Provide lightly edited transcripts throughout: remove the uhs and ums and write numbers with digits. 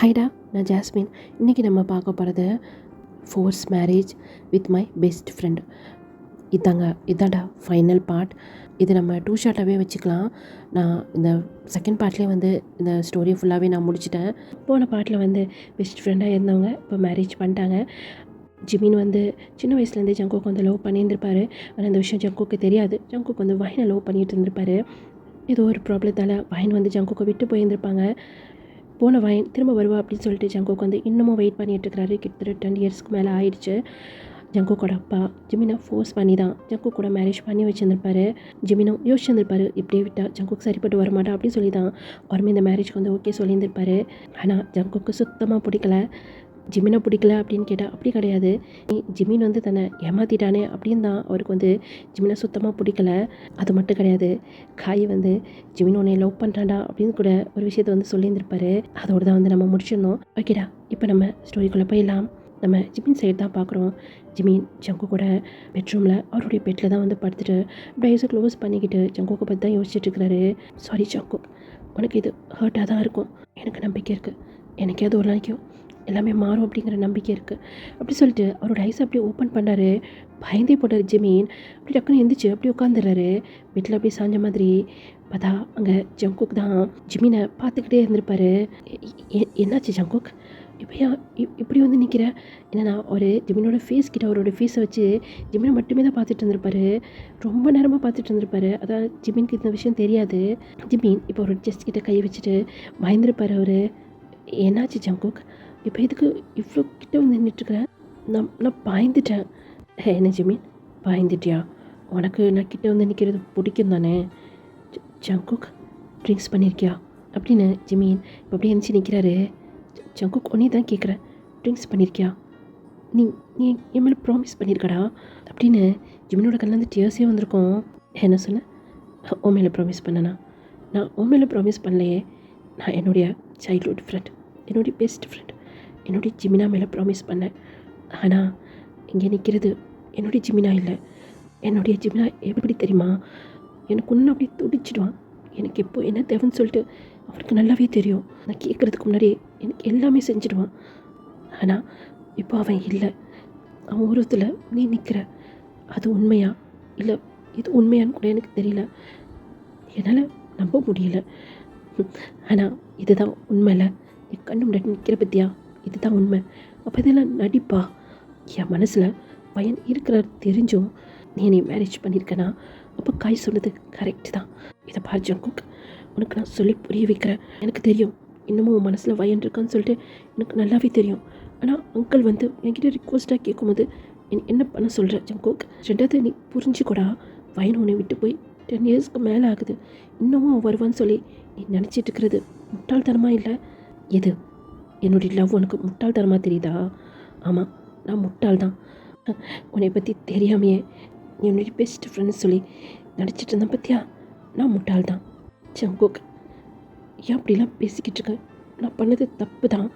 ஹைடா, நான் ஜாஸ்மின். இன்றைக்கி நம்ம பார்க்க போகிறது force marriage with my best friend. இதாண்டா ஃபைனல் பார்ட். இது நம்ம 2 ஷார்ட்டாகவே வச்சுக்கலாம். நான் இந்த செகண்ட் பார்ட்லேயே இந்த ஸ்டோரி ஃபுல்லாகவே நான் முடிச்சிட்டேன். போன பார்ட்டில் பெஸ்ட் ஃப்ரெண்டாக இருந்தவங்க இப்போ மேரேஜ் பண்ணிட்டாங்க. ஜிமின் சின்ன வயசுலேருந்தே ஜங்குக்கு லவ் பண்ணியிருந்திருப்பார். ஆனால் இந்த விஷயம் ஜங்குக்கு தெரியாது. ஜங்குக்கு வைனை லவ் பண்ணிகிட்டு இருந்திருப்பார். ஏதோ ஒரு ப்ராப்ளத்தால் வைன் ஜங்குக்கு விட்டு போயிருந்திருப்பாங்க. போன வைன் திரும்ப வருவா அப்படின்னு சொல்லிட்டு ஜங்குக்கு இன்னமும் வெயிட் பண்ணிகிட்ருக்கிறாரு. கிட்டத்தட்ட 10 இயர்ஸ்க்கு மேலே ஆயிடுச்சு. ஜங்குக்கோட அப்பா ஜிமினை ஃபோர்ஸ் பண்ணி தான் ஜங்கு கூட மேரேஜ் பண்ணி வச்சுருந்துருப்பாரு. ஜிமினும் யோசிச்சுருந்துருப்பாரு, இப்படியே விட்டால் ஜங்குக்கு சரிப்பட்டு வரமாட்டா அப்படின்னு சொல்லி தான் அவருமே இந்த மேரேஜ்க்கு ஓகே சொல்லியிருந்திருப்பாரு. ஆனால் ஜங்குக்கு சுத்தமாக பிடிக்கல. ஜிமினை பிடிக்கல அப்படின்னு கேட்டால் அப்படி கிடையாது. ஜிமின் தன்னை ஏமாற்றிட்டானே அப்படின்னு தான் அவருக்கு ஜிமினை சுத்தமாக பிடிக்கல. அது மட்டும் கிடையாது, காய் ஜிமின் உன்னை லவ் பண்ணுறாண்டா அப்படின்னு கூட ஒரு விஷயத்தை சொல்லியிருந்திருப்பாரு. அதோடு தான் நம்ம முடிச்சிடணும். ஓகேடா, இப்போ நம்ம ஸ்டோரிக்குள்ளே போயிடலாம். நம்ம ஜிமின் சைடு தான் பார்க்குறோம். ஜிமின் ஜங்கு கூட பெட்ரூமில் அவருடைய பெட்டில் தான் படுத்துட்டு ப்ரைஸை க்ளோஸ் பண்ணிக்கிட்டு ஜங்குக்கு பற்றி தான் யோசிச்சுட்ருக்கிறாரு. சாரி ஜங்கு, உனக்கு இது ஹர்ட்டாக தான் இருக்கும். எனக்கு நம்பிக்கை இருக்குது, எனக்கே அது ஒரு நாளைக்கும் எல்லாமே மாறும் அப்படிங்கிற நம்பிக்கை இருக்குது அப்படி சொல்லிட்டு அவரோட ஐஸ் அப்படியே ஓப்பன் பண்ணார். பயந்தே போட்டார் ஜிமின். அப்படி டக்குன்னு எழுந்திரிச்சு அப்படியே உட்காந்துடுறாரு. வீட்டில் அப்படியே சாஞ்ச மாதிரி பார்த்தா அங்கே ஜங்குக் தான் ஜிமினை பார்த்துக்கிட்டே இருந்திருப்பாரு. என்னாச்சு ஜங்குக், இப்போயா இப்படி நிற்கிற? என்னன்னா ஒரு ஜிமினோட ஃபேஸ் கிட்ட அவரோட ஃபேஸை வச்சு ஜிமினை மட்டுமே தான் பார்த்துட்டு இருந்திருப்பாரு. ரொம்ப நேரமாக பார்த்துட்டு இருந்திருப்பாரு. அதான் ஜிமினுக்கு இந்த விஷயம் தெரியாது. ஜிமின் இப்போ ஒரு செஸ்ட் கிட்ட கை வச்சுட்டு பயந்துருப்பார் அவர். என்னாச்சு ஜங்குக், இப்போ எதுக்கு இவ்வளோ கிட்ட நின்றுட்டுருக்கிறேன்? நான் பாய்ந்துட்டேன். என்ன ஜிமின், பாய்ந்துட்டியா? உனக்கு நான் கிட்ட நிற்கிறது பிடிக்கும் தானே? ஜங்குக், ட்ரிங்க்ஸ் பண்ணியிருக்கியா அப்படின்னு ஜிமின் இப்போ அப்படியே எழுந்துச்சி நிற்கிறாரு. ஜங்குக், உன்னே தான் கேட்குறேன், ட்ரிங்க்ஸ் பண்ணியிருக்கியா? நீ நீ என் மேலே ப்ராமிஸ் பண்ணியிருக்கடா அப்படின்னு ஜிமினோட கண்ணில் டியர்ஸே வந்திருக்கோம். என்ன சொன்னேன்? உன் மேலே ப்ராமிஸ் பண்ணனா? நான் உன் மேலே ப்ராமிஸ் பண்ணலையே. நான் என்னுடைய சைல்ட்ஹுட் ஃப்ரெண்ட், என்னுடைய பெஸ்ட் ஃப்ரெண்ட், என்னுடைய ஜிமினா மேலே ப்ராமிஸ் பண்ணேன். ஆனால் இங்கே நிற்கிறது என்னுடைய ஜிமினா இல்லை. என்னுடைய ஜிமினா எப்படி தெரியுமா? எனக்கு ஒன்று அப்படி துடிச்சிடுவான். எனக்கு எப்போ என்ன தேவைன்னு சொல்லிட்டு அவனுக்கு நல்லாவே தெரியும். நான் கேட்குறதுக்கு முன்னாடியே எனக்கு எல்லாமே செஞ்சிடுவான். ஆனால் இப்போ அவன் இல்லை. அவன் உருவத்தில் நீ நிற்கிற. அது உண்மையா இல்லை இது உண்மையான்னு கூட எனக்கு தெரியல. என்னால் நம்ப முடியல. ஆனால் இதுதான் உண்மையில என் கண்ணு முன்னாடி நிற்கிற பற்றியா? இதுதான் உண்மை. அப்போ இதெல்லாம் நடிப்பா? என் மனசில் பையன் இருக்கிறார் தெரிஞ்சும் நீ என்னை மேரேஜ் பண்ணியிருக்கனா? அப்போ காய் சொன்னது கரெக்டு தான். இதை பார் ஜங்குக், உனக்கு நான் சொல்லி புரிய வைக்கிறேன். எனக்கு தெரியும் இன்னமும் உன் மனசில் வயன் இருக்கான்னு சொல்லிட்டு எனக்கு நல்லாவே தெரியும். ஆனால் அங்கிள் என்கிட்ட ரிக்வஸ்ட்டாக கேட்கும்போது என்ன பண்ண சொல்கிற ஜங்குக்? ரெண்டாவது நீ புரிஞ்சுக்கூடா, வயன் உன்னை விட்டு போய் 10 இயர்ஸ்க்கு மேலே ஆகுது. இன்னமும் வருவான்னு சொல்லி நீ நினச்சிட்டு இருக்கிறது முட்டாள்தனமாக இல்லை? எது என்னுடைய லவ் உனக்கு முட்டாள்தனமாக தெரியுதா? ஆமாம், நான் முட்டாள் தான். உன்னை பற்றி தெரியாமையே நீ என்னுடைய பெஸ்ட் ஃப்ரெண்ட்ஸ் சொல்லி நடிச்சிட்டு இருந்தேன் பற்றியா? நான் முட்டாள் தான். ஜங்குக், ஏன் அப்படிலாம் பேசிக்கிட்டு இருக்கேன்? நான் பண்ணது தப்பு தான்.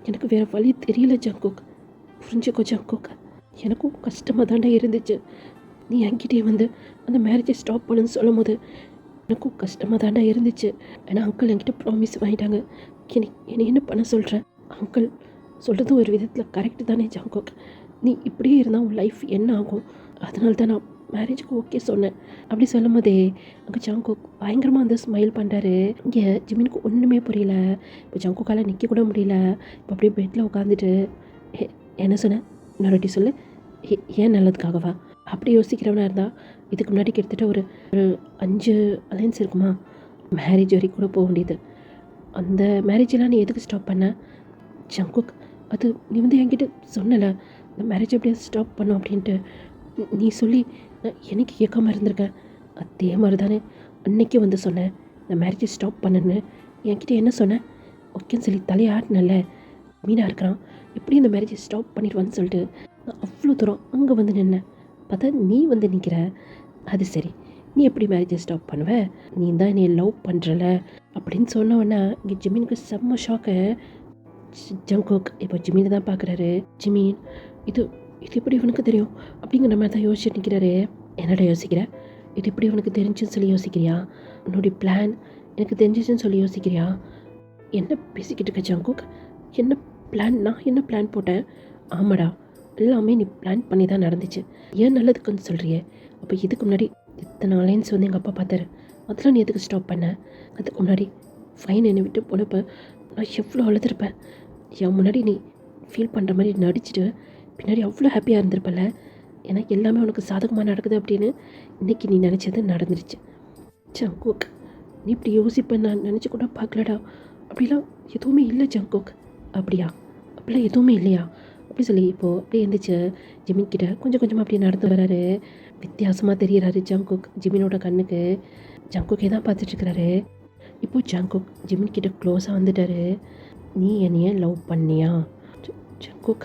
எனக்கு வேறு வழி தெரியல ஜங்குக். புரிஞ்சுக்கோ ஜங்குக், எனக்கும் கஷ்டமாக தாண்டா இருந்துச்சு. நீ என்கிட்டயே அந்த மேரேஜை ஸ்டாப் பண்ணுன்னு சொல்லும் போது எனக்கும் கஷ்டமாக தாண்டா இருந்துச்சு. ஆனால் அங்கிள் என்கிட்ட ப்ராமிஸ் வாங்கிட்டாங்க. என்னை என்ன பண்ண சொல்கிறேன்? அங்கிள் சொல்கிறது ஒரு விதத்தில் கரெக்டு தானே ஜங்குக்? நீ இப்படியே இருந்தால் உன் லைஃப் என்ன ஆகும்? அதனால தான் நான் மேரேஜுக்கு ஓகே சொன்னேன். அப்படி சொல்லும் போதே அங்கே ஜங்குக் பயங்கரமாக ஸ்மைல் பண்ணுறாரு. இங்கே ஜிமினுக்கு ஒன்றுமே புரியல. இப்போ ஜங்குக்கால் நிற்க கூட முடியல. இப்போ அப்படியே பெட்டில் உட்காந்துட்டு என்ன சொன்னேன் இன்னொருட்டி சொல்லு. ஏன் நல்லதுக்காகவா? அப்படி யோசிக்கிறவனா இருந்தால் இதுக்கு முன்னாடி கிட்டத்தட்ட ஒரு 5 அலைன்ஸ் இருக்குமா? மேரேஜ் வரைக்கும் கூட போக வேண்டியது. அந்த மேரேஜெலாம் நீ எதுக்கு ஸ்டாப் பண்ண ஜங்குக்? அது நீ என்கிட்ட சொன்னலை இந்த மேரேஜ் எப்படியா ஸ்டாப் பண்ணோம் அப்படின்ட்டு. நீ சொல்லி நான் எனக்கு கேட்காம இருந்திருக்கேன். அதே மாதிரி தானே அன்னைக்கு சொன்னேன் இந்த மேரேஜை ஸ்டாப் பண்ணுன்னு. என்கிட்ட என்ன சொன்னேன்? ஓகேன்னு சொல்லி தலையாட்டினல்ல. மீனாக இருக்கிறான், எப்படி இந்த மேரேஜை ஸ்டாப் பண்ணிடுவான்னு சொல்லிட்டு நான் அவ்வளோ தூரம் அங்கே நின்னேன். பார்த்தா நீ நிற்கிற. அது சரி, நீ எப்படி மேரேஜை ஸ்டாப் பண்ணுவ? நீ தான் என்னை லவ் பண்ணுறல அப்படின்னு சொன்னவொன்னே இங்கே ஜிமினுக்கு செம்ம ஷாக்கு. ஜங்குக் இப்போ ஜிமினை தான் பார்க்குறாரு. ஜிமின், இது எப்படி இவனுக்கு தெரியும் அப்படிங்கிற மாதிரி தான் யோசிச்சுட்டு நிற்கிறாரு. என்னடா யோசிக்கிற? இது எப்படி இவனுக்கு தெரிஞ்சுன்னு சொல்லி யோசிக்கிறியா? உன்னுடைய பிளான் எனக்கு தெரிஞ்சிச்சுன்னு சொல்லி யோசிக்கிறியா? என்ன பேசிக்கிட்டு இருக்க ஜங்குக்? என்ன பிளான்? நான் என்ன பிளான் போட்டேன்? ஆமாடா, எல்லாமே நீ பிளான் பண்ணி தான் நடந்துச்சு. ஏன் நல்லதுக்குன்னு சொல்கிறியே? அப்போ இதுக்கு முன்னாடி இத்தனை அலைன்ஸ் வந்து எங்கள் அப்பா பார்த்தாரு, அதெல்லாம் நீ எதுக்கு ஸ்டாப் பண்ண? அதுக்கு முன்னாடி ஃபைன் என்னை விட்டு போனப்போ நான் எவ்வளோ அழுதுருப்பேன். என் முன்னாடி நீ ஃபீல் பண்ணுற மாதிரி நடிச்சுட்டு பின்னாடி அவ்வளோ ஹாப்பியாக இருந்திருப்பல. ஏன்னா எல்லாமே உனக்கு சாதகமாக நடக்குது அப்படின்னு இன்றைக்கி நீ நினச்சது நடந்துருச்சு. ஜங்கோக், நீ இப்படி யோசிப்பேன் நான் நினச்சி கூட பார்க்கலடா. அப்படிலாம் எதுவுமே இல்லை ஜங்கோக். அப்படியா? அப்படிலாம் எதுவுமே இல்லையா? அப்படி சொல்லி இப்போது அப்படியே எழுந்திரிச்சு ஜிமின் கிட்ட கொஞ்சம் கொஞ்சமாக அப்படியே நடந்து வராரு. வித்தியாசமாக தெரிகிறாரு ஜங்கோக் ஜிமினோட கண்ணுக்கு. ஜங்கோக்கே தான் பார்த்துட்ருக்கிறாரு. இப்போது ஜங்கோக் ஜிமின் கிட்ட க்ளோஸாக வந்துட்டாரு. நீ என்னைய லவ் பண்ணியா? ஜங்கோக்,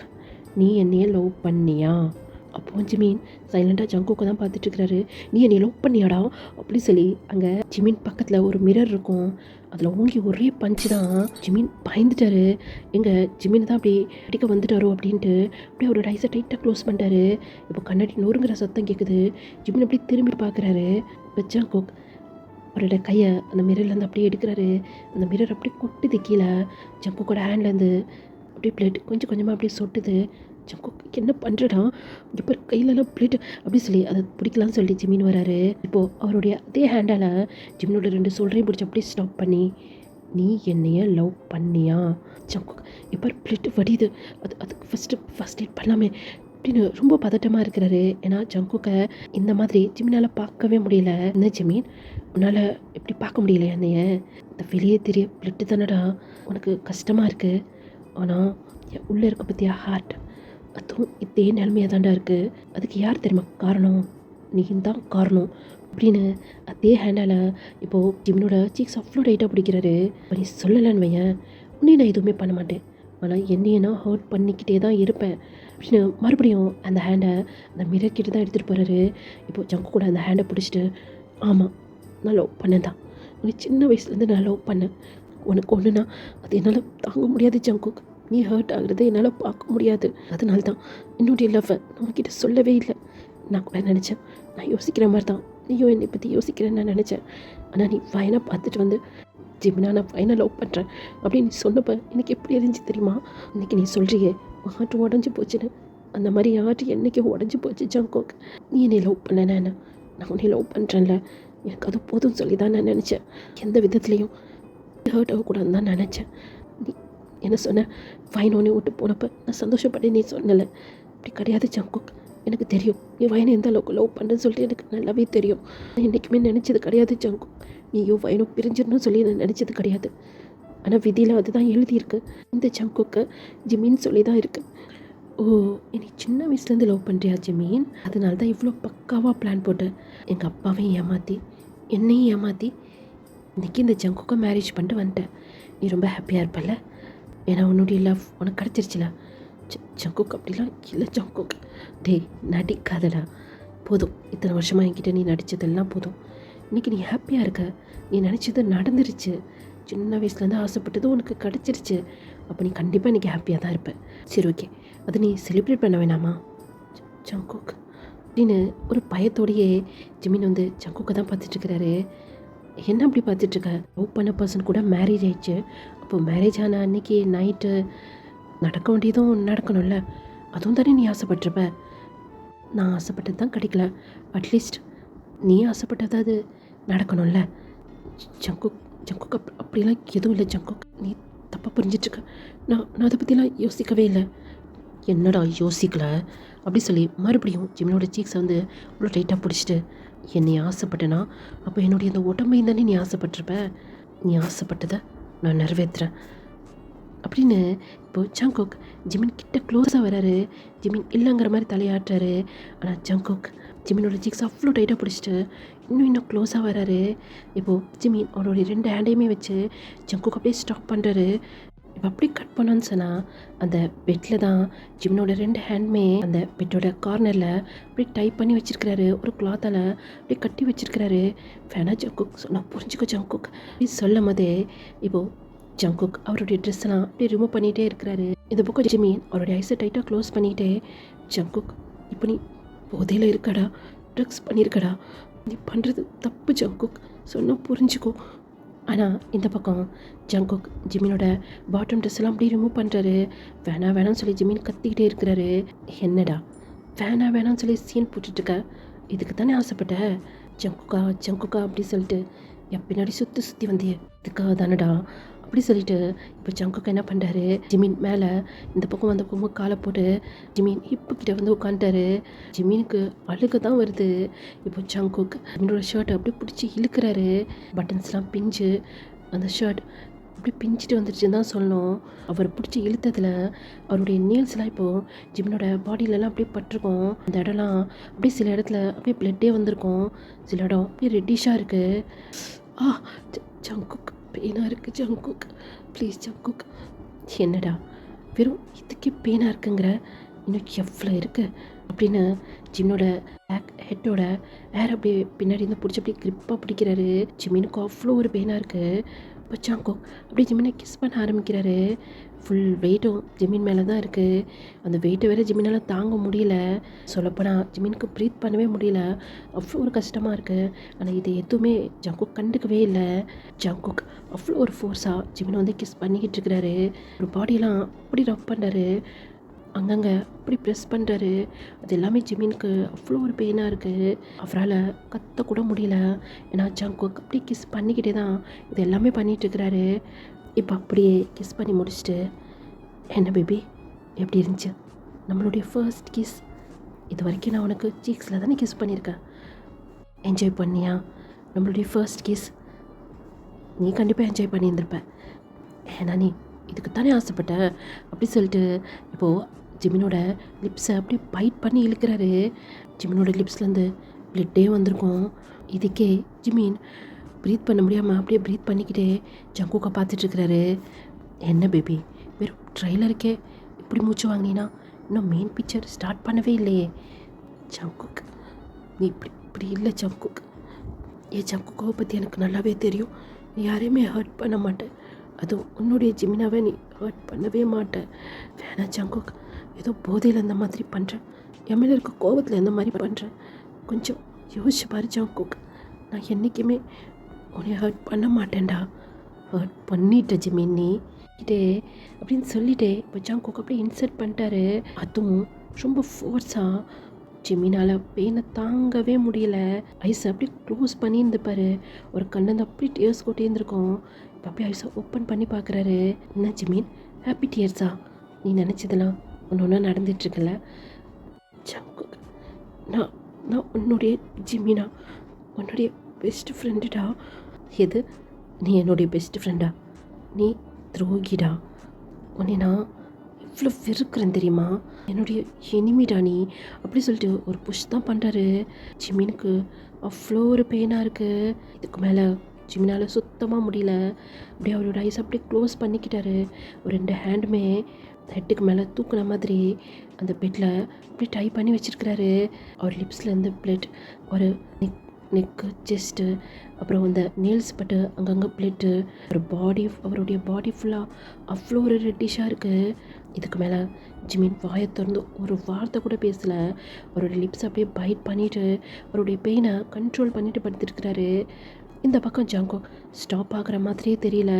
நீ என்னைய லவ் பண்ணியா? அப்போ ஜிமின் சைலண்டாக ஜங்கோக்கை தான் பார்த்துட்ருக்கிறாரு. நீ என்னை லவ் பண்ணியாடா அப்படி சொல்லி அங்கே ஜிமின் பக்கத்தில் ஒரு மிரர் இருக்கும். அதில் ஓங்கி ஒரே பஞ்சு தான். ஜிமின் பயந்துட்டாரு. எங்கள் ஜிமின் தான் அப்படி அடிக்க வந்துட்டாரோ அப்படின்ட்டு அப்படியே அவரோட ஐஸை டைட்டாக க்ளோஸ் பண்ணிட்டாரு. இப்போ கண்ணாடி நொறுங்குற சத்தம் கேட்குது. ஜிமின் அப்படி திரும்பி பார்க்குறாரு. இப்போ ஜங்கோக் அவரோட கையை அந்த மிரர்லேருந்து அப்படியே எடுக்கிறாரு. அந்த மிரர் அப்படியே கொட்டுது கீழே. ஜங்கோக்கோட ஹேண்ட்லேருந்து அப்படியே பிளேட் கொஞ்சம் கொஞ்சமாக அப்படியே சொட்டுது. ஜங்கோக் என்ன பண்ணுறடா? இப்போ கையிலலாம் பிளேட் அப்படி சொல்லி அதை பிடிக்கலான்னு சொல்லி ஜிமின் வராரு. இப்போது அவருடைய அதே ஹேண்டால் ஜிமினோட 2 சோல்டரையும் பிடிச்சி அப்படியே ஸ்டாப் பண்ணி, நீ என்னைய லவ் பண்ணியா? ஜங்கோக் இப்போ பிளேட் வடியுது. அதுக்கு ஃபஸ்ட் எய்ட் பண்ணலாமே அப்படின்னு ரொம்ப பதட்டமாக இருக்கிறாரு. ஏன்னா ஜங்கோக்கை இந்த மாதிரி ஜிமினால் பார்க்கவே முடியல. என்ன ஜிமின், உன்னால் எப்படி பார்க்க முடியல என்னைய? இந்த வெளியே தெரிய பிளட்டு தானடா உனக்கு கஷ்டமாக இருக்குது. ஆனால் என் உள்ளே இருக்க பற்றியா ஹார்ட், அதுவும் இதே நிலைமையாக தாண்டா இருக்குது. அதுக்கு யார் தெரியுமா காரணம்? நீ தான் காரணம் அப்படின்னு அதே ஹேண்டால் இப்போது ஜிமினோட சீக்ஸ் அவ்வளோ டைட்டாக பிடிக்கிறாரு. நீ சொல்லலைன்னு வையன், உன்னே நான் எதுவுமே பண்ண மாட்டேன், ஆனால் என்னையே நான் ஹர்ட் பண்ணிக்கிட்டே தான் இருப்பேன் அப்படின்னு மறுபடியும் அந்த ஹேண்டை அந்த மிரர் கிட்ட தான் எடுத்துகிட்டு போகிறாரு. இப்போது ஜங்கு கூட அந்த ஹேண்டை பிடிச்சிட்டு, ஆமாம் நான் லவ் பண்ணேன் தான், உனக்கு சின்ன வயசுலேருந்து நான் லவ் பண்ணேன். உனக்கு ஒன்றுனா அது என்னால் தாங்க முடியாது ஜங்குக். நீ ஹர்ட் ஆகுறதை என்னால் பார்க்க முடியாது. அதனால தான் என்னுடைய லவ்வை நான் உன்கிட்ட சொல்லவே இல்லை. நான் கூட நினச்சேன், நான் யோசிக்கிற மாதிரி தான் நீயும் என்னை பற்றி யோசிக்கிறேன்னு நான் நினச்சேன். ஆனால் நீ ஃபைனாக பார்த்துட்டு வந்து, ஜிமினா நான் ஃபைனாக லவ் பண்ணுறேன் அப்படின்னு நீ சொன்னப்போ எனக்கு எப்படி இருந்துச்சு தெரியுமா? இன்றைக்கி நீ சொல்கிறியே ஹார்ட் உடஞ்சி போச்சுன்னு, அந்த மாதிரி ஹார்ட் என்றைக்கு உடஞ்சி போச்சு ஜங்கோக். நீ என்னை லவ் பண்ணேன்னா என்ன, நான் உன்னை லவ் பண்ணுறேன்ல, எனக்கு அது போதும்னு சொல்லி தான் நான் நினச்சேன். எந்த விதத்துலேயும் ஹர்ட் ஆகக்கூடாதுன்னு தான் நினச்சேன். நீ என்ன சொன்ன, ஃபைன் ஒன்று விட்டு போனப்போ நான் சந்தோஷப்பட்டேன், நீ சொன்னல. அப்படி கிடையாது ஜங்கோக், எனக்கு தெரியும் நீ வயனை எந்த அளவுக்கு லவ் பண்ணுறேன்னு சொல்லிட்டு எனக்கு நல்லாவே தெரியும். நான் என்றைக்குமே நினச்சது கிடையாது ஜங்கோக் நீயோ வயனும் பிரிஞ்சிடணும்னு சொல்லி நான் நினச்சது கிடையாது. ஆனால் விதியில் அதுதான் எழுதியிருக்கு. இந்த ஜங்கோக்கை ஜிமின்னு சொல்லி தான் இருக்குது. ஓ, என்னை சின்ன வயசுலேருந்து லவ் பண்ணுறியா ஜிமின்? அதனால தான் இவ்வளோ பக்காவாக பிளான் போட்டேன். எங்கள் அப்பாவையும் ஏமாற்றி என்னையும் ஏமாற்றி இன்றைக்கி இந்த ஜங்கோக்கை மேரேஜ் பண்ணிட்டு வந்துட்டேன். நீ ரொம்ப ஹாப்பியாக இருப்பல்ல, ஏன்னா உன்னுடைய லவ் உனக்கு கிடச்சிருச்சுல. ஜங்கோக் அப்படிலாம் இல்லை ஜங்கோக். டேய் நடிக்காதடா, போதும். இத்தனை வருஷமாக என்கிட்ட நீ நடித்ததெல்லாம் போதும். இன்றைக்கி நீ ஹாப்பியாக இருக்க, நீ நினச்சது நடந்துருச்சு. சின்ன வயசுலேருந்து ஆசைப்பட்டது உனக்கு கிடச்சிருச்சு. அப்போ நீ கண்டிப்பாக இன்றைக்கி ஹாப்பியாக தான் இருப்ப. சரி ஓகே, அதை நீ செலிப்ரேட் பண்ண வேணாமா ஜங்கோக் அப்படின்னு ஒரு பயத்தோடையே ஜிமின் வந்து ஜங்கோக்கை தான் பார்த்துட்ருக்கிறாரு. என்ன அப்படி பார்த்துட்ருக்க? லவ் பண்ண பர்சன் கூட மேரேஜ் ஆயிடுச்சு. அப்போ மேரேஜ் ஆன அன்றைக்கி நைட்டு நடக்க வேண்டியதும் நடக்கணும்ல, அதுவும் தானே நீ ஆசைப்பட்டிருப்ப. நான் ஆசைப்பட்டது தான் கிடைக்கல, அட்லீஸ்ட் நீ ஆசைப்பட்டதாவது நடக்கணும்ல. ஜங்கோக் ஜங்கோக் அப்படிலாம் எதுவும் இல்லை ஜங்கோக், நீ தப்பாக புரிஞ்சிட்ருக்க. நான் அதை பற்றிலாம் யோசிக்கவே இல்லை. என்னடா யோசிக்கல அப்படி சொல்லி மறுபடியும் ஜிமினோட சீக்ஸை வந்து இவ்வளோ டைட்டாக பிடிச்சிட்டு, என்னை ஆசைப்பட்டேன்னா அப்போ என்னுடைய இந்த உடம்பையும் தானே நீ ஆசைப்பட்டிருப்ப. நீ ஆசைப்பட்டதை நான் நிறைவேற்றுறேன் அப்படின்னு இப்போது ஜங்கோக் ஜிமின் கிட்ட க்ளோஸாக வராரு. ஜிமின் இல்லைங்கிற மாதிரி தலையாட்டுறாரு. ஆனால் ஜங்கோக் ஜிமினோட ஜிக்ஸ் அவ்வளோ டைட்டாக பிடிச்சிட்டு இன்னும் க்ளோஸாக வராரு. இப்போது ஜிமின் அவருடைய 2 ஹேண்டையுமே வச்சு ஜங்கோக் அப்படியே ஸ்டாப் பண்ணுறாரு. இப்போ அப்படியே கட் பண்ணோன்னு சொன்னால் அந்த பெட்டில் தான் ஜிமினோட 2 ஹேண்டுமே அந்த பெட்டோட கார்னரில் அப்படியே டைப் பண்ணி வச்சுருக்கிறாரு. ஒரு கிளாத்தால் அப்படியே கட்டி வச்சுருக்கிறாரு. வேணா ஜங்கோக் சொன்னால் புரிஞ்சுக்கோ ஜங்கோக் அப்படி சொல்லும் போதே இப்போது ஜங்கோக் அவருடைய ட்ரெஸ்ஸெல்லாம் அப்படியே ரிமூவ் பண்ணிகிட்டே இருக்கிறாரு. இந்த பக்கம் ஜிமின் அவருடைய ஐஸை டைட்டாக க்ளோஸ் பண்ணிகிட்டே, ஜங்கோக் இப்போ நீ போதையில் இருக்கடா, ட்ரக்ஸ் பண்ணியிருக்கடா, நீ பண்ணுறது தப்பு ஜங்கோக், சொன்னால் புரிஞ்சுக்கோ. ஆனால் இந்த பக்கம் ஜங்குக் ஜிமினோட பாட்டம் ட்ரெஸ் எல்லாம் அப்படியே ரிமூவ் பண்ணுறாரு. வேணாம்னு சொல்லி ஜிமின் கத்திக்கிட்டே இருக்கிறாரு. என்னடா வேணாம்னு சொல்லி சீன் போட்டுட்ருக்க, இதுக்கு தானே ஆசைப்பட்ட? ஜங்குக்கா அப்படி சொல்லிட்டு என் பின்னாடி சுற்றி வந்தியே இதுக்காக தானடா அப்படி சொல்லிட்டு இப்போ ஜங்குக்கு என்ன பண்ணுறாரு, ஜிமின் மேலே இந்த பக்கம் அந்த பக்கம் காலை போட்டு ஜிமின் ஹிப்பு கிட்ட வந்து உட்காந்துட்டாரு. ஜிமினுக்கு அழுக தான் வருது. இப்போ ஜங்குக் ஜிமினோட ஷர்ட்டை அப்படியே பிடிச்சி இழுக்கிறாரு. பட்டன்ஸ்லாம் பிஞ்சு அந்த ஷர்ட் அப்படி பிஞ்சிட்டு வந்துருச்சுன்னு தான் சொல்லணும். அவர் பிடிச்சி இழுத்ததில் அவருடைய நீல்ஸ்லாம் இப்போது ஜிமினோட பாடியிலலாம் அப்படியே பட்டிருக்கும். அந்த இடம்லாம் அப்படியே சில இடத்துல அப்படியே பிளட்டே வந்திருக்கும். சில இடம் அப்படியே ரெட்டிஷாக இருக்குது. ஜங்குக் பெயினாக இருக்குது. Jungkook please Jungkook. என்னடா வெறும் இதுக்கே பெயினாக இருக்குங்கிற, இன்னும் எவ்வளோ இருக்குது அப்படின்னு ஜிமினோட ஹெட்டோட ஏர் அப்படியே பின்னாடி இருந்து பிடிச்சி அப்படியே கிரிப்பாக பிடிக்கிறாரு. ஜிமினுக்கு அவ்வளோ ஒரு பெயினாக இருக்குது. இப்போ ஜங்குக் அப்படியே ஜிமினை கிஸ் பண்ண ஆரம்பிக்கிறாரு. ஃபுல் வெயிட்டும் ஜிமின் மேலே தான் இருக்குது. அந்த வெயிட்டை வேறு ஜிமினால் தாங்க முடியல. சொல்லப்போனால் ஜிமினுக்கு ப்ரீத் பண்ணவே முடியல. அவ்வளோ ஒரு கஷ்டமாக இருக்குது. ஆனால் இது எதுவுமே ஜங்குக் கண்டுக்கவே இல்லை. ஜங்குக் அவ்வளோ ஒரு ஃபோர்ஸாக ஜிமினை வந்து கிஸ் பண்ணிக்கிட்டு இருக்கிறாரு. ஒரு பாடியெல்லாம் அப்படி ரப் பண்ணுறாரு. அங்கங்கே அப்படி ப்ரெஸ் பண்ணுறாரு. அது எல்லாமே ஜிமினுக்கு அவ்வளோ ஒரு பெயினாக இருக்குது. அவரால் கத்தக்கூட முடியல. ஏன்னா ஜங்குக் அப்படி கிஸ் பண்ணிக்கிட்டே தான் இது எல்லாமே பண்ணிகிட்ருக்கிறாரு. இப்போ அப்படியே கிஸ் பண்ணி முடிச்சுட்டு, என்ன பேபி எப்படி இருந்துச்சு நம்மளுடைய ஃபர்ஸ்ட் கிஸ்? இது வரைக்கும் நான் உனக்கு சீக்ஸில் தானே கிஸ் பண்ணியிருக்கேன். என்ஜாய் பண்ணியா நம்மளுடைய ஃபர்ஸ்ட் கிஸ்? நீ கண்டிப்பாக என்ஜாய் பண்ணியிருந்திருப்ப. ஏன்னா நீ இதுக்கு தானே ஆசைப்பட்ட அப்படி சொல்லிட்டு இப்போது ஜிமினோட லிப்ஸை அப்படியே பைட் பண்ணி இழுக்கிறாரு. ஜிமினோட லிப்ஸ்லேருந்து பிளட்டே வந்திருக்கும். இதுக்கே ஜிமின் ப்ரீத் பண்ண முடியாமல் அப்படியே ப்ரீத் பண்ணிக்கிட்டே ஜங்குக்கை பார்த்துட்ருக்கிறாரு. என்ன பேபி வெறும் ட்ரெய்லருக்கே இப்படி மூச்சு வாங்கினீன்னா இன்னும் மெயின் பிக்சர் ஸ்டார்ட் பண்ணவே இல்லையே. ஜங்குக் நீ இப்படி இல்லை ஜங்குக். ஜங்குக்கோவை பற்றி எனக்கு நல்லாவே தெரியும். நீ யாரையுமே ஹர்ட் பண்ண மாட்டேன். அதுவும் உன்னுடைய ஜிமினாவை நீ ஹர்ட் பண்ணவே மாட்டேன். வேணா ஜங்குக், ஏதோ போதையில் இந்த மாதிரி பண்ணுறேன், என் மேலே இருக்க கோபத்தில் இந்த மாதிரி பண்ணுறேன். கொஞ்சம் யோசிச்சு பாரு ஜங்குக். நான் என்றைக்குமே உன்னை ஹர்ட் பண்ண மாட்டேன்டா. ஹர்ட் பண்ணிட்ட ஜிமின் நீ இதே அப்படின்னு சொல்லிட்டே இப்போ ஜங்குக் அப்படியே இன்சர்ட் பண்ணிட்டாரு. அதுவும் ரொம்ப ஃபோர்ஸாக ஜிமினால் பெயினை தாங்கவே முடியல. ஐஸை அப்படியே க்ளோஸ் பண்ணியிருந்துப்பாரு. ஒரு கண்ணந்து அப்படி டியர்ஸ் கொட்டே இருந்திருக்கும். இப்போ அப்படியே ஐஸை ஓப்பன் பண்ணி பார்க்குறாரு. என்ன ஜிமின் ஹாப்பி டியர்ஸா? நீ நினச்சதெல்லாம் ஒன்று ஒன்றா நடந்துட்டுருக்கல. ஜங்குக் நான் நான் உன்னுடைய ஜிமினா, உன்னுடைய பெஸ்ட் ஃப்ரெண்டுடா. எது? நீ என்னுடைய பெஸ்ட் ஃப்ரெண்டா? நீ துரோகிடா. உன்னை நான் எவ்வளோ வெறுக்கிறேன் தெரியுமா? என்னுடைய எனிமிடா நீ அப்படி சொல்லிட்டு ஒரு புஷ் தான் பண்ணுறாரு. ஜிமினுக்கு அவ்வளோ ஒரு பெயினாக இருக்குது. இதுக்கு மேலே ஜிமினால் சுத்தமாக முடியல. அப்படியே அவரோட ஐஸ் அப்படியே க்ளோஸ் பண்ணிக்கிட்டாரு. ஒரு 2 ஹேண்டுமே ஹெட்டுக்கு மேலே தூக்குன மாதிரி அந்த பெட்டில் அப்படியே டை பண்ணி வச்சுருக்கிறாரு. அவர் லிப்ஸ்லேருந்து பிளட், ஒரு நெக்கு, செஸ்ட்டு, அப்புறம் அந்த நேல்ஸ் பட்டு அங்கங்கே பிளட்டு, அவருடைய பாடி ஃபுல்லாக அவ்வளோ ஒரு ரெட்டிஷாக இருக்குது. இதுக்கு மேலே ஜிமின் வாயை திறந்து ஒரு வார்த்தை கூட பேசலை. அவருடைய லிப்ஸ் அப்படியே பைட் பண்ணிவிட்டு அவருடைய பெயினை கண்ட்ரோல் பண்ணிவிட்டு படுத்துருக்கிறாரு. இந்த பக்கம் ஜங்குக் ஸ்டாப் ஆகிற மாதிரியே தெரியல.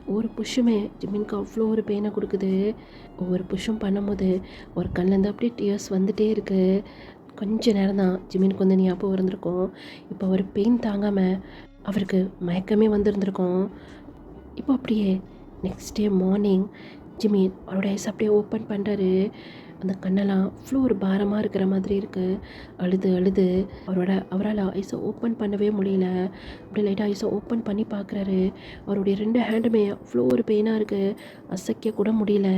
ஒவ்வொரு புஷ்ஷுமே ஜிமினுக்கு அவ்வளோ ஒரு பெயினை கொடுக்குது. ஒவ்வொரு புஷ்ஷும் பண்ணும்போது ஒரு கண்லேருந்து அப்படியே டியர்ஸ் வந்துகிட்டே இருக்குது. கொஞ்ச நேரம் தான் ஜிமினுக்கு வந்து ஞாபகம் இருந்திருக்கும். இப்போ அவர் பெயின் தாங்காமல் அவருக்கு மயக்கமே வந்திருந்திருக்கும். இப்போ அப்படியே நெக்ஸ்ட் டே மார்னிங் ஜிமின் அவரோட ஐஸ் அப்படியே ஓப்பன் பண்ணுறாரு. அந்த கண்ணெல்லாம் அவ்வளோ ஒரு பாரமாக இருக்கிற மாதிரி இருக்குது. அழுது அவரால் ஐஸை ஓப்பன் பண்ணவே முடியல. அப்படியே லைட்டாக ஐஸை ஓப்பன் பண்ணி பார்க்குறாரு. அவருடைய 2 ஹேண்டுமே அவ்வளோ ஒரு பெயினாக இருக்குது. அசைக்க கூட முடியல.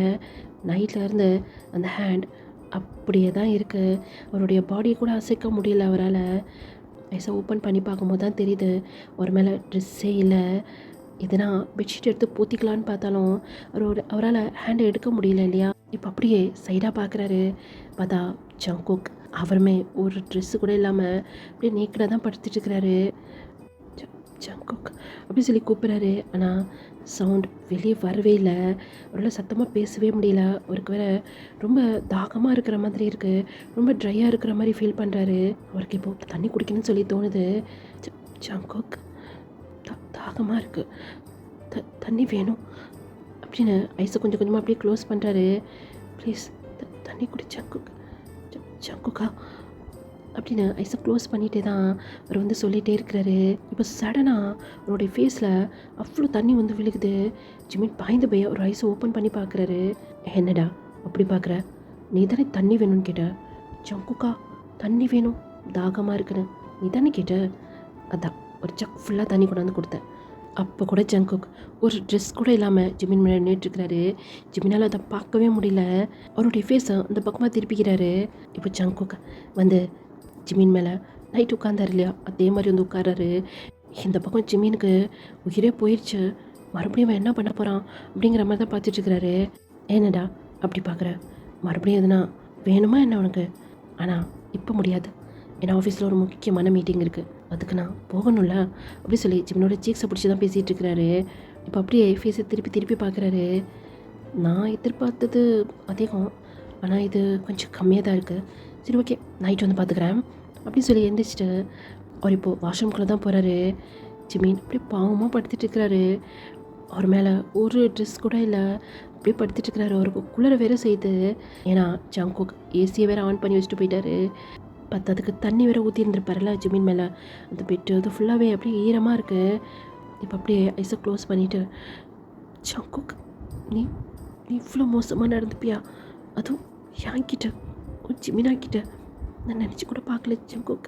நைட்டில் இருந்து அந்த ஹேண்ட் அப்படியே தான் இருக்குது. அவருடைய பாடியை கூட அசைக்க முடியல அவரால். ஐஸை ஓப்பன் பண்ணி பார்க்கும்போது தான் தெரியுது அவர் மேலே ட்ரெஸ்ஸே இல்லை. எதுனா பெட்ஷீட் எடுத்து போத்திக்கலான்னு பார்த்தாலும் அவரால் ஹேண்டை எடுக்க முடியல இல்லையா. இப்போ அப்படியே சைடாக பார்க்குறாரு. பார்த்தா ஜங்குக் அவருமே ஒரு ட்ரெஸ்ஸு கூட இல்லாமல் அப்படியே நேக்கடாக தான் படுத்துட்டுருக்கிறாரு. ஜங்குக் அப்படி சொல்லி கூப்பிட்றாரு. ஆனால் சவுண்ட் வெளியே வரவே இல்லை. அவரால் சத்தமாக பேசவே முடியல. அவருக்கு வேறு ரொம்ப தாகமாக இருக்கிற மாதிரி இருக்குது. ரொம்ப ட்ரையாக இருக்கிற மாதிரி ஃபீல் பண்ணுறாரு. அவருக்கு இப்போ தண்ணி குடிக்கணும்னு சொல்லி தோணுது. ஜங்குக் தாகமாக இருக்குது, தண்ணி வேணும் அப்படின்னு ஐஸை கொஞ்சம் கொஞ்சமாக அப்படியே க்ளோஸ் பண்ணுறாரு. ப்ளீஸ் தண்ணி குடி ஜங்குக், ஜங்குக்கா அப்படின்னு ஐஸை க்ளோஸ் பண்ணிகிட்டே தான் அவர் வந்து சொல்லிகிட்டே இருக்கிறாரு. இப்போ சடனாக அவருடைய ஃபேஸில் அவ்வளோ தண்ணி வந்து விழுகுது. ஜிமின் பயந்து போய் ஒரு ஐஸை ஓப்பன் பண்ணி பார்க்குறாரு. என்னடா அப்படி பார்க்குற, நீ தானே தண்ணி வேணும்னு கேட்ட? ஜங்குக்கா தண்ணி வேணும், தாகமாக இருக்குன்னு நீ தானே கேட்ட, அதான் ஒரு ஜக் ஃபுல்லாக தண்ணி கொண்டாந்து கொடுத்தேன். அப்போ கூட ஜங்குக் ஒரு ட்ரெஸ் கூட இல்லாமல் ஜிமின் முன்னாடி நின்றுட்டுருக்கிறாரு. ஜிமினால் அதை பார்க்கவே முடியல. அவருடைய ஃபேஸை அந்த பக்கமாக திருப்பிக்கிறாரு. இப்போ ஜங்குக் வந்து ஜிமின் மேலே நைட் உட்காந்தாரு இல்லையா, அதே மாதிரி வந்து உட்காராரு. இந்த பக்கம் ஜிமினுக்கு உயிரே போயிடுச்சு. மறுபடியும் என்ன பண்ண போகிறான் அப்படிங்கிற மாதிரி தான் பார்த்துட்ருக்கிறாரு. ஏன்னடா அப்படி பார்க்குற, மறுபடியும் எதுனா வேணுமா என்ன உனக்கு? ஆனால் இப்போ முடியாது, ஏன்னா ஆஃபீஸில் ஒரு முக்கியமான மீட்டிங் இருக்குது, அதுக்கு நான் போகணும்ல அப்படி சொல்லி ஜிமினோட சீக்ஸை பிடிச்சி தான் பேசிகிட்டு இருக்கிறாரு. இப்போ அப்படியே ஃபேஸை திருப்பி திருப்பி பார்க்குறாரு. நான் எதிர்பார்த்தது அதிகம், ஆனால் இது கொஞ்சம் கம்மியாக தான் இருக்குது. சரி ஓகே, நைட் வந்து பார்த்துக்கிறேன் அப்படின்னு சொல்லி எழுந்திரிச்சிட்டு அவர் இப்போது வாஷ்ரூம்குள்ளே தான் போகிறாரு. ஜிமின் அப்படியே பாவமாக படுத்துட்டு இருக்கிறாரு. அவர் மேலே ஒரு ட்ரெஸ் கூட இல்லை, அப்படியே படுத்துட்டுருக்கிறாரு. அவருக்கு குளிர வேறு செய்யுது, ஏன்னா ஜங்குக் ஏசியை வேறு ஆன் பண்ணி வச்சுட்டு போயிட்டாரு. பத்ததுக்கு தண்ணி வேறு ஊற்றி இருந்திருப்பாருல ஜிமின் மேலே, அந்த பெட்டு அது ஃபுல்லாகவே அப்படியே ஈரமாக இருக்குது. இப்போ அப்படியே ஐஸை க்ளோஸ் பண்ணிவிட்டு, ஜங்குக் நீ நீ இவ்வளோ மோசமாக நடந்துப்பியா, அதுவும் யாங்கிட்ட, ஜிமினாக்கிட்ட நான் நினச்சி கூட பார்க்கல ஜங்குக்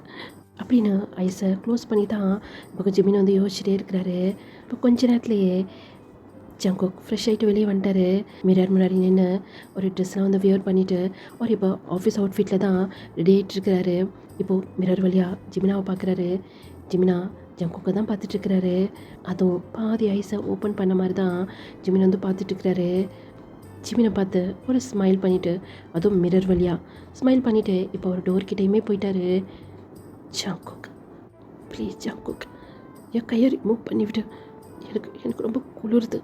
அப்படின்னு ஐஸை க்ளோஸ் பண்ணி தான் இப்போ ஜிமின் வந்து யோசிச்சுட்டே இருக்கிறாரு. இப்போ கொஞ்ச நேரத்துலையே ஜங்குக் ஃப்ரெஷ் ஆகிட்டு வெளியே வந்துட்டார். மிரர் முன்னாடி நின்று ஒரு ட்ரெஸ்லாம் வந்து வியர் பண்ணிவிட்டு அவர் இப்போ ஆஃபீஸ் அவுட்ஃபிட்டில் தான் ரெடி ஆகிட்டு இருக்கிறாரு. இப்போது மிரர் வழியாக ஜிமினாவை பார்க்குறாரு. ஜிமினா ஜங்குக்கை தான் பார்த்துட்ருக்கிறாரு. அதுவும் பாதி ஐஸை ஓப்பன் பண்ண மாதிரி தான் ஜிமின் வந்து பார்த்துட்ருக்கிறாரு. ஜிமினை பார்த்து ஒரு ஸ்மைல் பண்ணிவிட்டு, அதுவும் மிரர் வழியாக ஸ்மைல் பண்ணிவிட்டு இப்போ ஒரு டோர்கிட்டையுமே போயிட்டாரு. ஜங்குக் ப்ளீஸ் ஜங்குக், என் கையை ரிமூவ் பண்ணிவிட்டு, எனக்கு ரொம்ப குளிருது,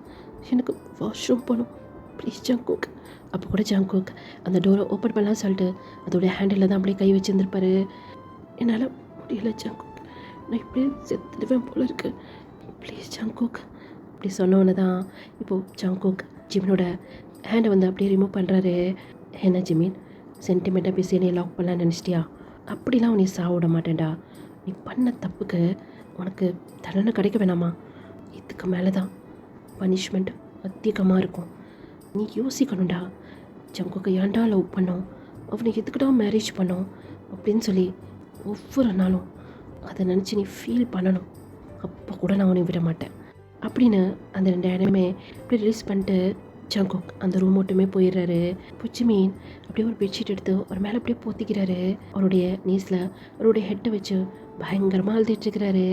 எனக்கு வாஷ்ரூம் போகணும் ப்ளீஸ் ஜங்குக். அப்போ கூட ஜங்குக் அந்த டோரை ஓப்பன் பண்ணலான்னு சொல்லிட்டு அதோடைய ஹேண்டில் தான் அப்படியே கை வச்சுருந்துருப்பாரு. என்னால் முடியல ஜங்குக், நான் இப்படியே செத்துடுவேன் போல இருக்கு ப்ளீஸ் ஜங்குக் அப்படி சொன்னோன்னு தான் இப்போது ஜங்குக் ஜிமினோட ஹேண்டை வந்து அப்படியே ரிமூவ் பண்ணுறாரு. என்ன ஜிமின், சென்டிமெண்ட்டாக பேசி என்னை லாக் பண்ணலான்னு நினச்சிட்டியா? அப்படிலாம் உன்னை சாக விட மாட்டேன்டா. நீ பண்ண தப்புக்கு உனக்கு தண்டனை கிடைக்க வேணாமா? இதுக்கு மேலே தான் பனிஷ்மெண்ட் அதிகமாக இருக்கும். நீ யோசிக்கணும்டா, ஜங்குக்கு ஏன்டா லவ் பண்ணோம், அவனுக்கு எதுக்குடா மேரேஜ் பண்ணோம் அப்படின்னு சொல்லி ஒவ்வொரு நாளும் அதை நினச்சி நீ ஃபீல் பண்ணணும். அப்போ கூட நான் உன்னை விட மாட்டேன் அப்படின்னு அந்த 2 இடமே இப்படி ரிலீஸ் பண்ணிட்டு ஜங்குக் அந்த ரூம் மட்டுமே போயிடுறாரு. ஜிமின் அப்படியே ஒரு பெட்ஷீட் எடுத்து ஒரு மேலே அப்படியே போத்திக்கிறாரு. அவருடைய நீஸில் அவருடைய ஹெட்டை வச்சு பயங்கரமாக அழுதுட்டுருக்கிறாரு.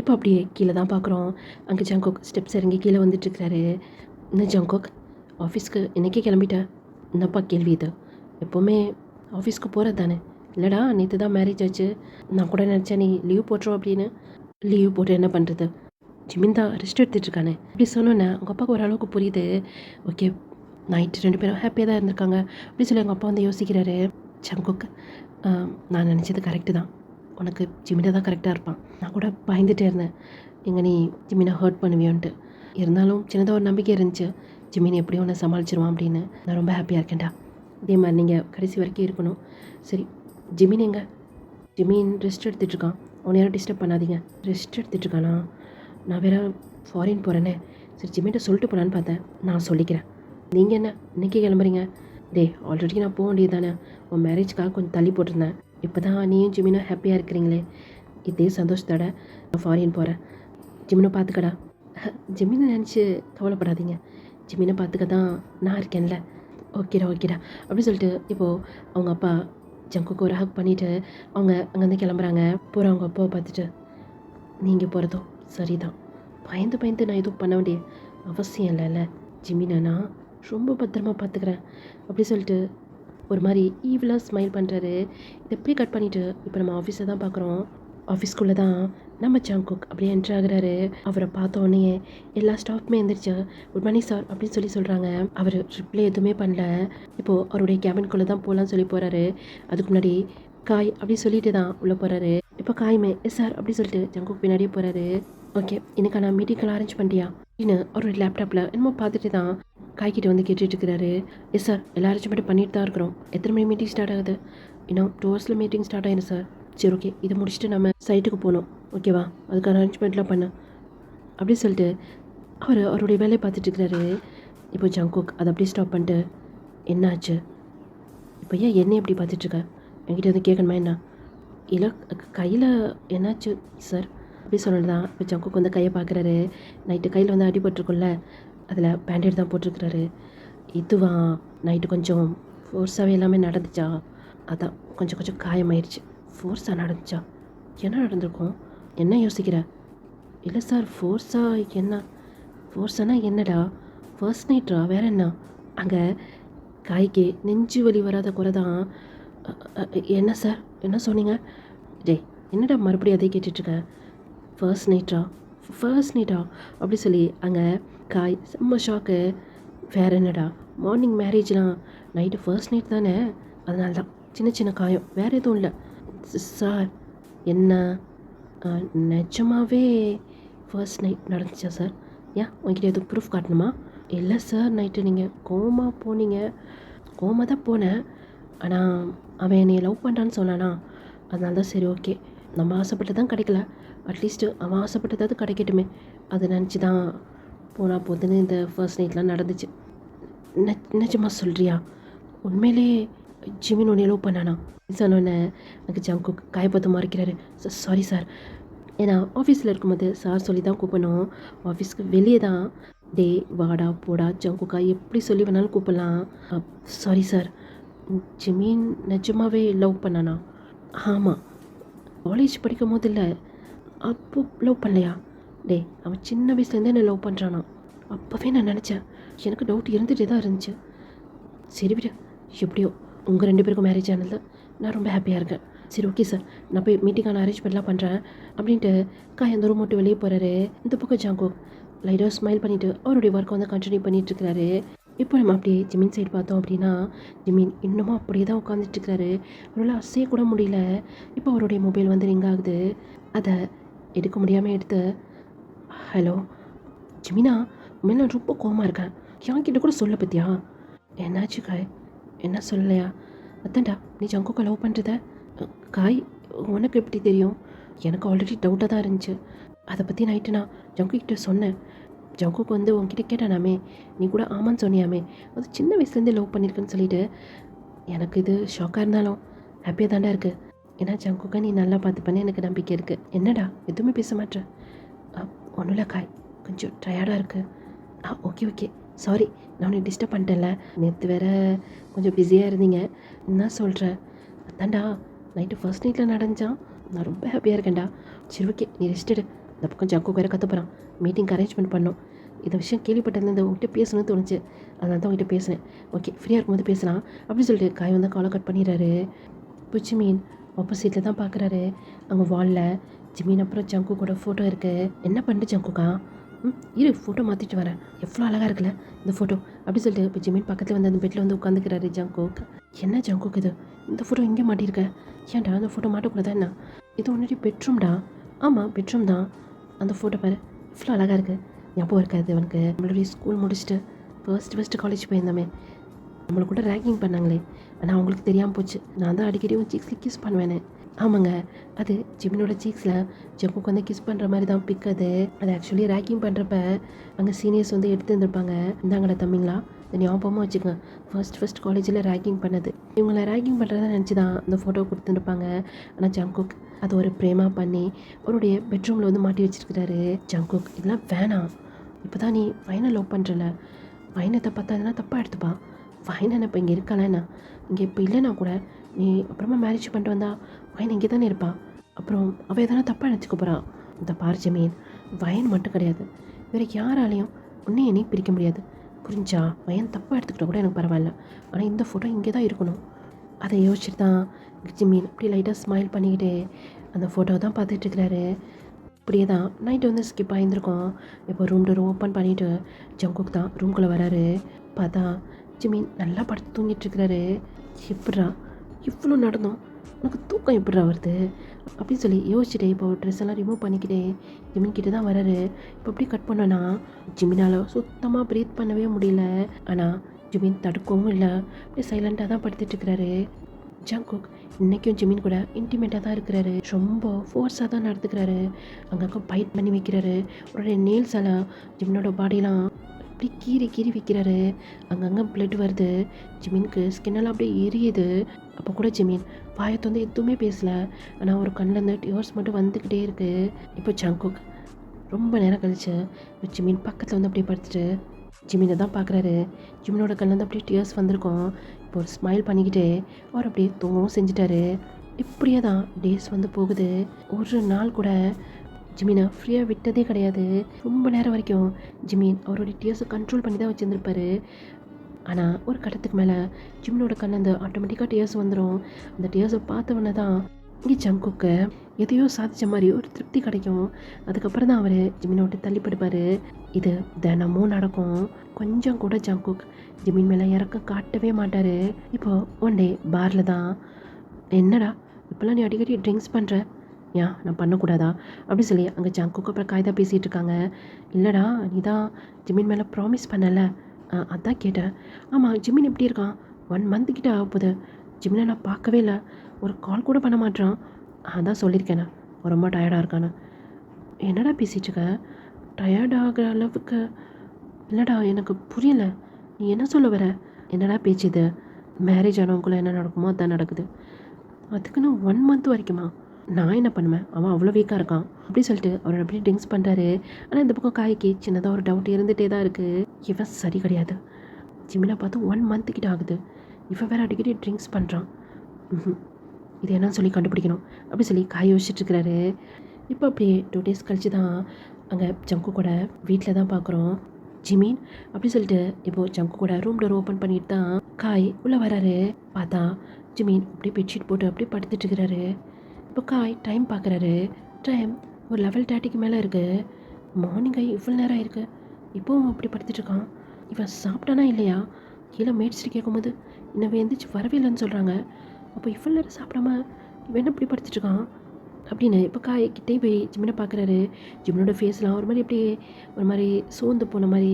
இப்போ அப்படியே கீழே தான் பார்க்குறோம். அங்கே ஜங்குக் ஸ்டெப்ஸ் இறங்கி கீழே வந்துட்டுருக்கிறாரு. என்ன ஜங்குக், ஆஃபீஸ்க்கு இன்றைக்கே கிளம்பிட்டேன்? என்னப்பா கேள்வி இது? எப்போவுமே ஆஃபீஸ்க்கு போகிறது தானே? இல்லைடா, நேற்று தான் மேரேஜ் ஆச்சு, நான் கூட நினச்சேன் நீ லீவ் போட்டுரும் அப்படின்னு. லீவ் போட்டு என்ன பண்ணுறது, ஜிமின் தான் ரெஸ்ட் எடுத்துகிட்ருக்கானே இப்படி சொன்னோன்னே அவங்க அப்பாவுக்கு ஓரளவுக்கு புரியுது. ஓகே, நைட்டு 2 பேரும் ஹாப்பியாக தான் இருந்திருக்காங்க அப்படின்னு சொல்லி அவங்க அப்பா வந்து யோசிக்கிறாரு. ஜங்குக், நான் நினச்சது கரெக்டு தான், உனக்கு ஜிமினை தான் கரெக்டாக இருப்பான். நான் கூட பயந்துகிட்டே இருந்தேன் எங்கே நீ ஜிமினை ஹர்ட் பண்ணுவியோன்ட்டு. இருந்தாலும் சின்னதாக ஒரு நம்பிக்கை இருந்துச்சு, ஜிமின் எப்படியும் ஒன்று சமாளிச்சிருவான் அப்படின்னு. நான் ரொம்ப ஹாப்பியாக இருக்கேன்டா. இதே மாதிரி நீங்கள் கடைசி வரைக்கும் இருக்கணும். சரி, ஜிமின் எங்கே? ஜிமின் ரெஸ்ட் எடுத்துகிட்ருக்கான், அவனை யாரும் டிஸ்டர்ப் பண்ணாதீங்க. ரெஸ்ட் எடுத்துகிட்ருக்கானா? நான் வேறு ஃபாரின் போகிறேனே. சரி, ஜிமின்கிட்ட சொல்லிட்டு போனான்னு பார்த்தேன், நான் சொல்லிக்கிறேன். நீங்கள் என்ன இன்றைக்கி கிளம்புறீங்க? டே, ஆல்ரெடி நான் போக வேண்டியது தானே, உன் மேரேஜ்க்காக கொஞ்சம் தள்ளி போட்டிருந்தேன். இப்போ தான் நீயும் ஜிமினும் ஹாப்பியாக இருக்கிறீங்களே, இதே சந்தோஷத்தோட நான் ஃபாரின் போகிறேன். ஜிமினை பார்த்துக்கடா. ஜிமினை நினச்சி கவலைப்படாதீங்க, ஜிமினை பார்த்துக்க தான் நான் இருக்கேன்ல. ஓகேடா ஓகேடா அப்படின்னு சொல்லிட்டு இப்போது அவங்க அப்பா ஜங்குக்கு ஒரு ஹக் பண்ணிவிட்டு அவங்க அங்கேருந்து கிளம்புறாங்க. போகிற அவங்க அப்பாவை பார்த்துட்டு, நீங்கள் போகிறதும் சரிதான், பயந்து பயந்து நான் எதுவும் பண்ண வேண்டிய அவசியம் இல்லைல்ல, ஜிமினை நான் ரொம்ப பத்திரமா பார்த்துக்கிறேன் அப்படி சொல்லிட்டு ஒரு மாதிரி ஈவிலாக ஸ்மைல் பண்ணுறாரு. இதை எப்படி கட் பண்ணிவிட்டு இப்போ நம்ம ஆஃபீஸை தான் பார்க்குறோம். ஆஃபீஸ்க்குள்ளே தான் நம்ம ஜங்குக் அப்படியே என்ட்ரு ஆகுறாரு. அவரை பார்த்த உடனே எல்லா ஸ்டாஃப்மே எந்திரிச்சு குட் மார்னிங் சார் அப்படின்னு சொல்கிறாங்க. அவர் ரிப்ளை எதுவுமே பண்ணல. இப்போது அவருடைய கேபின்குள்ளே தான் போகலான்னு சொல்லி போகிறாரு. அதுக்கு முன்னாடி காய் அப்படி சொல்லிட்டு தான் உள்ளே போகிறாரு. இப்போ காயுமே எஸ் சார் அப்படி சொல்லிட்டு ஜங்குக் பின்னாடியே போகிறாரு. ஓகே இன்னைக்கான மீட்டிங்கெல்லாம் அரேஞ்ச் பண்ணிட்டியா அப்படின்னு அவருடைய லேப்டாப்பில் என்னமோ பார்த்துட்டு தான் காய்கிட்ட வந்து கேட்டுட்டு இருக்கிறாரு. எஸ் சார் எல்லா அரேஞ்ச்மெண்ட்டும் பண்ணிட்டு தான் இருக்கிறோம். எத்தனை மணி மீட்டிங் ஸ்டார்ட் ஆகுது? இன்னும் 2 ஹவர்ஸில் மீட்டிங் ஸ்டார்ட் ஆயிடும் சார். சரி ஓகே இதை முடிச்சுட்டு நம்ம சைட்டுக்கு போகணும் ஓகேவா, அதுக்கான அரேஞ்ச்மெண்ட்லாம் பண்ண அப்படி சொல்லிட்டு அவருடைய வேலையை பார்த்துட்டு இருக்கிறாரு. இப்போ ஜங்குக் அதை அப்படியே ஸ்டாப் பண்ணிட்டு என்னாச்சு இப்போ ஏன் என்னை எப்படி பார்த்துட்ருக்க என்கிட்ட வந்து கேட்கணுமா என்ன? இல்லை கையில் என்னாச்சு சார் அப்படி சொன்னது தான். இப்போ ஜங்குக் வந்து கையை பார்க்குறாரு. நைட்டு கையில் வந்து அடிபட்டிருக்கும்ல அதில் பேண்டேட் தான் போட்டிருக்கிறாரு. இதுவா நைட்டு கொஞ்சம் ஃபோர்ஸாகவே எல்லாமே நடந்துச்சா, அதான் கொஞ்சம் கொஞ்சம் காயமாயிருச்சு. ஃபோர்ஸாக நடந்துச்சா? என்ன நடந்திருக்கும்? என்ன யோசிக்கிற? இல்லை சார் ஃபோர்ஸாக என்ன? ஃபோர்ஸானா என்னடா? ஃபர்ஸ்ட் நைட்ரா வேற என்ன? அங்கே காய்க்கு நெஞ்சு வலி வராத குறை தான். என்ன சார் என்ன சொன்னீங்க? டேய் என்னடா மறுபடியும் அதே கேட்டுட்ருக்க? ஃபர்ஸ்ட் நைட்டா அப்படி சொல்லி அங்கே காய் செம்ம ஷாக்கு. வேற என்னடா மார்னிங் மேரேஜ்லாம் நைட்டு ஃபர்ஸ்ட் நைட் தானே, அதனால தான் சின்ன சின்ன காயம் வேறு எதுவும் இல்லை சார். என்ன நிஜமாவே ஃபர்ஸ்ட் நைட் நடந்துச்சா சார்? ஏன் உங்ககிட்ட எதுவும் ப்ரூஃப் காட்டணுமா? இல்லை சார் நைட்டு நீங்கள் கோமா போனீங்க. கோமா தான் போனேன், ஆனால் அவன் என்னை லவ் பண்ணுறான்னு சொன்னானா, அதனால தான் சரி ஓகே நம்ம ஆசைப்பட்டு தான் கிடைக்கல, அட்லீஸ்ட்டு அவன் ஆசைப்பட்டதாவது கிடைக்கட்டுமே அதை நினச்சி தான் போனா போதுன்னு இந்த ஃபர்ஸ்ட் நைட்லாம் நடந்துச்சு. நிஜமா சொல்கிறியா? உண்மையிலே ஜிமின் உன்னை லவ் பண்ணானா சொன்னோன்னே எனக்கு ஜங்குக் காயப்பத்து மறைக்கிறாரு. சாரி சார், ஏன்னா ஆஃபீஸில் இருக்கும்போது சார் சொல்லி தான் கூப்பிடணும், ஆஃபீஸ்க்கு வெளியே தான் டே வாடா போடா ஜங்குக்கா எப்படி சொல்லி வேணாலும் கூப்பிடலாம். Sorry sir. ஜிமின் நிஜமாவே லவ் பண்ணானா? ஆமாம், காலேஜ் படிக்கும் போது இல்லை, அப்போ லவ் பண்ணலையா? டே அவன் சின்ன வயசுலேருந்தே என்ன லவ் பண்ணுறானா? அப்போவே நான் நினச்சேன், எனக்கு டவுட் இருந்துகிட்டே தான் இருந்துச்சு. சரி விட, எப்படியோ உங்கள் 2 பேருக்கும் மேரேஜ் ஆனதில் நான் ரொம்ப ஹாப்பியாக இருக்கேன். சரி ஓகே சார், நான் போய் மீட்டிங்கான அரேஞ்ச்மெண்ட்லாம் பண்ணுறேன் அப்படின்ட்டு காய் அந்த ரூம் மட்டும் வெளியே போகிறாரு. இந்த பக்கம் ஜங்குக் லைட்டாக ஸ்மைல் பண்ணிவிட்டு அவருடைய ஒர்க்கை வந்து கண்டினியூ பண்ணிகிட்ருக்கிறாரு. இப்போ நம்ம அப்படியே ஜிமின் சைடு பார்த்தோம் அப்படின்னா ஜிமின் இன்னமும் அப்படியே தான் உட்காந்துட்ருக்கிறாரு. அவரால் அசைய கூட முடியல. இப்போ அவருடைய மொபைல் வந்து ரிங் ஆகுது. அதை எடுக்க முடியாமல் எடுத்து ஹலோ ஜிமினா, உண்மையில நான் ரொம்ப கோவமாக இருக்கேன், என்கிட்ட கூட சொல்ல பற்றியா? என்னாச்சு காய், என்ன சொல்லலையா? அதான்டா நீ ஜங்குக்கை லவ் பண்ணுறத காய் உனக்கு எப்படி தெரியும்? எனக்கு ஆல்ரெடி டவுட்டாக தான் இருந்துச்சு. அதை பற்றி நைட்டு நான் ஜங்குக்கிட்ட சொன்னேன். ஜங்குக்கு வந்து உன்கிட்ட கேட்டானாமே, நீ கூட ஆமான்னு சொன்னியாமே, அது சின்ன வயசுலேருந்தே லவ் பண்ணியிருக்குன்னு சொல்லிட்டு. எனக்கு இது ஷாக்காக இருந்தாலும் ஹாப்பியாக தாண்டா இருக்குது. ஏன்னா ஜங்குக்கை நீ நல்லா பார்த்துப்பேன்னு எனக்கு நம்பிக்கை இருக்குது. என்னடா எதுவுமே பேச மாட்டேன்? ஒன்றும் இல்லை காய், கொஞ்சம் டயர்டாக இருக்குது. ஓகே ஓகே சாரி, நான் உன்னை டிஸ்டர்ப் பண்ணிட்டேன்ல, நேற்று வேறு கொஞ்சம் பிஸியாக இருந்தீங்க. என்ன சொல்கிறேன்? அதான்டா நைட்டு ஃபர்ஸ்ட் நைட்டில் நடந்துச்சான், நான் ரொம்ப ஹாப்பியாக இருக்கேன்டா. சரி ஓகே நீ ரெஸ்ட் எடு, இந்த பக்கம் ஜங்கு வேறு கற்றுப்போகிறான், மீட்டிங் அரேஞ்ச்மெண்ட் பண்ணோம். இந்த விஷயம் கேள்விப்பட்டது உங்கள்கிட்ட பேசணும்னு தோணுச்சு, அதனால தான் உங்கள்கிட்ட பேசுனேன். ஓகே ஃப்ரீயாக இருக்கும்போது பேசலாம் அப்படின்னு சொல்லிட்டு காய் வந்து காலை கட் பண்ணிடுறாரு. புச்சி மீன் ஆப்போசிட்டில் தான் பார்க்குறாரு. அங்கே வாலில் ஜிமீன் அப்புறம் ஜங்கு கூட ஃபோட்டோ இருக்குது. என்ன பண்ணிட்டு ஜங்குக்கா? இரு ஃபோட்டோ மாற்றிட்டு வரேன், எவ்வளோ அழகாக இருக்குல்ல இந்த ஃபோட்டோ அப்படி சொல்லிட்டு இப்போ ஜிமின் பக்கத்தில் வந்து அந்த பெட்டில் வந்து உட்காந்துக்கிறாரு ஜங்குக். என்ன ஜங்குக் இது, இந்த ஃபோட்டோ இங்கே மாட்டியிருக்க? ஏன்டா அந்த ஃபோட்டோ மாட்டக்கூடாதா என்ன? இது ஒன்றுடி பெட்ரூம்டா. ஆமாம் பெட்ரூம் தான், அந்த ஃபோட்டோ பாரு இவ்வளோ அழகாக இருக்குது. ஞாபகம் இருக்காது அவனுக்கு, நம்மளுடைய ஸ்கூல் முடிச்சுட்டு ஃபர்ஸ்ட் காலேஜ் போயிருந்தாமே, நம்மளை கூட ரேக்கிங் பண்ணாங்களே, ஆனால் அவங்களுக்கு தெரியாமல் போச்சு. நான் தான் அடிக்கடி உன் சீக்ஸில் கிஸ் பண்ணுவேனே. ஆமாங்க, அது ஜிமினோட சீக்ஸில் ஜங்குக்கு வந்து கிஸ் பண்ணுற மாதிரி தான் பிக். அது ஆக்சுவலி ரேக்கிங் பண்ணுறப்ப அங்கே சீனியர்ஸ் வந்து எடுத்து இருந்திருப்பாங்க. இந்தாங்கடா தம்பிங்களா, இந்த ஞாபகமாக வச்சுக்கோங்க, ஃபர்ஸ்ட் காலேஜில் ரேக்கிங் பண்ணது இவங்களை ரேக்கிங் பண்ணுறதா நினச்சி தான் அந்த ஃபோட்டோ கொடுத்துருப்பாங்க. ஆனால் ஜங்குக் அது ஒரு பிரேமா பண்ணி அவருடைய பெட்ரூமில் வந்து மாட்டி வச்சுருக்கிறாரு. ஜங்குக் இதெல்லாம் வேணாம், இப்போ தான் நீ ஃபைனை லவ் பண்ணுறல, ஃபைனை தப்பாக தப்பாக எடுத்துப்பா. ஃபைன் இப்போ இங்கே இருக்காளேண்ணா, இங்கே இப்போ இல்லைனா கூட நீ அப்புறமா மேரேஜ் பண்ணிட்டு வந்தா வயன் இங்கே தானே இருப்பாள், அப்புறம் அவள் எதனா தப்பாக நினச்சிக்க போகிறான். இந்த பார் ஜமீன், வயன் மட்டும் கிடையாது, வேறு யாராலையும் உன்னையும் என்னையும் பிரிக்க முடியாது, புரிஞ்சா? வயன் தப்பாக எடுத்துக்கிட்ட கூட எனக்கு பரவாயில்ல, ஆனால் இந்த ஃபோட்டோ இங்கே தான் இருக்கணும். அதை யோசிச்சுட்டு தான் ஜிமீன் அப்படி லைட்டாக ஸ்மைல் பண்ணிக்கிட்டே அந்த ஃபோட்டோ தான் பார்த்துட்ருக்கிறாரு. இப்படியே தான் நைட்டு வந்து ஸ்கிப் ஆகியிருந்திருக்கோம். இப்போ ரூம் டோர் ஓப்பன் பண்ணிவிட்டு ஜங்குக் தான் ரூம்குள்ளே வராரு. பார்த்தா ஜிமின் நல்லா படுத்து தூங்கிட்டுருக்கிறாரு. எப்பட்றா இவ்வளோ நடந்தோம், உனக்கு தூக்கம் எப்பட்றா வருது அப்படின்னு சொல்லி யோசிச்சுட்டே இப்போ ட்ரெஸ் எல்லாம் ரிமூவ் பண்ணிக்கிட்டே ஜிமின் கிட்ட தான் வராரு. இப்போ எப்படி கட் பண்ணோன்னா ஜிமினால் சுத்தமாக ப்ரீத் பண்ணவே முடியல. ஆனால் ஜிமின் தடுக்கவும் இல்லை, அப்படியே சைலண்ட்டாக தான் படுத்துட்ருக்கிறாரு. ஜங்குக் இன்றைக்கும் ஜிமின் கூட இன்டிமேட்டாக தான் இருக்கிறாரு. ரொம்ப ஃபோர்ஸாக தான் நடத்துக்கிறாரு. அங்கங்கே பைட் பண்ணி வைக்கிறாரு. அவருடைய நேல்ஸ் எல்லாம் ஜிமினோட பாடியெலாம் அப்படி கீறி கீறி வைக்கிறாரு. அங்கங்கே பிளட் வருது. ஜிமினுக்கு ஸ்கின்னெல்லாம் அப்படியே எரியுது. அப்போ கூட ஜிமின் வாயத்தை வந்து எதுவுமே பேசலை. ஆனால் ஒரு கண்ணிலேருந்து டியோர்ஸ் மட்டும் வந்துக்கிட்டே இருக்குது. இப்போ ஜங்குக் ரொம்ப நேரம் கழிச்சு இப்போ ஜிமின் பக்கத்தில் வந்து அப்படியே படுத்துட்டு ஜிமினை தான் பார்க்குறாரு. ஜிமினோட கண்ணிலேருந்து அப்படியே டியர்ஸ் வந்திருக்கோம். இப்போ ஒரு ஸ்மைல் பண்ணிக்கிட்டே அவர் அப்படியே தூங்கவும் செஞ்சுட்டாரு. இப்படியே தான் டேஸ் வந்து போகுது. ஒரு நாள் கூட ஜிமினை ஃப்ரீயாக விட்டதே கிடையாது. ரொம்ப நேரம் வரைக்கும் ஜிமின் அவருடைய டியர்ஸை கண்ட்ரோல் பண்ணி தான் வச்சுருந்துருப்பாரு. ஆனால் ஒரு கட்டத்துக்கு மேலே ஜிமினோட கண்ணிலேருந்து ஆட்டோமேட்டிக்காக டியர்ஸ் வந்துடும். அந்த டியர்ஸை பார்த்தவொன்னே தான் இங்கே ஜங்குக்கு எதையோ சாதித்த மாதிரி ஒரு திருப்தி கிடைக்கும். அதுக்கப்புறம் தான் அவர் ஜிமினை விட்டு தள்ளிப்படுப்பார். இது தினமும் நடக்கும். கொஞ்சம் கூட ஜங்குக் ஜிமின் மேலே இறக்கம் காட்டவே மாட்டார். இப்போது ஒன் டே பாரில் தான், என்னடா இப்போல்லாம் நீ அடிக்கடி ட்ரிங்க்ஸ் பண்ணுற, ஏன் நான் பண்ணக்கூடாதா அப்படி சொல்லி அங்கே ஜங்குக்கு அப்புறம் காய்தா பேசிகிட்டு இருக்காங்க. இல்லைடா நீ தான் ஜிமின் மேலே ப்ராமிஸ் பண்ணல, அதான் கேட்டேன். ஆமாம் ஜிமின் எப்படி இருக்கான்? 1 month கிட்ட ஆக போகுது. ஜிமினை நான் பார்க்கவே இல்லை, ஒரு கால் கூட பண்ண மாட்டான். அதான் சொல்லியிருக்கேண்ணா ரொம்ப டயர்டாக இருக்கானு. என்னடா பேசிகிட்டு இருக்க? டயர்ட் ஆகிற அளவுக்கு இல்லைடா, எனக்கு புரியலை, நீ என்ன சொல்ல வர? என்னடா பேச்சு இது? மேரேஜ் ஆனவங்களுக்குள்ள என்ன நடக்குமோ அதான் நடக்குது. அதுக்குன்னு 1 month வரைக்குமா? நான் என்ன பண்ணுவேன், அவன் அவ்வளோ வீக்காக இருக்கான் அப்படி சொல்லிட்டு அவர் அப்படியே ட்ரிங்க்ஸ் பண்ணுறாரு. ஆனால் இந்த பக்கம் காய்க்கு சின்னதாக ஒரு டவுட் இருந்துகிட்டே தான் இருக்குது. இவன் சரி கிடையாது. ஜிமினை பார்த்து 1 month கிட்ட ஆகுது, இவன் வேறு அடிக்கடி ட்ரிங்க்ஸ் பண்ணுறான். இது என்னன்னு சொல்லி கண்டுபிடிக்கணும் அப்படி சொல்லி காய் யோசிச்சுட்ருக்கிறாரு. இப்போ அப்படியே 2 days கழிச்சு தான் அங்கே ஜங்கு கூட வீட்டில் தான் பார்க்குறோம். ஜிமின் அப்படி சொல்லிட்டு இப்போது ஜங்கு கூட ரூம் டோர் ஓப்பன் பண்ணிட்டு தான் காய் உள்ளே வராரு. பார்த்தா ஜிமின் அப்படியே பெட்ஷீட் போட்டு அப்படியே படுத்துட்ருக்கிறாரு. இப்போ காய் டைம் பார்க்குறாரு. டைம் ஒரு 11:30க்கு மேலே இருக்குது. மார்னிங் ஆகி இவ்வளோ நேரம் ஆயிருக்கு, இப்போவும் அப்படி படுத்துட்ருக்கான். இவன் சாப்பிட்டானா இல்லையா? கீழே மேடிச்சிட்டு கேட்கும்போது இன்னும் எந்திரிச்சு வரவே இல்லைன்னு சொல்கிறாங்க. அப்போ இவ்வளோ நேரம் சாப்பிடாம இவன் என்ன இப்படி படுத்துட்ருக்கான் அப்படின்னு இப்போ காய் கிட்டே போய் ஜிமினை பார்க்குறாரு. ஜிமினோட ஃபேஸ்லாம் ஒரு மாதிரி அப்படியே ஒரு மாதிரி சோர்ந்து போன மாதிரி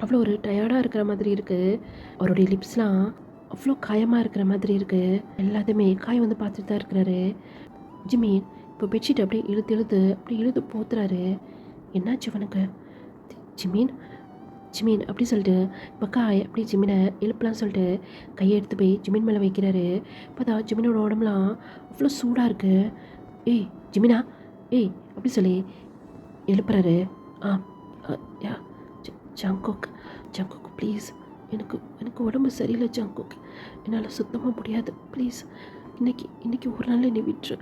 அவ்வளோ ஒரு டயர்டாக இருக்கிற மாதிரி இருக்குது. அவருடைய லிப்ஸ்லாம் அவ்வளோ காயமாக இருக்கிற மாதிரி இருக்குது. எல்லாத்தையுமே காய் வந்து பார்த்துட்டு தான் இருக்கிறாரு. ஜிமின் இப்போ பெட்ஷீட் அப்படியே அப்படியே இழுத்து போத்துறாரு. என்னாச்சு இவனுக்கு? ஜிமின் ஜிமின் அப்படி சொல்லிட்டு இப்போ காய் அப்படி ஜிமினை எழுப்பலான்னு சொல்லிட்டு கையை எடுத்து போய் ஜிமின் மேலே வைக்கிறாரு. பார்த்தா ஜிமினோட உடம்புலாம் அவ்வளோ சூடாக இருக்குது. ஏய் ஜிமினா, ஏய் அப்படி சொல்லி எழுப்புறாரு. யா ஜங்குக் ஜங்குக் ப்ளீஸ், எனக்கு எனக்கு உடம்பு சரியில்லை ஜங்குக், என்னால் சுத்தமாக முடியாது ப்ளீஸ், இன்னைக்கு ஒரு நாள் என்னை விட்டுரு,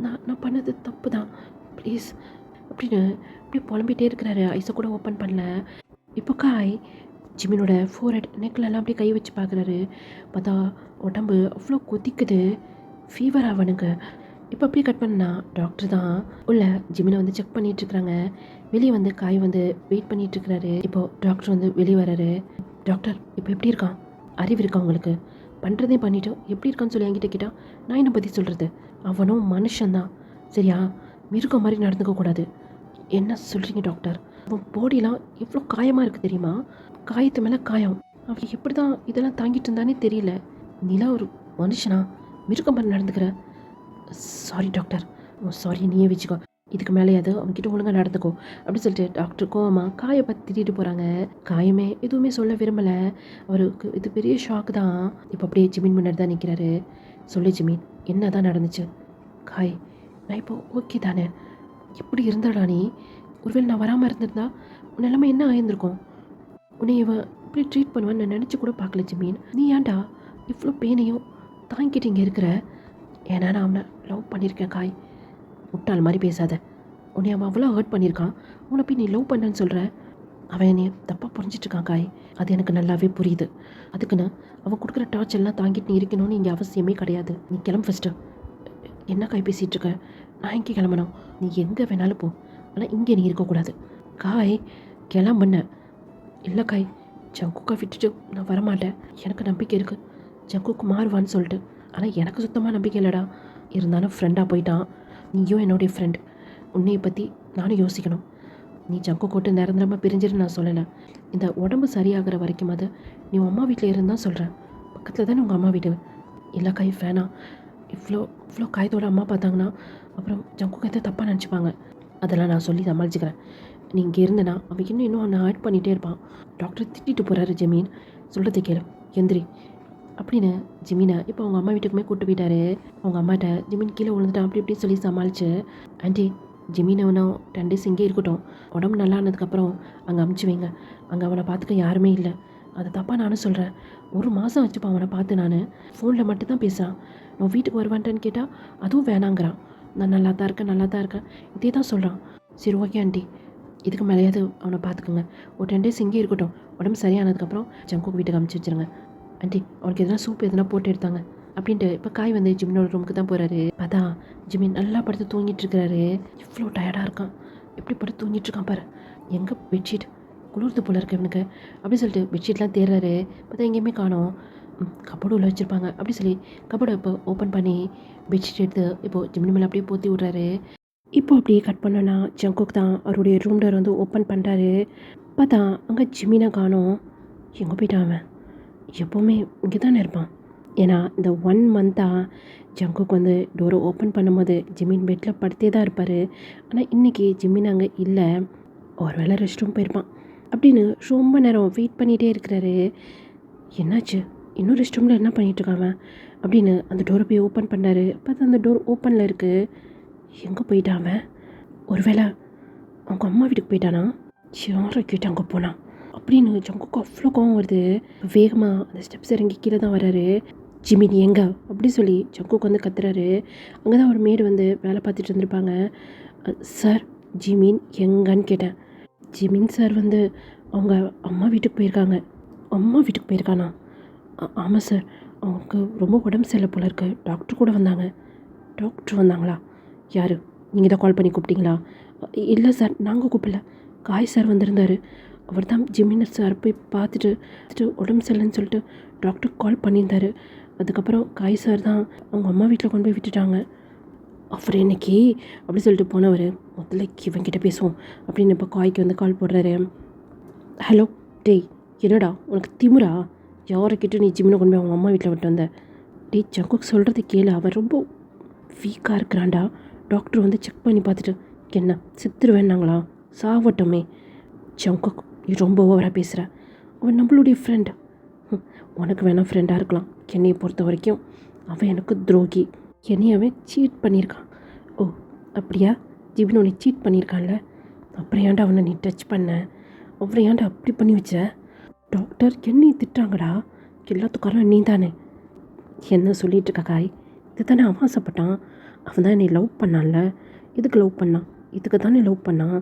நான் பண்ணது தப்பு தான் ப்ளீஸ் அப்படின்னு அப்படியே புலம்பிகிட்டே இருக்கிறாரு. ஐஸை கூட ஓப்பன் பண்ணல. இப்போ காய் ஜிமினோட ஃபோர்ஹெட் நெக்லெல்லாம் அப்படியே கை வச்சு பார்க்குறாரு. பார்த்தா உடம்பு அவ்வளோ கொதிக்குது, ஃபீவர் ஆவனுங்க. இப்போ அப்படியே கட் பண்ணா டாக்டர் தான் உள்ள ஜிமினை வந்து செக் பண்ணிகிட்ருக்குறாங்க. வெளியே வந்து காய் வந்து வெயிட் பண்ணிகிட்ருக்கிறாரு. இப்போது டாக்டர் வந்து வெளியே வராரு. டாக்டர் இப்போ எப்படி இருக்கான்? அறிவு இருக்கா உங்களுக்கு? பண்ணுறதே பண்ணிவிட்டு எப்படி இருக்கான்னு சொல்லி என்கிட்ட கேட்டால் நான் என்ன பற்றி சொல்கிறது? அவனும் மனுஷன்தான், சரியா? மிருகம் மாதிரி நடந்துக்கக்கூடாது. என்ன சொல்கிறீங்க டாக்டர்? அவன் பாடிலாம் எவ்வளோ காயமாக இருக்குது தெரியுமா? காயத்து மேலே காயம். அவன் எப்படி தான் இதெல்லாம் தாங்கிட்டு இருந்தானே தெரியல. நீலாம் ஒரு மனுஷனா மிருகம் மாதிரி நடந்துக்கிற? சாரி டாக்டர், சாரி நீயே வச்சுக்கோ, இதுக்கு மேலேயாவது அவன்கிட்ட ஒழுங்காக நடந்துக்கோ அப்படி சொல்லிட்டு டாக்டருக்கும் அம்மா காயை பற்றி திட்டிட்டு போகிறாங்க. காயமே எதுவுமே சொல்ல விரும்பலை. அவருக்கு இது பெரிய ஷாக்கு தான். இப்போ அப்படியே ஜிமின் முன்னாடி தான் நிற்கிறாரு. சொல்லு ஜிமின், என்ன தான் நடந்துச்சு? காய் நான் இப்போ ஓகே தானே? எப்படி இருந்தாடா நீ? ஒருவேளை நான் வராமல் இருந்திருந்தா உன் நிலைமை என்ன ஆயிருந்திருக்கும்? உன்னை இவன் இப்படி ட்ரீட் பண்ணுவேன்னு நான் நினச்சி கூட பார்க்கல ஜிமின். நீ ஏன்டா இவ்வளோ பெயினையும் தாங்கிட்டு இங்கே இருக்கிற? ஏன்னா நான் அவனை லவ் பண்ணியிருக்கேன் காய். முட்டாள் மாதிரி பேசாத. உன்னை அவன் அவ்வளோ ஹர்ட் பண்ணியிருக்கான், உன்னை போய் நீ லவ் பண்ணேன்னு சொல்கிற. அவன் என்னை தப்பாக புரிஞ்சிட்ருக்கான் காய், அது எனக்கு நல்லாவே புரியுது. அதுக்குன்னு அவன் கொடுக்குற டார்ச்செல்லாம் தாங்கிட்டு நீ இருக்கணும்னு இங்கே அவசியமே கிடையாது. நீ கிளம்பு ஃபஸ்ட்டு. என்ன காய் பேசிகிட்ருக்க? நான் எங்கே கிளம்பணும்? நீ எங்கே வேணாலும் போ, ஆனால் இங்கே நீ இருக்கக்கூடாது. காய் கிளம்புன. இல்லை காய், ஜங்குக்கை விட்டுட்டு நான் வரமாட்டேன். எனக்கு நம்பிக்கை இருக்குது ஜங்குக்கு மாறுவான்னு சொல்லிட்டு. ஆனால் எனக்கு சுத்தமாக நம்பிக்கை இல்லைடா. இருந்தாலும் ஃப்ரெண்டாக போயிட்டான். நீயும் என்னுடைய ஃப்ரெண்ட். உன்னையை பற்றி நானும் யோசிக்கணும். நீ ஜங்கு கொட்டு நிரந்தரமாக பிரிஞ்சிட்டு நான் சொல்லலை. இந்த உடம்பு சரியாகிற வரைக்கும் அது நீ உன் அம்மா வீட்டில் இருந்தால் சொல்கிறேன். பக்கத்தில் தானே உங்கள் அம்மா வீடு. இல்லை காய் வேணாம். இவ்வளோ இவ்வளோ காயத்தோட அம்மா பார்த்தாங்கன்னா அப்புறம் ஜங்கு கைத்தை தப்பாக நினச்சிப்பாங்க. அதெல்லாம் நான் சொல்லி சமாளிச்சுக்கிறேன். நீ இங்கே இருந்தனா அவன் இன்னும் அவனை ஆட் பண்ணிகிட்டே இருப்பான். டாக்டர் திட்டிட்டு போகிறாரு ஜமீன், சொல்கிறத கேளு, எந்திரி அப்படின்னு ஜிமினை இப்போ அவங்க அம்மா வீட்டுக்குமே கூப்பிட்டு போயிட்டாரு. அவங்க அம்மாட்ட ஜிமின் கீழே விழுந்துட்டான் அப்படி இப்படின்னு சொல்லி சமாளிச்சு, ஆண்டி ஜிமின் அவனும் 10 days இங்கே இருக்கட்டும், உடம்பு நல்லா ஆனதுக்கப்புறம் அங்கே அமுச்சு வைங்க. அங்கே அவனை பார்த்துக்க யாருமே இல்லை. அது தப்பாக நானும் சொல்கிறேன். 1 மாதம் வச்சுப்பான் அவனை பார்த்து. நான் ஃபோனில் மட்டும்தான் பேசுகிறான். நான் வீட்டுக்கு வருவான்ட்டேன்னு கேட்டால் அதுவும் வேணாங்கிறான். நான் நல்லா தான் இருக்கேன் இதே தான் சொல்கிறான். சரி ஓகே ஆண்டி, இதுக்கு மேலேயாவது அவனை பார்த்துக்குங்க. ஒரு 10 days இங்கே இருக்கட்டும், உடம்பு சரியானதுக்கப்புறம் ஜங்குக்கு வீட்டுக்கு அமுச்சு வச்சுருங்க. ஆண்டி அவனுக்கு எதனா சூப் எதனா போட்டு எடுத்தாங்க அப்படின்ட்டு இப்போ காய் வந்து ஜிமினோட ரூமுக்கு தான் போகிறாரு. அதான் ஜிமின் நல்லா படுத்து தூங்கிட்டு இருக்கிறாரு. இவ்வளோ டயர்டாக இருக்கான். எப்படி படுத்து தூங்கிட்டு இருக்கான் பாரு. எங்கே பெட்ஷீட் குளிர்ந்து போல இருக்கு இவனுக்கு அப்படி சொல்லிட்டு பெட்ஷீட்லாம் தேடுறாரு. பார்த்தா எங்கேயுமே காணோம். கபோர்டு உள்ள வச்சுருப்பாங்க அப்படி சொல்லி கபோர்டை இப்போ ஓப்பன் பண்ணி பெட்ஷீட் எடுத்து இப்போது ஜிமினி மேலே அப்படியே போற்றி விட்றாரு. இப்போ அப்படியே கட் பண்ணோன்னா ஜங்குக் தான் அவருடைய ரூம் டோர் வந்து ஓப்பன் பண்ணுறாரு. பார்த்தா அங்கே ஜிமினை காணோம். எங்கே போயிட்டான் அவன்? எப்போவுமே இங்கே தானே இருப்பான். ஏன்னா இந்த 1 month-ஆக ஜங்குக்கு வந்து டோரை ஓப்பன் பண்ணும்போது ஜிமின் பெட்டில் படுத்தே தான் இருப்பார். ஆனால் இன்றைக்கி ஜிமின் அங்கே இல்லை. ஒரு வேளை ரெஸ்ட் ரூம் போயிருப்பான் அப்படின்னு ரொம்ப நேரம் வெயிட் பண்ணிகிட்டே இருக்கிறாரு. என்னாச்சு, இன்னும் ரெஸ்ட் ரூமில் என்ன பண்ணிகிட்ருக்காங்க அப்படின்னு அந்த டோரை போய் ஓப்பன் பண்ணார். பார்த்தா அந்த டோர் ஓப்பனில் இருக்குது. எங்கே போயிட்டான் அவன்? ஒரு வேளை அவங்க அம்மா வீட்டுக்கு போயிட்டானா? யாரை கேட்டு அங்கே போனான் அப்படின்னு ஜங்குக்கு அவ்வளோ கோவம் வருது. வேகமாக அந்த ஸ்டெப்ஸ் இறங்கி கீழே தான் வர்றாரு. ஜிமின் எங்க அப்படி சொல்லி ஜங்குக்கு வந்து கத்துறாரு. அங்கே தான் ஒரு மேடு வந்து வேலை பார்த்துட்டு இருந்திருப்பாங்க. சார் ஜிமின் எங்கன்னு கேட்டேன். ஜிமின் சார் வந்து அவங்க அம்மா வீட்டுக்கு போயிருக்காங்க. அம்மா வீட்டுக்கு போயிருக்கானா? ஆமாம் சார், அவங்களுக்கு ரொம்ப உடம்பு சரியில்லை போல இருக்கு. டாக்டர் கூட வந்தாங்க. டாக்டர் வந்தாங்களா? யார்? நீங்கள் தான் கால் பண்ணி கூப்பிட்டீங்களா? இல்லை சார், நாங்கள் கூப்பிடல. காய் சார் வந்திருந்தார். அவர் தான் ஜிமினர் சார் போய் பார்த்துட்டு உடம்பு சரியில்லைன்னு சொல்லிட்டு டாக்டருக்கு கால் பண்ணியிருந்தார். அதுக்கப்புறம் காய் சார் தான் அவங்க அம்மா வீட்டில் கொண்டு போய் விட்டுட்டாங்க. அவர் இன்னைக்கு அப்படி சொல்லிட்டு போனவர் முதல்ல இவன்கிட்ட பேசுவோம் அப்படின்னு இப்போ காய்க்கு வந்து கால் போடுறாரு. ஹலோ டேய், என்னடா உனக்கு திமுறா? யாரைக்கிட்ட நீ ஜிமினை கொண்டு போய் அவங்க அம்மா வீட்டில் விட்டு வந்த? டேய் ஜங்குக்கு சொல்கிறது கேளு, அவன் ரொம்ப வீக்காக இருக்கிறான்டா. டாக்டர் வந்து செக் பண்ணி பார்த்துட்டு என்ன செத்துருவேன்னாங்களா? சாவட்டமே. ஜங்குக் நீ ரொம்ப ஓவராக பேசுகிற. அவன் நம்மளுடைய ஃப்ரெண்டு. உனக்கு வேணால் ஃப்ரெண்டாக இருக்கலாம். என்னையை பொறுத்த வரைக்கும் அவன் எனக்கு துரோகி. என்னையை அவன் சீட் பண்ணியிருக்கான். ஓ அப்படியா? ஜிபின் உன்னை சீட் பண்ணியிருக்கான்ல, அப்புறம் ஏன்டா அவனை நீ டச் பண்ண? அப்புறம் ஏன்டா அப்படி பண்ணி வச்ச? டாக்டர் என்னையை திட்டுறாங்கடா. எல்லாத்துக்காரன் நீ தானே. என்ன சொல்லிட்டு இருக்க காய்? இது தானே அவன் ஆசைப்பட்டான். அவன் தான் என்னை லவ் பண்ணான்ல. இதுக்கு லவ் பண்ணான்? இதுக்கு தானே லவ் பண்ணான்.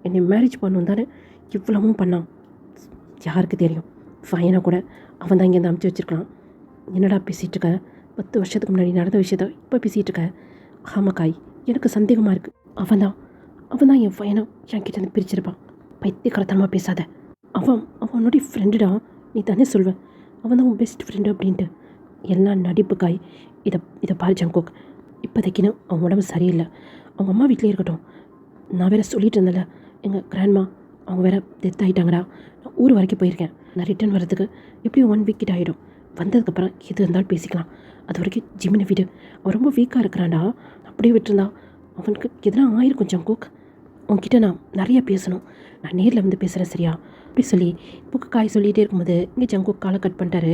என்னை மேரேஜ் பண்ணணும் தானே இவ்வளவும் பண்ணான். யாருக்கு தெரியும், ஃபைனை கூட அவன் தான் இங்கேருந்து அமுச்சு வச்சுருக்கலாம். என்னடா பேசிகிட்டு இருக்க? 10 வருஷத்துக்கு முன்னாடி நடந்த விஷயத்த இப்போ பேசிகிட்டு இருக்க? ஆமாக்காய், எனக்கு சந்தேகமாக இருக்குது. அவன் தான் என் ஃபைனை என்கிட்ட பிரிச்சிருப்பான். பைத்தியக்காரத்தனமாக பேசாத. அவனுடைய ஃப்ரெண்டுடா. நீ தானே சொல்வேன் அவன் தான் உன் பெஸ்ட் ஃப்ரெண்டு அப்படின்ட்டு. எல்லாம் நடிப்பு காய். இதை பாரு ஜங்குக், இப்போதைக்குன்னு அவன் உடம்பு சரியில்லை. அவங்க அம்மா வீட்டிலே இருக்கட்டும். நான் வேறு சொல்லிட்டு இருந்தேன்ல, எங்கள் கிராண்ட்மா அவங்க வேறு டெத் ஆகிட்டாங்கடா. நான் ஊர் வரைக்கும் போயிருக்கேன். நான் ரிட்டர்ன் வரதுக்கு எப்படியும் 1 week கிட்ட ஆகிடும். வந்ததுக்கப்புறம் எது இருந்தாலும் பேசிக்கலாம். அது வரைக்கும் ஜிமினை விடு. அவன் ரொம்ப வீக்காக இருக்கிறான்டா. அப்படியே விட்டுருந்தா அவனுக்கு எதனா ஆயிருக்கும் ஜங்குக். உன்கிட்ட நான் நிறையா பேசணும். நான் நேரில் வந்து பேசுகிறேன் சரியா? அப்படி சொல்லி புக்கு காய் சொல்லிகிட்டே இருக்கும்போது இங்கே ஜங்குக் காலை கட் பண்ணிட்டாரு.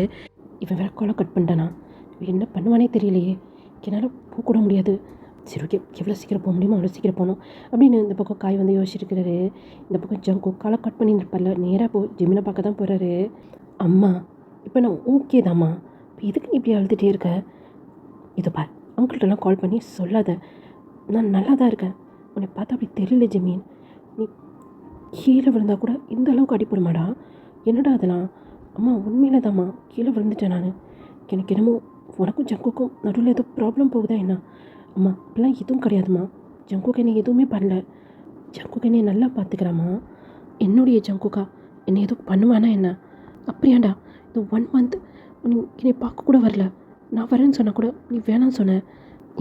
இவன் வேறு காலை கட் பண்ணிட்டானா? இவன் என்ன பண்ணுவானே தெரியலையே. என்னால் போகக்கூட முடியாது. சரி ஓகே, எவ்வளோ சீக்கிரம் போக முடியுமோ அவ்வளோ சீக்கிரம் போகணும் அப்படின்னு இந்த பக்கம் காய் வந்து யோசிச்சுருக்கிறாரு. இந்த பக்கம் ஜங்குக் காலை கட் பண்ணியிருப்பார்ல, நேராக ஜிமினை பார்க்க தான் போகிறாரு. அம்மா இப்போ நான் ஓகே தாம்மா, இப்போ எதுக்கு நீ இப்படி அழுதுகிட்டே இருக்க? இதை பார், அங்கிள்கிட்டலாம் கால் பண்ணி சொல்லாத. நான் நல்லா தான் இருக்கேன். உன்னை பார்த்தா அப்படி தெரியல ஜிமின். நீ கீழே விழுந்தா கூட இந்த அளவுக்கு அடிப்படுமாடா? என்னடா அதெல்லாம்? அம்மா உண்மையில தாம்மா கீழே விழுந்துட்டேன் நான். எனக்கு என்னமோ உனக்கும் ஜங்குக்கும் நடுவில் ஏதோ ப்ராப்ளம் போகுதா என்ன? அம்மா அப்படிலாம் எதுவும் கிடையாதும்மா. ஜங்குக் என்னை எதுவுமே பண்ணல. ஜங்குக் என்னை நல்லா பார்த்துக்கிறாமா. என்னுடைய ஜங்குக்கா என்னை எதுவும் பண்ணுவானா என்ன? அப்படியாண்டா இந்த 1 மந்த் நீ என்னை பார்க்க கூட வரல. நான் வரேன்னு சொன்னால் கூட நீ வேணாம்னு சொன்ன.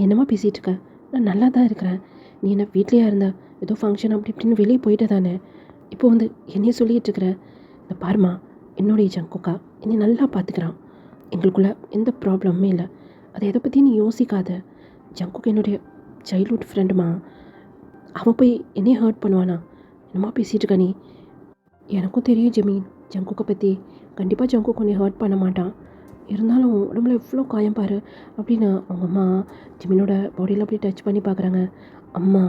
என்னம்மா பேசிகிட்டு இருக்க? நான் நல்லா தான் இருக்கிறேன். நீ என்ன வீட்லேயா இருந்த? ஏதோ ஃபங்க்ஷன் அப்படி இப்படின்னு வெளியே போயிட்டு தானே. இப்போ வந்து என்னையே சொல்லிகிட்டு இருக்கிற. இந்த பாருமா, என்னுடைய ஜங்குக்கா என்னை நல்லா பார்த்துக்கிறான். எங்களுக்குள்ள எந்த ப்ராப்ளமுமே இல்லை. அதை எதை பற்றி நீ யோசிக்காத. ஜங்குக்கு என்னுடைய சைல்ட்ஹுட் ஃப்ரெண்டுமா. அவன் போய் என்னையே ஹர்ட் பண்ணுவானா? என்னம்மா பேசிகிட்டு இருக்க நீ? எனக்கும் தெரியும் ஜமீன் ஜங்குக்கை பற்றி. கண்டிப்பாக ஜங்குக்கு உன்னை ஹர்ட் பண்ண மாட்டான். இருந்தாலும் உடம்புல எவ்வளோ காயம் பாரு அப்படின்னு அவங்க அம்மா ஜிமினோட பாடியில் அப்படியே டச் பண்ணி பார்க்குறாங்க. அம்மா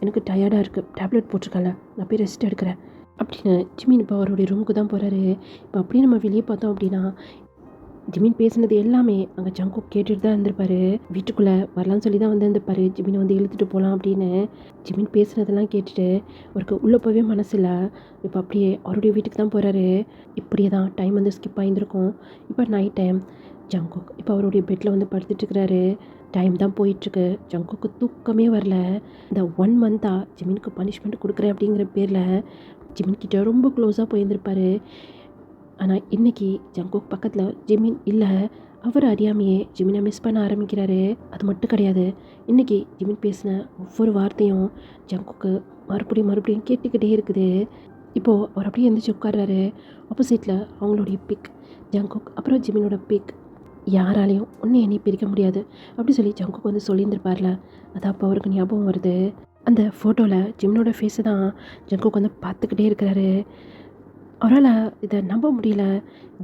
எனக்கு டயர்டாக இருக்குது, டேப்லெட் போட்டிருக்கல, நான் போய் ரெஸ்ட் எடுக்கிறேன் அப்படின்னு ஜிமின் இப்போ அவருடைய ரூமுக்கு தான் போகிறாரு. இப்போ அப்படியே நம்ம வெளியே பார்த்தோம் அப்படின்னா ஜிமின் பேசினது எல்லாமே அங்கே ஜங்குக் கேட்டுட்டு தான் இருந்திருப்பாரு. வீட்டுக்குள்ளே வரலான்னு சொல்லி தான் இருந்திருப்பாரு. ஜிமினை வந்து இழுத்துட்டு போகலாம் அப்படின்னு. ஜிமின் பேசுனதெல்லாம் கேட்டுட்டு அவருக்கு உள்ளே போகவே மனசு இல்லை. இப்போ அப்படியே அவருடைய வீட்டுக்கு தான் போகிறாரு. இப்படியே தான் டைம் வந்து ஸ்கிப் ஆகியிருக்கும். இப்போ நைட் டைம் ஜங்குக் இப்போ அவருடைய பெட்டில் வந்து படுத்துட்ருக்கிறாரு. டைம் தான் போயிட்டுருக்கு. ஜங்குக்கு தூக்கமே வரல. இந்த 1 மந்த்தாக ஜிமினுக்கு பனிஷ்மெண்ட் கொடுக்குறேன் அப்படிங்கிற பேரில் ஜிமின்கிட்ட ரொம்ப க்ளோஸாக போயிருந்திருப்பார். ஆனால் இன்றைக்கி ஜங்குக் பக்கத்தில் ஜிமின் இல்லை. அவர் அறியாமையே ஜிமினை மிஸ் பண்ண ஆரம்பிக்கிறாரு. அது மட்டும் கிடையாது, இன்றைக்கி ஜிமின் பேசின ஒவ்வொரு வார்த்தையும் ஜங்குக்கு மறுபடியும் கேட்டுக்கிட்டே இருக்குது. இப்போது அவர் அப்படியே எழுந்திரிச்சு உட்கார்றாரு. ஆப்போசிட்டில் அவங்களுடைய பிக் ஜங்குக், அப்புறம் ஜிமினோட பிக். யாராலையும் ஒன்று என்னை பிரிக்க முடியாது அப்படி சொல்லி ஜங்குக் வந்து சொல்லியிருந்திருப்பார்ல. அது அப்போ அவருக்கு ஞாபகம் வருது. அந்த ஃபோட்டோவில் ஜிமினோட ஃபேஸை தான் ஜங்குக் வந்து பார்த்துக்கிட்டே இருக்கிறாரு. அவரால் இதை நம்ப முடியல.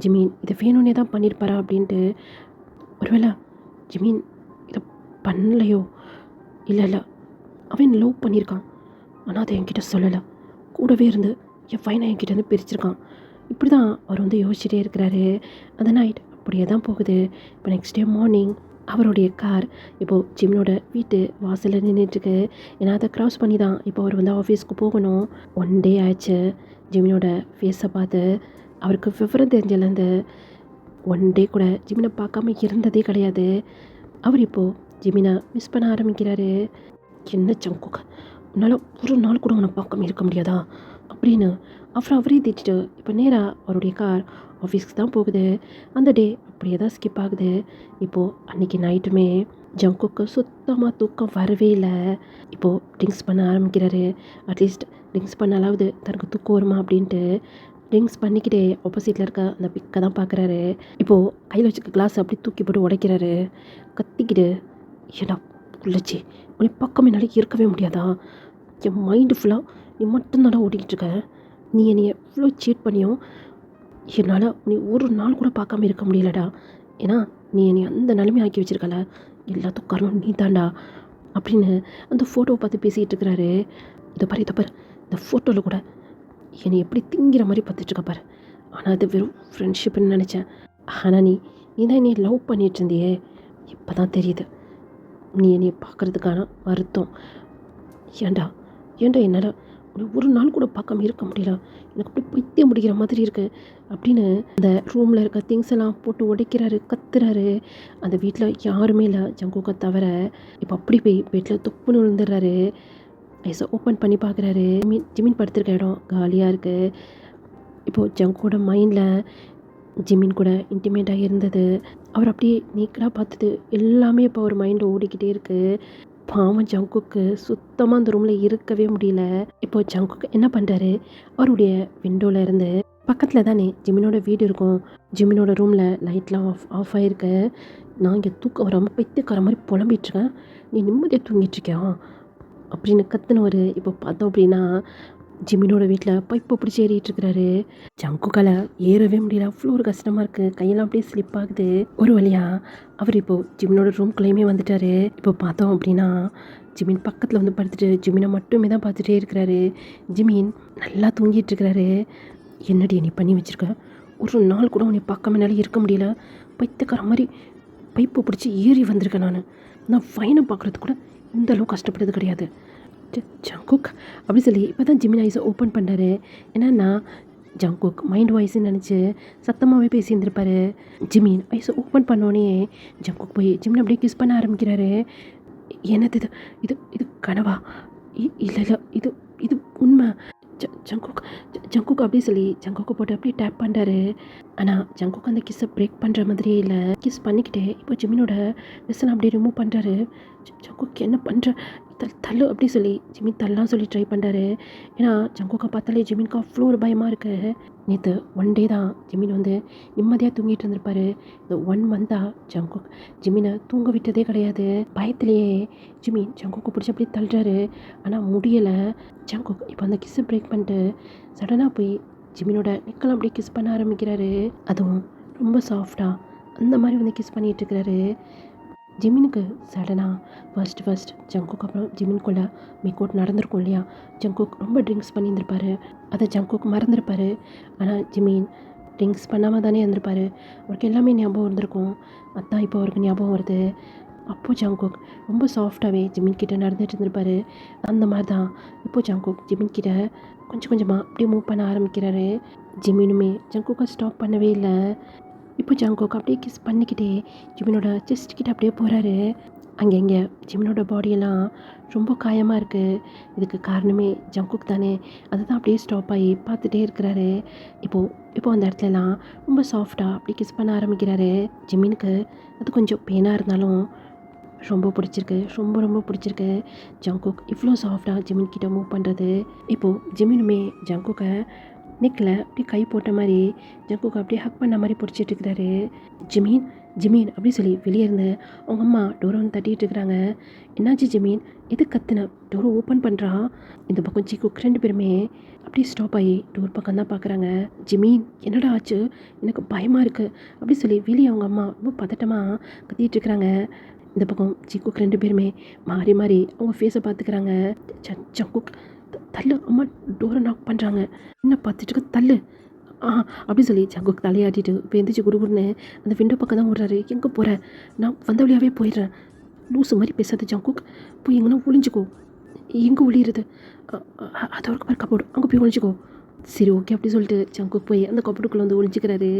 ஜிமின் இதை வேணும்னே தான் பண்ணியிருப்பாரா அப்படின்ட்டு. ஒருவேளை ஜிமின் இதை பண்ணலையோ? இல்லை அவன் லவ் பண்ணியிருக்கான், ஆனால் அதை என்கிட்ட சொல்லலை. கூடவே இருந்து என் ஃபைனை என்கிட்ட வந்து பிரிச்சிருக்கான். இப்படி தான் அவர் வந்து யோசிச்சுட்டே இருக்கிறாரு. அந்த நைட் அப்படியே தான் போகுது. இப்போ நெக்ஸ்ட் டே மார்னிங் அவருடைய கார் இப்போது ஜிமினோட வீட்டு வாசலில் நின்றுட்டுருக்கு. ஏன்னா அதை க்ராஸ் பண்ணி தான் இப்போ அவர் வந்து ஆஃபீஸ்க்கு போகணும். 1 டே ஆயிடுச்சு. ஜிமினோட ஃபேஸை பார்த்து அவருக்கு விவரம் தெரிஞ்சலேருந்து 1 டே கூட ஜிமினை பார்க்காம இருந்ததே கிடையாது. அவர் இப்போது ஜிமினை மிஸ் பண்ண ஆரம்பிக்கிறாரு. என்ன ஜங்குக், உன்னால் ஒரு நாள் கூட உன்னை பார்க்காம இருக்க முடியாதா அப்படின்னு அவரே திட்டிட்டு இப்போ நேராக அவருடைய கார் ஆஃபீஸ்க்கு தான் போகுது. அந்த டே அப்படியே தான் ஸ்கிப் ஆகுது. இப்போது அன்றைக்கி நைட்டுமே ஜங்குக்கு சுத்தமாக தூக்கம் வரவே இல்லை. இப்போது ட்ரிங்க்ஸ் பண்ண ஆரம்பிக்கிறாரு. அட்லீஸ்ட் ட்ரிங்க்ஸ் பண்ணாலாவது தனக்கு தூக்கம் வருமா அப்படின்ட்டு ட்ரிங்க்ஸ் பண்ணிக்கிட்டே ஆப்போசிட்டில் இருக்க அந்த பிக்கை தான் பார்க்குறாரு. இப்போது கையில் வச்சுக்க கிளாஸ் அப்படி தூக்கி போட்டு உடைக்கிறாரு. கத்திக்கிட்டு, ஏடா புள்ளச்சி, உன்னை பக்கம் என்னால் இருக்கவே முடியாதா? என் மைண்டு ஃபுல்லாக நீ மட்டும்தானே ஓடிக்கிட்டு இருக்க. நீ என்னை எவ்வளோ சீட் பண்ணியும் என்னால் நீ ஒரு நாள் கூட பார்க்காம இருக்க முடியலடா. ஏன்னா நீ என்னை அந்த நிலைமை ஆக்கி வச்சிருக்கல, எல்லாத்துக்கும் காரணம் நீ தாண்டா அப்படின்னு அந்த ஃபோட்டோவை பார்த்து பேசிகிட்டு இருக்கிறாரு. இதை பாரு இந்த ஃபோட்டோவில் கூட என்னை எப்படி திங்கிற மாதிரி பார்த்துட்ருக்க பாரு. ஆனால் அது வெறும் ஃப்ரெண்ட்ஷிப்னு நினச்சேன். ஆனால் நீ தான் என்னை லவ் பண்ணிகிட்டு இருந்தியே. இப்போ தான் தெரியுது நீ என்னை பார்க்குறதுக்கான வருத்தம். ஏண்டா என்னால் ஒரு நாள் கூட பார்க்காம இருக்க முடியல, எனக்கு அப்படி பைத்தியம் முடிக்கிற மாதிரி இருக்குது அப்படின்னு அந்த ரூமில் இருக்க திங்ஸ் எல்லாம் போட்டு உடைக்கிறாரு, கத்துறாரு. அந்த வீட்டில் யாருமே இல்லை ஜங்குக்கை தவிர. இப்போ அப்படி போய் பெட்டில் தொப்புன்னு விழுந்துடுறாரு. ஐஸை ஓப்பன் பண்ணி பார்க்குறாரு. ஜிமின் படுத்திருக்க இடம் காலியாக இருக்குது. இப்போது ஜங்குக்கோட மைண்டில் ஜிமின் கூட இன்டிமேட்டாக இருந்தது அவர் அப்படியே நீக்கடாக பார்த்தது எல்லாமே இப்போ அவர் மைண்டில் ஓடிக்கிட்டே இருக்குது. பாவம் ஜங்குக்கு சுத்தமாக அந்த ரூமில் இருக்கவே முடியல. இப்போது ஜங்குக்கு என்ன பண்ணுறாரு, அவருடைய விண்டோவில் இருந்து பக்கத்தில் தானே ஜிமினோட வீடு இருக்கும். ஜிமினோட ரூமில் லைட்லாம் ஆஃப் ஆகிருக்கு. நான் இங்கே தூக்கம் வராமல் பைத்தியக்கார மாதிரி புலம்பிகிட்ருக்கேன், நீ நிம்மதியாக தூங்கிட்டுருக்கியா அப்படின்னு கத்துனவர். இப்போ பார்த்தோம் அப்படின்னா ஜிமினோட வீட்டில் பைப்பை பிடிச்சி ஏறிட்டுருக்கிறாரு. ஜங்குக்கால் ஏறவே முடியல, அவ்வளோ ஒரு கஷ்டமாக இருக்குது. கையெல்லாம் அப்படியே ஸ்லிப் ஆகுது. ஒரு வழியாக அவர் இப்போது ஜிமினோட ரூம்குள்ளேயுமே வந்துட்டார். இப்போ பார்த்தோம் அப்படின்னா ஜிமின் பக்கத்தில் வந்து படுத்துட்டு ஜிமினை மட்டுமே தான் பார்த்துட்டே இருக்கிறாரு. ஜிமின் நல்லா தூங்கிட்டு இருக்கிறாரு. என்னடி நீ பண்ணி வச்சுருக்க, ஒரு நாள் கூட உன்னை பார்க்காம என்னால் இருக்க முடியல, பைத்தியக்கார மாதிரி பைப்பை பிடிச்சி ஏறி வந்திருக்கேன். நான் ஃபைனை பார்க்குறது கூட இந்த அளவு கஷ்டப்பட்டது கிடையாது ஜங்குக் அப்படி சொல்லி இப்போ தான் ஜிமின் ஐஸை ஓப்பன் பண்ணாரு. என்னன்னா ஜங்குக் மைண்ட் வாய்ஸ்ன்னு நினச்சி சத்தமாகவே பேசியிருந்திருப்பாரு. ஜிமின் ஐஸை ஓப்பன் பண்ணோன்னே ஜங்குக் போய் ஜிமின் அப்படியே கிஸ் பண்ண ஆரம்பிக்கிறாரு. என்னது இது? இது இது கனவா? இல்லை இல்லை, இது இது உண்மை. ஜங்குக் ஜங்குக் அப்படி சொல்லி ஜங்குக்கு போட்டு அப்படியே டேப் பண்ணுறாரு. ஆனால் ஜங்குக் அந்த கிஸ்ஸை பிரேக் பண்ணுற மாதிரியே இல்லை. கிஸ் பண்ணிக்கிட்டே இப்போ ஜிமினோட வெசனை அப்படியே ரிமூவ் பண்ணுறாரு. ஜங்குக் என்ன பண்ணுற, தள்ளு அப்படி சொல்லி ஜிமின் தள்ளலாம் சொல்லி ட்ரை பண்ணுறாரு. ஏன்னா ஜங்குக்கை பார்த்தாலே ஜிமினுக்கு அவ்வளோ ஒரு பயமாக இருக்குது. நேற்று ஒன் டே தான் ஜிமின் வந்து நிம்மதியாக தூங்கிட்டு இருந்திருப்பாரு. இந்த 1 மந்தாக ஜங்குக் ஜிமினை தூங்க விட்டதே கிடையாது. பயத்திலேயே ஜிமின் ஜங்குக்கு பிடிச்சி அப்படியே தள்ளுறாரு. ஆனால் முடியலை. ஜங்குக் இப்போ அந்த கிஸ்ஸை பிரேக் பண்ணிட்டு சடனாக போய் ஜிமினோட நெக்கெல்லாம் அப்படியே கிஸ் பண்ண ஆரம்பிக்கிறாரு. அதுவும் ரொம்ப சாஃப்டாக அந்த மாதிரி வந்து கிஸ் பண்ணிகிட்டு இருக்கிறாரு. ஜிமினுக்கு சடனாக ஃபர்ஸ்ட் ஜங்குக் அப்புறம் ஜிமின்குள்ளே மேக் அவுட் நடந்திருக்கும் இல்லையா. ஜங்குக் ரொம்ப ட்ரிங்க்ஸ் பண்ணியிருந்திருப்பாரு. அதை ஜங்குக் மறந்துருப்பார். ஆனால் ஜிமின் ட்ரிங்க்ஸ் பண்ணாமல் தானே இருந்திருப்பார். அவருக்கு எல்லாமே ஞாபகம் இருந்திருக்கும். அதான் இப்போ அவருக்கு ஞாபகம் வருது. அப்போது ஜங்குக் ரொம்ப சாஃப்டாகவே ஜிமின் கிட்டே நடந்துகிட்டு இருந்திருப்பாரு. அந்த மாதிரி தான் இப்போது ஜங்குக் ஜிமின் கிட்ட கொஞ்சம் கொஞ்சமாக அப்படியே மூவ் பண்ண ஆரம்பிக்கிறாரு. ஜிமினுமே ஜங்குக்கை ஸ்டாப் பண்ணவே இல்லை. இப்போ ஜங்குக் அப்படியே கிஸ் பண்ணிக்கிட்டே ஜிமினோட செஸ்ட் கிட்ட அப்படியே போகிறாரு. அங்கே ஜிமினோட பாடியெல்லாம் ரொம்ப காயமாக இருக்குது. இதுக்கு காரணமே ஜங்குக் தானே. அதை தான் அப்படியே ஸ்டாப் ஆகி பார்த்துட்டே இருக்கிறாரு. இப்போது அந்த இடத்துலலாம் ரொம்ப சாஃப்டாக அப்படி கிஸ் பண்ண ஆரம்பிக்கிறாரு. ஜிமினுக்கு அது கொஞ்சம் பெயினாக இருந்தாலும் ரொம்ப பிடிச்சிருக்கு. ரொம்ப பிடிச்சிருக்கு ஜங்குக் இவ்வளோ சாஃப்டாக ஜிமின் கிட்ட மூவ் பண்ணுறது. இப்போது ஜிமினுமே ஜங்குக்கை நெக்கில் அப்படியே கை போட்ட மாதிரி ஜங்குக்கு அப்படியே ஹக் பண்ண மாதிரி பிடிச்சிட்டு இருக்கிறாரு. ஜிமீன் அப்படி சொல்லி வெளியே இருந்து அவங்க அம்மா டோரை வந்து தட்டிகிட்டு இருக்கிறாங்க. என்னாச்சு ஜிமீன், எது கத்துன? டோரை ஓப்பன் பண்ணுறா. இந்த பக்கம் ஜிக்குக் 2 பேருமே அப்படியே ஸ்டாப் ஆகி டோர் பக்கம் தான் பார்க்குறாங்க. ஜிமீன் என்னடா ஆச்சு, எனக்கு பயமாக இருக்குது அப்படி சொல்லி வெளியே அவங்க அம்மா ரொம்ப பதட்டமாக கத்திட்டு இருக்கிறாங்க. இந்த பக்கம் ஜிக்குக் 2 பேருமே மாறி அவங்க ஃபேஸை பார்த்துக்கிறாங்க. ஜங்குக் தள்ளு, அம்மா டோரை நாக் பண்ணுறாங்க, என்ன பார்த்துட்டு தள்ளு அப்படி சொல்லி ஜங்குக் தலையாட்டிட்டு இப்போ எந்திரிச்சு குடுகுடுன்னு அந்த விண்டோ பக்கம் தான் ஓடுறாரு. எங்கே போகிற, நான் வந்த வழியாகவே போயிடுறேன். லூசு மாதிரி பேசாத ஜங்குக், போய் எங்கன்னா ஒளிஞ்சிக்கோ. எங்கே ஒளியிறது? அது ஒரு மாதிரி கப்போடு, அங்கே போய் ஒளிஞ்சிக்கோ. சரி ஓகே அப்படி சொல்லிட்டு ஜங்குக் போய் அந்த கப்போடுக்குள்ளே வந்து ஒளிஞ்சிக்கிறாரு.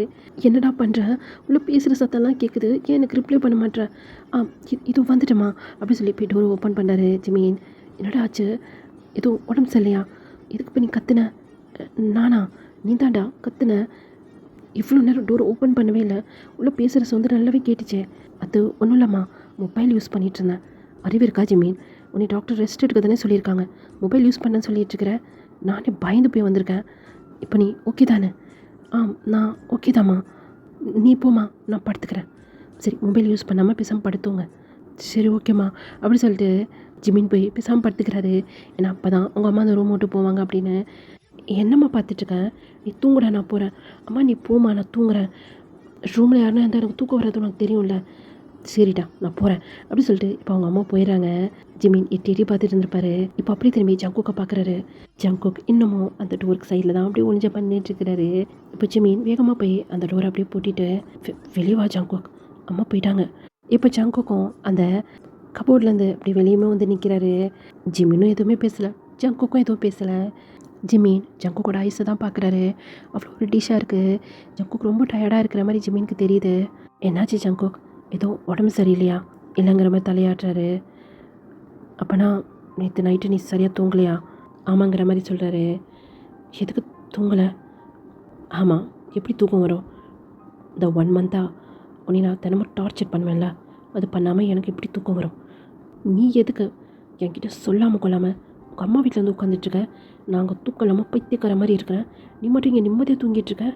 என்னடா பண்ணுற, உள்ள பேசுகிற சத்தம்லாம் கேட்குது, ஏன் எனக்கு ரிப்ளை பண்ண மாட்டேற? இது வந்துட்டேம்மா அப்படி சொல்லி போய் டோரை ஓப்பன் பண்ணாரு. ஜிமீன் என்னடா ஆச்சு, எதுவும் உடம்பு சரியில்லையா? எதுக்கு இப்போ நீ கத்துன? நானா? நீ தாண்டா கத்துன. இவ்வளோ நேரம் டோர் ஓப்பன் பண்ணவே இல்லை, உள்ளே பேசுகிற சொந்த நல்லாவே கேட்டுச்சே. அது ஒன்றும் இல்லைம்மா, மொபைல் யூஸ் பண்ணிகிட்டு இருந்தேன். அறிவு இருக்கா ஜிமீன்? உன்னை டாக்டர் ரெஸ்ட் எடுக்க தானே சொல்லியிருக்காங்க, மொபைல் யூஸ் பண்ணேன்னு சொல்லிட்டு இருக்கிறேன். நானே பயந்து போய் வந்திருக்கேன். இப்போ நீ ஓகே தானே? நான் ஓகே தாம்மா, நீ போம்மா, நான் படுத்துக்கிறேன். சரி மொபைல் யூஸ் பண்ணாமல் பேசாமல் படுத்துங்க. சரி ஓகேம்மா அப்படி சொல்லிட்டு ஜிமின் போய் பேசாமல் படுத்துக்கிறாரு. ஏன்னா அப்போ தான் அவங்க அம்மா அந்த ரூம் விட்டு போவாங்க அப்படின்னு. என்னம்மா பார்த்துட்ருக்கேன், நீ தூங்குடா, நான் போகிறேன். அம்மா நீ போம்மா, நான் தூங்குறேன். ரூமில் யாருன்னா இருந்தால் எனக்கு தூக்கம் வர்றது உனக்கு தெரியும்ல. சரிடா நான் போகிறேன் அப்படி சொல்லிட்டு இப்போ அவங்க அம்மா போயிடறாங்க. ஜிமின் எட்டி பார்த்துட்டு இருந்திருப்பாரு. இப்போ அப்படி திரும்பி ஜங்குக்கை பார்க்குறாரு. ஜங்குக் இன்னமும் அந்த டோருக்கு சைடில் தான் அப்படியே ஒளிஞ்ச பண்ணிட்டு இருக்கிறாரு. இப்போ ஜிமின் வேகமாக போய் அந்த டோரை அப்படியே பூட்டிட்டு வெளியே ஜங்குக், அம்மா போயிட்டாங்க. இப்போ ஜங்குக்கும் அந்த கபோர்ட்லேருந்து அப்படி வெளியுமே வந்து நிற்கிறாரு. ஜிமினும் எதுவுமே பேசலை, ஜங்குக்கும் எதுவும் பேசலை. ஜிமின் ஜங்குக்கோட ஐஸை தான் பார்க்குறாரு. அவ்வளோ ஒரு டிஷ்ஷாக இருக்குது. ஜங்குக் ரொம்ப டயர்டாக இருக்கிற மாதிரி ஜிமினுக்கு தெரியுது. என்னாச்சு ஜங்குக், ஏதோ உடம்பு சரியில்லையா? இல்லைங்கிற மாதிரி தலையாட்டுறாரு. அப்போனா நேற்று நைட்டு நீ சரியாக தூங்கலையா? ஆமாங்கிற மாதிரி சொல்கிறாரு. எதுக்கு தூங்கலை? ஆமாம், எப்படி தூக்கம் வரும்? இந்த 1 மந்த்தாக உன்னை நான் தினமும் டார்ச்சர் பண்ணுவேன்ல, அது பண்ணாமல் எனக்கு எப்படி தூக்கம் வரும்? நீ எதுக்கு என்கிட்ட சொல்லாமல் கொள்ளாமல் உங்கள் அம்மா வீட்டில் வந்து உட்காந்துட்ருக்க? நாங்கள் தூக்கம் இல்லாமல் பைத்தியக்கார மாதிரி இருக்கிறேன், நீ மட்டும் இங்கே நிம்மதியாக தூங்கிட்டுருக்க.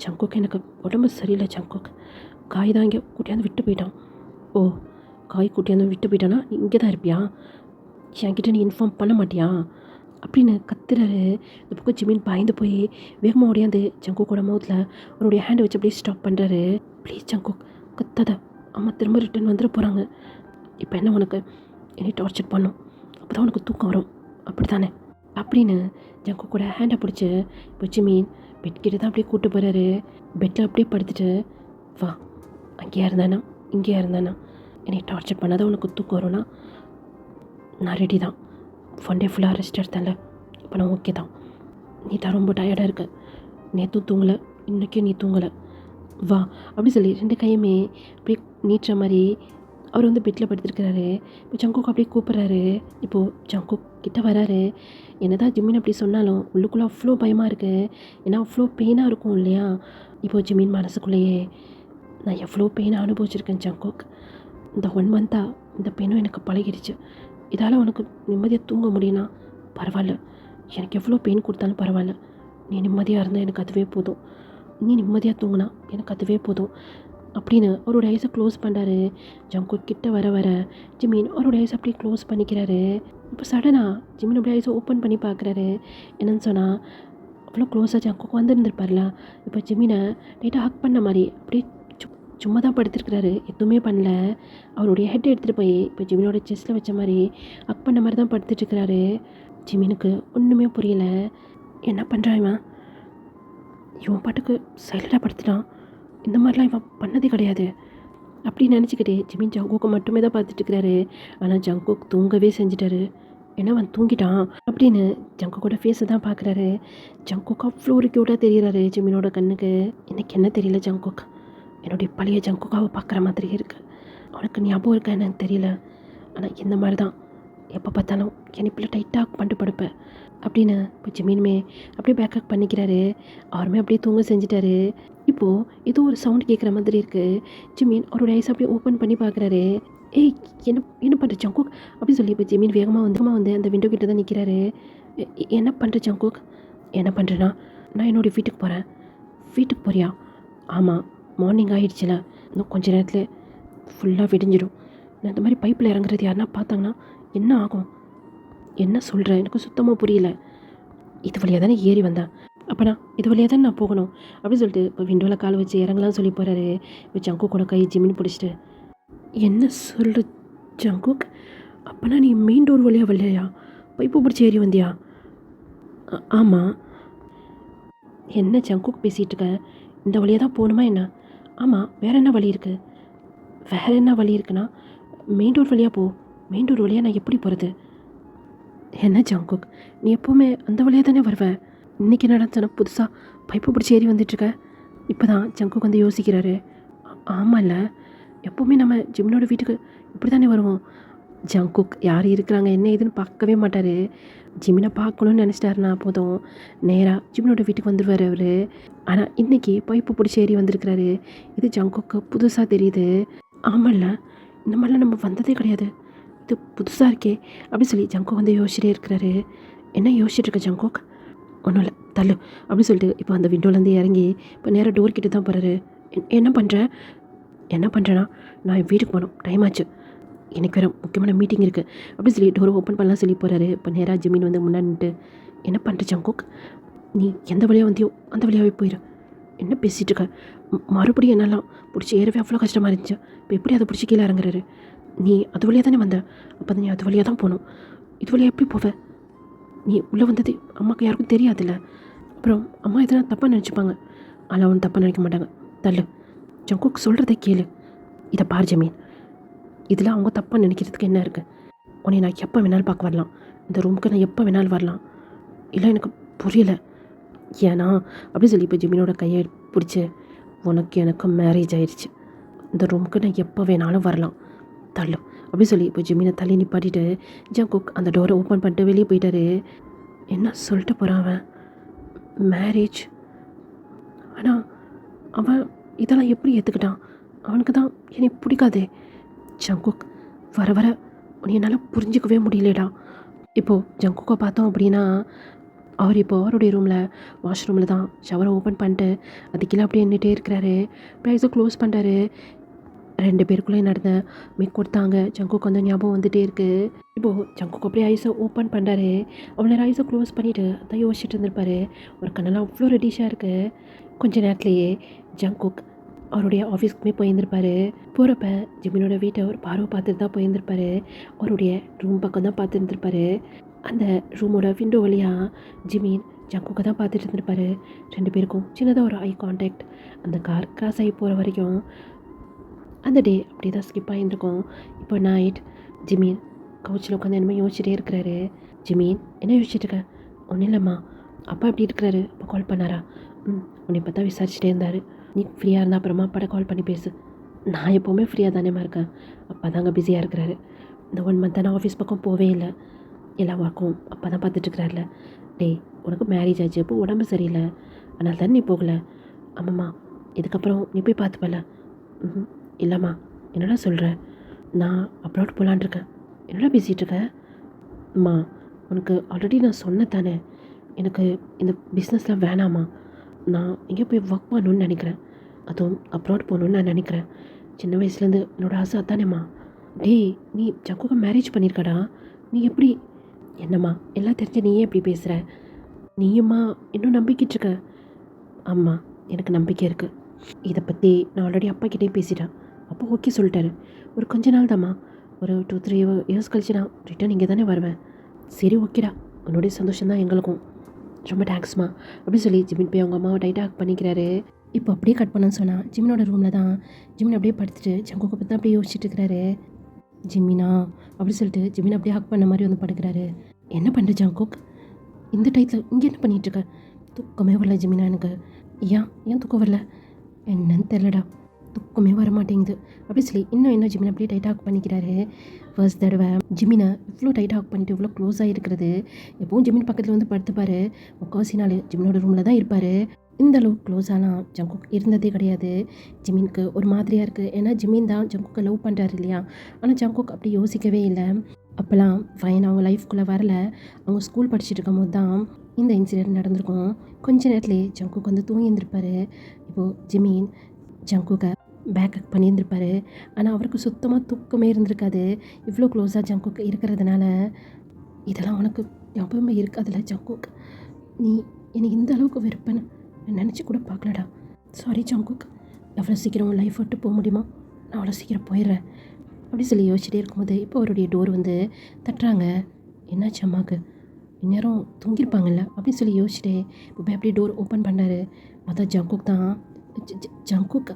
ஜங்குக் எனக்கு உடம்பு சரியில்லை ஜங்குக், காய் தான் இங்கே கூட்டியாந்து விட்டு போயிட்டான். ஓ, காய் கூட்டியாந்து விட்டு போயிட்டானா நீ இங்கே தான் இருப்பியா? என்கிட்ட நீ இன்ஃபார்ம் பண்ண மாட்டியா அப்படின்னு கத்துறாரு. இந்த பக்கம் ஜிமின் பயந்து போய் வேகமாக ஓடியாந்து ஜங்குக்கோட மவுத்தில் அவருடைய ஹேண்டை வச்சு அப்படியே ஸ்டாப் பண்ணுறாரு. ப்ளீஸ் ஜங்குக் கத்தாத, அம்மா திரும்ப ரிட்டர்ன் வந்துட போகிறாங்க. இப்போ என்ன உனக்கு, என்னை டார்ச்சர் பண்ணும், அப்போ தான் உனக்கு தூக்கம் வரும், அப்படி தானே அப்படின்னு ஜங்குக்கோட ஹேண்டை பிடிச்சி இப்போ ஜிமின் பெட்கிட்ட தான் அப்படியே கூப்பிட்டு போகிறாரு. பெட்டில் அப்படியே படுத்துட்டு, வா அங்கேயா இருந்தானா இங்கேயா இருந்தானா, என்னை டார்ச்சர் பண்ணாதான் உனக்கு தூக்கம் வரும்னா நான் ரெடி தான். 1 டே ஃபுல்லாக ரெஸ்ட் எடுத்தேன்ல, இப்போ நான் ஓகே தான். நீ தான் ரொம்ப டயர்டாக இருக்க, நேற்றும் தூங்கலை, இன்றைக்கும் நீ தூங்கலை, வா அப்படி சொல்லி 2 கையுமே அப்படியே நீட்டுற மாதிரி அவர் வந்து பெட்டில் படுத்திருக்கிறாரு. இப்போ ஜங்குக் அப்படியே கூப்பிட்றாரு. இப்போது ஜங்குக் கிட்ட வராரு. என்னதான் ஜிமின் அப்படி சொன்னாலும் உள்ளுக்குள்ளே அவ்வளோ பயமாக இருக்குது. ஏன்னா அவ்வளோ பெயினாக இருக்கும் இல்லையா? இப்போது ஜிமின் மனசுக்குள்ளேயே நான் எவ்வளோ பெயினை அனுபவிச்சிருக்கேன் ஜங்குக். இந்த 1 மந்த்தாக இந்த பெயினும் எனக்கு பழகிடுச்சு. இதால் உனக்கு நிம்மதியாக தூங்க முடியும்னா பரவாயில்ல. எனக்கு எவ்வளோ பெயின் கொடுத்தாலும் பரவாயில்ல. நீ நிம்மதியாக இருந்தால் எனக்கு அதுவே போதும். நீ நிம்மதியாக தூங்கினா எனக்கு அதுவே போதும் அப்படின்னு அவரோட ஐஸை க்ளோஸ் பண்ணுறாரு. ஜங்குக் கிட்ட வர வர ஜிமின் அவரோட ஐஸை அப்படியே க்ளோஸ் பண்ணிக்கிறாரு. இப்போ சடனாக ஜிமின் அப்படியே ஐஸை ஓப்பன் பண்ணி பார்க்குறாரு. என்னன்னு சொன்னால் அவ்வளோ க்ளோஸாக ஜங்குக் வந்துருந்துருப்பார்ல. இப்போ ஜிமினை லைட்டாக ஹக் பண்ண மாதிரி அப்படியே சும்மா தான் படுத்திருக்கிறாரு. எதுவுமே பண்ணல. அவருடைய ஹெட் எடுத்துகிட்டு போய் இப்போ ஜிமினோட செஸ்ட்டில் வச்ச மாதிரி ஹக் பண்ண மாதிரி தான் படுத்துட்ருக்கிறாரு. ஜிமினுக்கு ஒன்றுமே புரியல. என்ன பண்ணுறான் இவன் பாட்டுக்கு சைலண்டாக படுத்துட்டான். இந்த மாதிரிலாம் இவன் பண்ணதே கிடையாது அப்படின்னு நினச்சிக்கிட்டு ஜிமின் ஜங்குக்கை மட்டுமே தான் பார்த்துட்ருக்கிறாரு. ஆனால் ஜங்குக் தூங்கவே செஞ்சிட்டாரு. ஏன்னா அவன் தூங்கிட்டான் அப்படின்னு ஜங்குக்கோட ஃபேஸை தான் பார்க்குறாரு. ஜங்குக் அவ்வளோ ஒரு க்யூட்டாக தெரிகிறாரு ஜிமினோட கண்ணுக்கு. எனக்கு என்ன தெரியல ஜங்குக், என்னுடைய பழைய ஜங்குக்காவை பார்க்குற மாதிரி இருக்குது. அவனுக்கு ஞாபகம் இருக்கா என்னன்னு தெரியல. ஆனால் இந்த மாதிரி தான் எப்போ பார்த்தாலும் என்னைப்பில் டைட்டாக பண்ணிட்டு படுப்பேன் அப்படின்னு இப்போ ஜிமினுமே அப்படியே பேக்கப் பண்ணிக்கிறாரு. அவருமே அப்படியே தூங்க செஞ்சிட்டாரு. இப்போது ஏதோ ஒரு சவுண்ட் கேட்குற மாதிரி இருக்குது. ஜிமின் அவரோட ஐஸ் அப்படியே ஓப்பன் பண்ணி பார்க்குறாரு. ஏய் என்ன பண்ணுற ஜங்குக் அப்படின்னு சொல்லி இப்போ ஜிமின் வேகமாக வந்து அந்த விண்டோ கிட்ட தான் நிற்கிறாரு. என்ன பண்ணுற ஜங்குக்? என்ன பண்ணுறேன்னா நான் என்னோடய வீட்டுக்கு போகிறேன். வீட்டுக்கு போறியா? ஆமாம், மார்னிங் ஆகிடுச்சில, இன்னும் கொஞ்ச நேரத்தில் ஃபுல்லாக விடிஞ்சிடும். நான் இந்த மாதிரி பைப்பில் இறங்குறது யாருன்னா பார்த்தாங்கன்னா என்ன ஆகும்? என்ன சொல்கிறேன், எனக்கு சுத்தமாக புரியல. இது வழியாக தானே ஏறி வந்தேன், அப்போ நான் இது வழியாக தானே நான் போகணும் அப்படின்னு சொல்லிட்டு இப்போ விண்டோவில் கால் வச்சு இறங்கலாம் சொல்லி போகிறாரு. இப்போ ஜங்குக்கோட கை ஜிமின்னு பிடிச்சிட்டு என்ன சொல்கிற ஜங்குக்? அப்போனா நீ மெயின் டோர் வழியாக வரலையா? பைப்பு பிடிச்சி ஏறி வந்தியா? ஆமாம். என்ன ஜங்குக் பேசிகிட்டு இருக்க? இந்த வழியாக தான் போகணுமா என்ன? ஆமாம், வேறு என்ன வழி இருக்குது? வேறு என்ன வழி இருக்குன்னா மெயின் டோர் வழியாக போ. மெயின் டோர் வழியாக நான் எப்படி போகிறது? என்ன ஜங்குக், நீ எப்போவுமே அந்த வழியாக தானே வருவேன். இன்றைக்கி நடந்தன புதுசாக பைப்பு பிடிச்சி ஏறி வந்துட்டுருக்க? இப்போ தான் ஜங்குக் வந்து யோசிக்கிறாரு. ஆமாம்ல, எப்போவுமே நம்ம ஜிமினோட வீட்டுக்கு இப்படி தானே வருவோம். ஜங்குக் யார் இருக்கிறாங்க என்ன ஏதுன்னு பார்க்கவே மாட்டார். ஜிமினை பார்க்கணுன்னு நினச்சிட்டாருனா போதும் நேராக ஜிமினோட வீட்டுக்கு வந்துடுவார் அவர். ஆனால் இன்றைக்கி பைப்பு பிடிச்சி ஏறி வந்திருக்கிறாரு. இது ஜங்குக்கு புதுசாக தெரியுது. ஆமாம்ல, இந்த மாதிரிலாம் நம்ம வந்ததே கிடையாது, இது புதுசாக இருக்கே அப்படின்னு சொல்லி ஜங்குக் வந்து யோசிச்சுட்டே இருக்கிறாரு. என்ன யோசிச்சுட்டு இருக்க ஜங்குக்? ஒன்றும் இல்லை, தள்ளு அப்படின்னு சொல்லிட்டு இப்போ அந்த விண்டோலேருந்து இறங்கி இப்போ நேராக டோர் கிட்ட தான் போகிறாரு. என்ன பண்ணுறேன்னா நான் என் வீட்டுக்கு போகணும், டைம் ஆச்சு, எனக்கு வேறு முக்கியமான மீட்டிங் இருக்குது அப்படின்னு சொல்லி டோரை ஓப்பன் பண்ணலாம் சொல்லி போகிறாரு. இப்போ நேராக ஜிமின் வந்து முன்னாடி நின்றுட்டு என்ன பண்ணுற ஜங்குக், நீ எந்த வழியாக வந்தியோ அந்த வழியாகவே போயிடு. என்ன பேசிகிட்டு இருக்க? மறுபடியும் என்னெல்லாம் பிடிச்சி ஏறவே அவ்வளோ கஷ்டமாக இருந்துச்சு, இப்போ எப்படி அதை பிடிச்சி கீழே இறங்குறாரு? நீ அது வழியாக தானே வந்த, அப்போ நீ அது வழியாக தான் போகணும். இது வழியாக எப்படி போவேன்? நீ உள்ளே வந்தது அம்மாவுக்கு யாருக்கும் தெரியாதுல்ல, அப்புறம் அம்மா எதனா தப்பாக நினச்சிப்பாங்க. ஆனால் ஒன்றும் தப்பாக நினைக்க மாட்டாங்க. தள்ளு, ஜங்குக் சொல்கிறத கேளு. இதை பார் ஜமீன், இதில் அவங்க தப்பாக நினைக்கிறதுக்கு என்ன இருக்குது? உன்னை நான் எப்போ வேணாலும் பார்க்க வரலாம், இந்த ரூமுக்கு நான் எப்போ வேணாலும் வரலாம். இல்லை எனக்கு புரியலை. ஏன்னா அப்படி சொல்லி இப்போ ஜிமினோட கையை பிடிச்சி உனக்கு எனக்கு மேரேஜ் ஆயிடுச்சு, இந்த ரூமுக்கு நான் எப்போ வேணாலும் வரலாம், தள்ளு அப்படி சொல்லி இப்போ ஜிமினை தள்ளி நிப்பாட்டிட்டு ஜங்குக் அந்த டோரை ஓப்பன் பண்ணிட்டு வெளியே போயிட்டாரு. என்ன சொல்லிட்டு போகிறான் அவன்? மேரேஜ்? ஆனால் அவன் இதெல்லாம் எப்படி ஏற்றுக்கிட்டான்? அவனுக்கு தான் என்னை பிடிக்காதே. ஜங்குக், வர வர உன்னை என்னால் புரிஞ்சிக்கவே முடியலடா. இப்போது ஜங்குக்கை பார்த்தோம் அப்படின்னா அவர் இப்போ அவருடைய வாஷ்ரூமில் தான் ஷவரை ஓப்பன் பண்ணிட்டு அதுக்கெல்லாம் அப்படியே நின்றுட்டே இருக்கிறாரு. ப்ரைஸை க்ளோஸ் பண்ணுறாரு. 2 பேருக்குள்ளே நடந்த மிக் கொடுத்தாங்க. ஜங்குக்கு வந்து ஞாபகம் வந்துகிட்டே இருக்குது. இப்போது ஜங்குக்கு அப்படியே ஐஸை ஓப்பன் பண்ணுறாரு. அவ்வளோ ஐஸை க்ளோஸ் பண்ணிவிட்டு அதான் யோசிச்சுட்டு இருந்திருப்பாரு. ஒரு கண்ணெல்லாம் அவ்வளோ ரெடிஷாக இருக்குது. கொஞ்ச நேரத்துலேயே ஜங்குக் அவருடைய ஆஃபீஸ்க்குமே போயிருந்திருப்பாரு. போகிறப்ப ஜிமினோட வீட்டை ஒரு பார்வை பார்த்துட்டு தான் போயிருந்திருப்பாரு. அவருடைய ரூம் பக்கம் தான் பார்த்துருந்துருப்பாரு. அந்த ரூமோட விண்டோ வழியாக ஜிமின் ஜங்குக்கை தான் பார்த்துட்டு இருந்திருப்பாரு. 2 பேருக்கும் சின்னதாக ஒரு ஐ கான்டாக்ட். அந்த கார் கிராஸ் ஆகி போகிற வரைக்கும் அந்த டே அப்படியே தான் ஸ்கிப் ஆகியிருக்கும். இப்போ நைட் ஜிமின் கவுச்சில் உட்காந்து என்னமோ யோசிச்சுட்டே இருக்கிறாரு. ஜிமின், என்ன யோசிச்சுட்டு இருக்க? ஒன்றும் இல்லைம்மா, அப்பா எப்படி இருக்கிறாரு? அப்பா கால் பண்ணாரா? உன்னை பார்த்தா விசாரிச்சுட்டே இருந்தார். நீ ஃப்ரீயாக இருந்தால் அப்புறமா அப்பாட்ட கால் பண்ணி பேசு. நான் எப்போவுமே ஃப்ரீயாக தானேம்மா இருக்கேன். அப்பா தாங்க பிஸியாக இருக்கிறாரு. இந்த 1 மந்த்தாக நான் ஆஃபீஸ் பக்கம் போவே இல்லை. எல்லா ஒர்க்கும் அப்பா தான் பார்த்துட்ருக்குறாருல. டேய், உனக்கு மேரேஜ் ஆச்சு, இப்போ உடம்பு சரியில்லை, அதனால தானே நீ போகல. ஆமாம்மா, இதுக்கப்புறம் நீ போய் பார்த்துப்பல. ம், இல்லைம்மா, என்னடா சொல்கிற? நான் அப்ராட் போகலான் இருக்கேன். என்னடா பேசிகிட்டு இருக்க? அம்மா, உனக்கு ஆல்ரெடி நான் சொன்னேன் தானே, எனக்கு இந்த பிஸ்னஸ்லாம் வேணாம்மா. நான் எங்கேயோ போய் ஒர்க் பண்ணணுன்னு நினைக்கிறேன். அதுவும் அப்ராட் போகணுன்னு நான் நினைக்கிறேன். சின்ன வயசுலேருந்து என்னோடய ஆசை அதானேம்மா. டேய், நீ ஜக்குக்கு மேரேஜ் பண்ணியிருக்கடா. நீ எப்படி? என்னம்மா, எல்லாம் தெரிஞ்ச நீயே எப்படி பேசுகிற? நீயும்மா இன்னும் நம்பிக்கிட்டு இருக்க? ஆமாம், எனக்கு நம்பிக்கை இருக்குது. இதை பற்றி நான் ஆல்ரெடி அப்பாக்கிட்டே பேசிட்டேன். அப்பா ஓகே சொல்லிட்டாரு. ஒரு கொஞ்ச நாள் தாம்மா, ஒரு 2-3 இயர்ஸ் கழிச்சு நான் ரிட்டர்ன் இங்கே தானே வருவேன். சரி, ஓகேடா, உன்னுடைய சந்தோஷம் தான் எங்களுக்கும். ரொம்ப தேங்க்ஸ்மா அப்படின்னு சொல்லி ஜிமின் போய் அவங்க அம்மாவை டைட்டாக ஹக் பண்ணிக்கிறாரு. இப்போ அப்படியே கட் பண்ணன்னு சொன்னால் ஜிமினோட ரூமில் தான் ஜிமின் அப்படியே படுத்துட்டு ஜங்குக்கை பற்றி அப்படியே யோசிச்சுட்டு இருக்கிறாரு. ஜிமினா அப்படி சொல்லிட்டு ஜிமின் அப்படியே ஹக் பண்ண மாதிரி வந்து படுக்கிறாரு. என்ன பண்ணுற ஜங்குக், இந்த டயத்தில் இங்கே என்ன பண்ணிகிட்ருக்க? தூக்கமே வரல ஜிமினா எனக்கு. ஏன் தூக்கம் வரல? என்னன்னு தெரிலடா, தூக்கமே வர மாட்டேங்குது அப்படி சொல்லி இன்னும் ஜிமினை அப்படியே டைட்டாக ஹக் பண்ணிக்கிறாரு. ஃபர்ஸ்ட் தடவை ஜிமினை இவ்வளோ டைட்டாக ஹக் பண்ணிவிட்டு இவ்வளோ க்ளோஸாக இருக்கிறது. எப்பவும் ஜிமின் பக்கத்தில் வந்து படுத்துப்பார். முக்கால்வாசி நாள் ஜிமினோட ரூமில் தான் இருப்பார். இந்த அளவுக்கு க்ளோஸாலாம் ஜங்குக் இருந்ததே கிடையாது. ஜிமினுக்கு ஒரு மாதிரியாக இருக்குது. ஏன்னா ஜிமின் தான் ஜங்குக்கை லவ் பண்ணுறாரு இல்லையா. ஆனால் ஜங்குக் அப்படி யோசிக்கவே இல்லை. அப்போல்லாம் ஃபைன் அவங்க லைஃப்குள்ளே வரல. அவங்க ஸ்கூல் படிச்சுட்டு இருக்கும் போது தான் இந்த இன்சிடென்ட் நடந்திருக்கும். கொஞ்ச நேரத்துலேயே ஜங்குக் வந்து தூங்கி இருந்திருப்பார். இப்போது ஜிமின் ஜங்குக்கை பேக் ஹக் பண்ணியிருந்திருப்பார். ஆனால் அவருக்கு சுத்தமாக தூக்கமே இருந்திருக்காது. இவ்வளோ க்ளோஸாக ஜங்குக் இருக்கிறதுனால. இதெல்லாம் உனக்கு ஞாபகமே இருக்காதுல்ல ஜங்குக்? நீ எனக்கு இந்த அளவுக்கு வெறுப்பேன்னு நினச்சி கூட பார்க்கலடா. சாரி ஜங்குக், எவ்வளோ சீக்கிரம் லைஃப் விட்டு போக முடியுமா நான் அவ்வளோ சீக்கிரம் போயிடுறேன் அப்படி சொல்லி யோசிச்சுட்டே இருக்கும்போது இப்போ அவருடைய டோர் வந்து தட்டுறாங்க. என்னாச்சு அம்மாவுக்கு? இந்நேரம் தூங்கியிருப்பாங்கல்ல அப்படின்னு சொல்லி யோசிச்சுட்டே இப்போ போய் அப்படியே டோர் ஓப்பன் பண்ணார். பார்த்தா ஜங்குக் தான். ஜங்குக்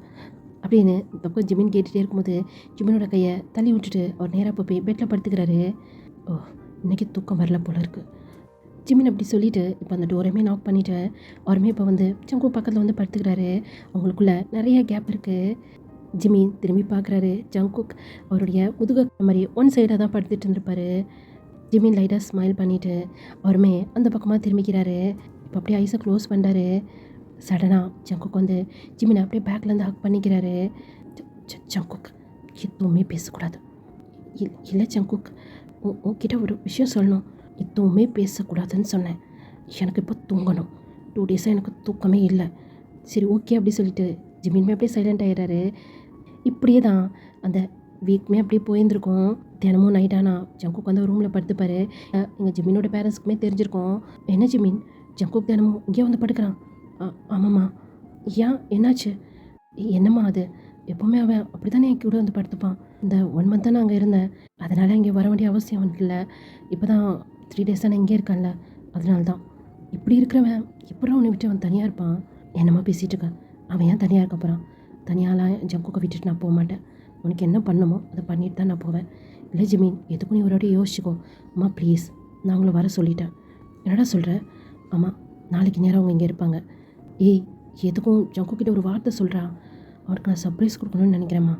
அப்படின்னு இந்த பக்கம் ஜிமின் கேட்டுகிட்டே இருக்கும்போது ஜிமினோட கையை தள்ளி விட்டுட்டு அவர் நேராக போய் பெட்டில் படுத்துக்கிறாரு. ஓ, இன்றைக்கி தூக்கம் வரல போல இருக்குது. ஜிமின் அப்படி சொல்லிவிட்டு இப்போ அந்த டோரையுமே நாக் பண்ணிவிட்டு அவருமே இப்போ வந்து ஜங்குக் பக்கத்தில் வந்து படுத்துக்கிறாரு. அவங்களுக்குள்ள நிறைய கேப் இருக்குது. ஜிமின் திரும்பி பார்க்குறாரு. ஜங்குக் அவருடைய முதுக மாதிரி ஒன் சைடாக தான் படுத்துட்டு இருந்திருப்பாரு. ஜிமின் லைட்டாக ஸ்மைல் பண்ணிவிட்டு அவருமே அந்த பக்கமாக திரும்பிக்கிறாரு. இப்போ அப்படியே ஐஸை க்ளோஸ் பண்ணுறாரு. சடனாக ஜங்குக் வந்து ஜிமினை அப்படியே பேக்லேருந்து ஹக் பண்ணிக்கிறாரு. ஜங்குக், எதுவுமே பேசக்கூடாது. இல்லை ஜங்குக், உன்கிட்ட ஒரு விஷயம் சொல்லணும். எதுவுமே பேசக்கூடாதுன்னு சொன்னேன். எனக்கு இப்போ தூங்கணும். 2 டேஸாக எனக்கு தூக்கமே இல்லை. சரி, ஓகே அப்படி சொல்லிட்டு ஜிமின்மே அப்படியே சைலண்ட் ஆகிடுறாரு. இப்படியே தான் அந்த வீக்குமே அப்படியே போயிருந்துருக்கோம். தினமும் நைட் ஆனால் ஜங்குக் வந்து ரூமில் படுத்துப்பார். எங்கள் ஜிமினோட பேரண்ட்ஸ்க்குமே தெரிஞ்சிருக்கோம். என்ன ஜிமின், ஜங்குக் தினமும் இங்கே வந்து படுக்கிறான்? ஆமாம்மா. ஏன், என்னாச்சு? என்னம்மா அது? எப்போவுமே அவன் அப்படி தானே என் கூட வந்து படுத்துப்பான். இந்த 1 மந்த் தான் நான் அங்கே இருந்தேன், அதனால் இங்கே வர வேண்டிய அவசியம் அவனுக்கு இல்லை. இப்போ தான் 3 டேஸ் தானே இங்கே இருக்கான்ல, அதனால தான். இப்படி இருக்கிறவன் எப்படா அவனை விட்டு அவன் தனியாக இருப்பான்? என்னம்மா பேசிகிட்டு இருக்கான்? அவன் ஏன் தனியாக இருக்க போகிறான்? தனியாலாம் ஜங்குக்கை விட்டுட்டு நான் போக மாட்டேன். உனக்கு என்ன பண்ணணுமோ அதை பண்ணிட்டு தான் நான் போவேன். இல்லை ஜிமின், எதுக்கும் நீ ஒரு வாட்டி யோசிச்சுக்கோ. அம்மா ப்ளீஸ், நான் அவங்கள வர சொல்லிட்டேன். என்னடா சொல்கிறேன்? ஆமாம், நாளைக்கு நேரம் அவங்க இங்கே இருப்பாங்க. ஏய், எதுக்கும் ஜங்குக்கிட்ட ஒரு வார்த்தை சொல்கிறா. அவருக்கு நான் சர்ப்ரைஸ் கொடுக்கணும்னு நினைக்கிறேம்மா.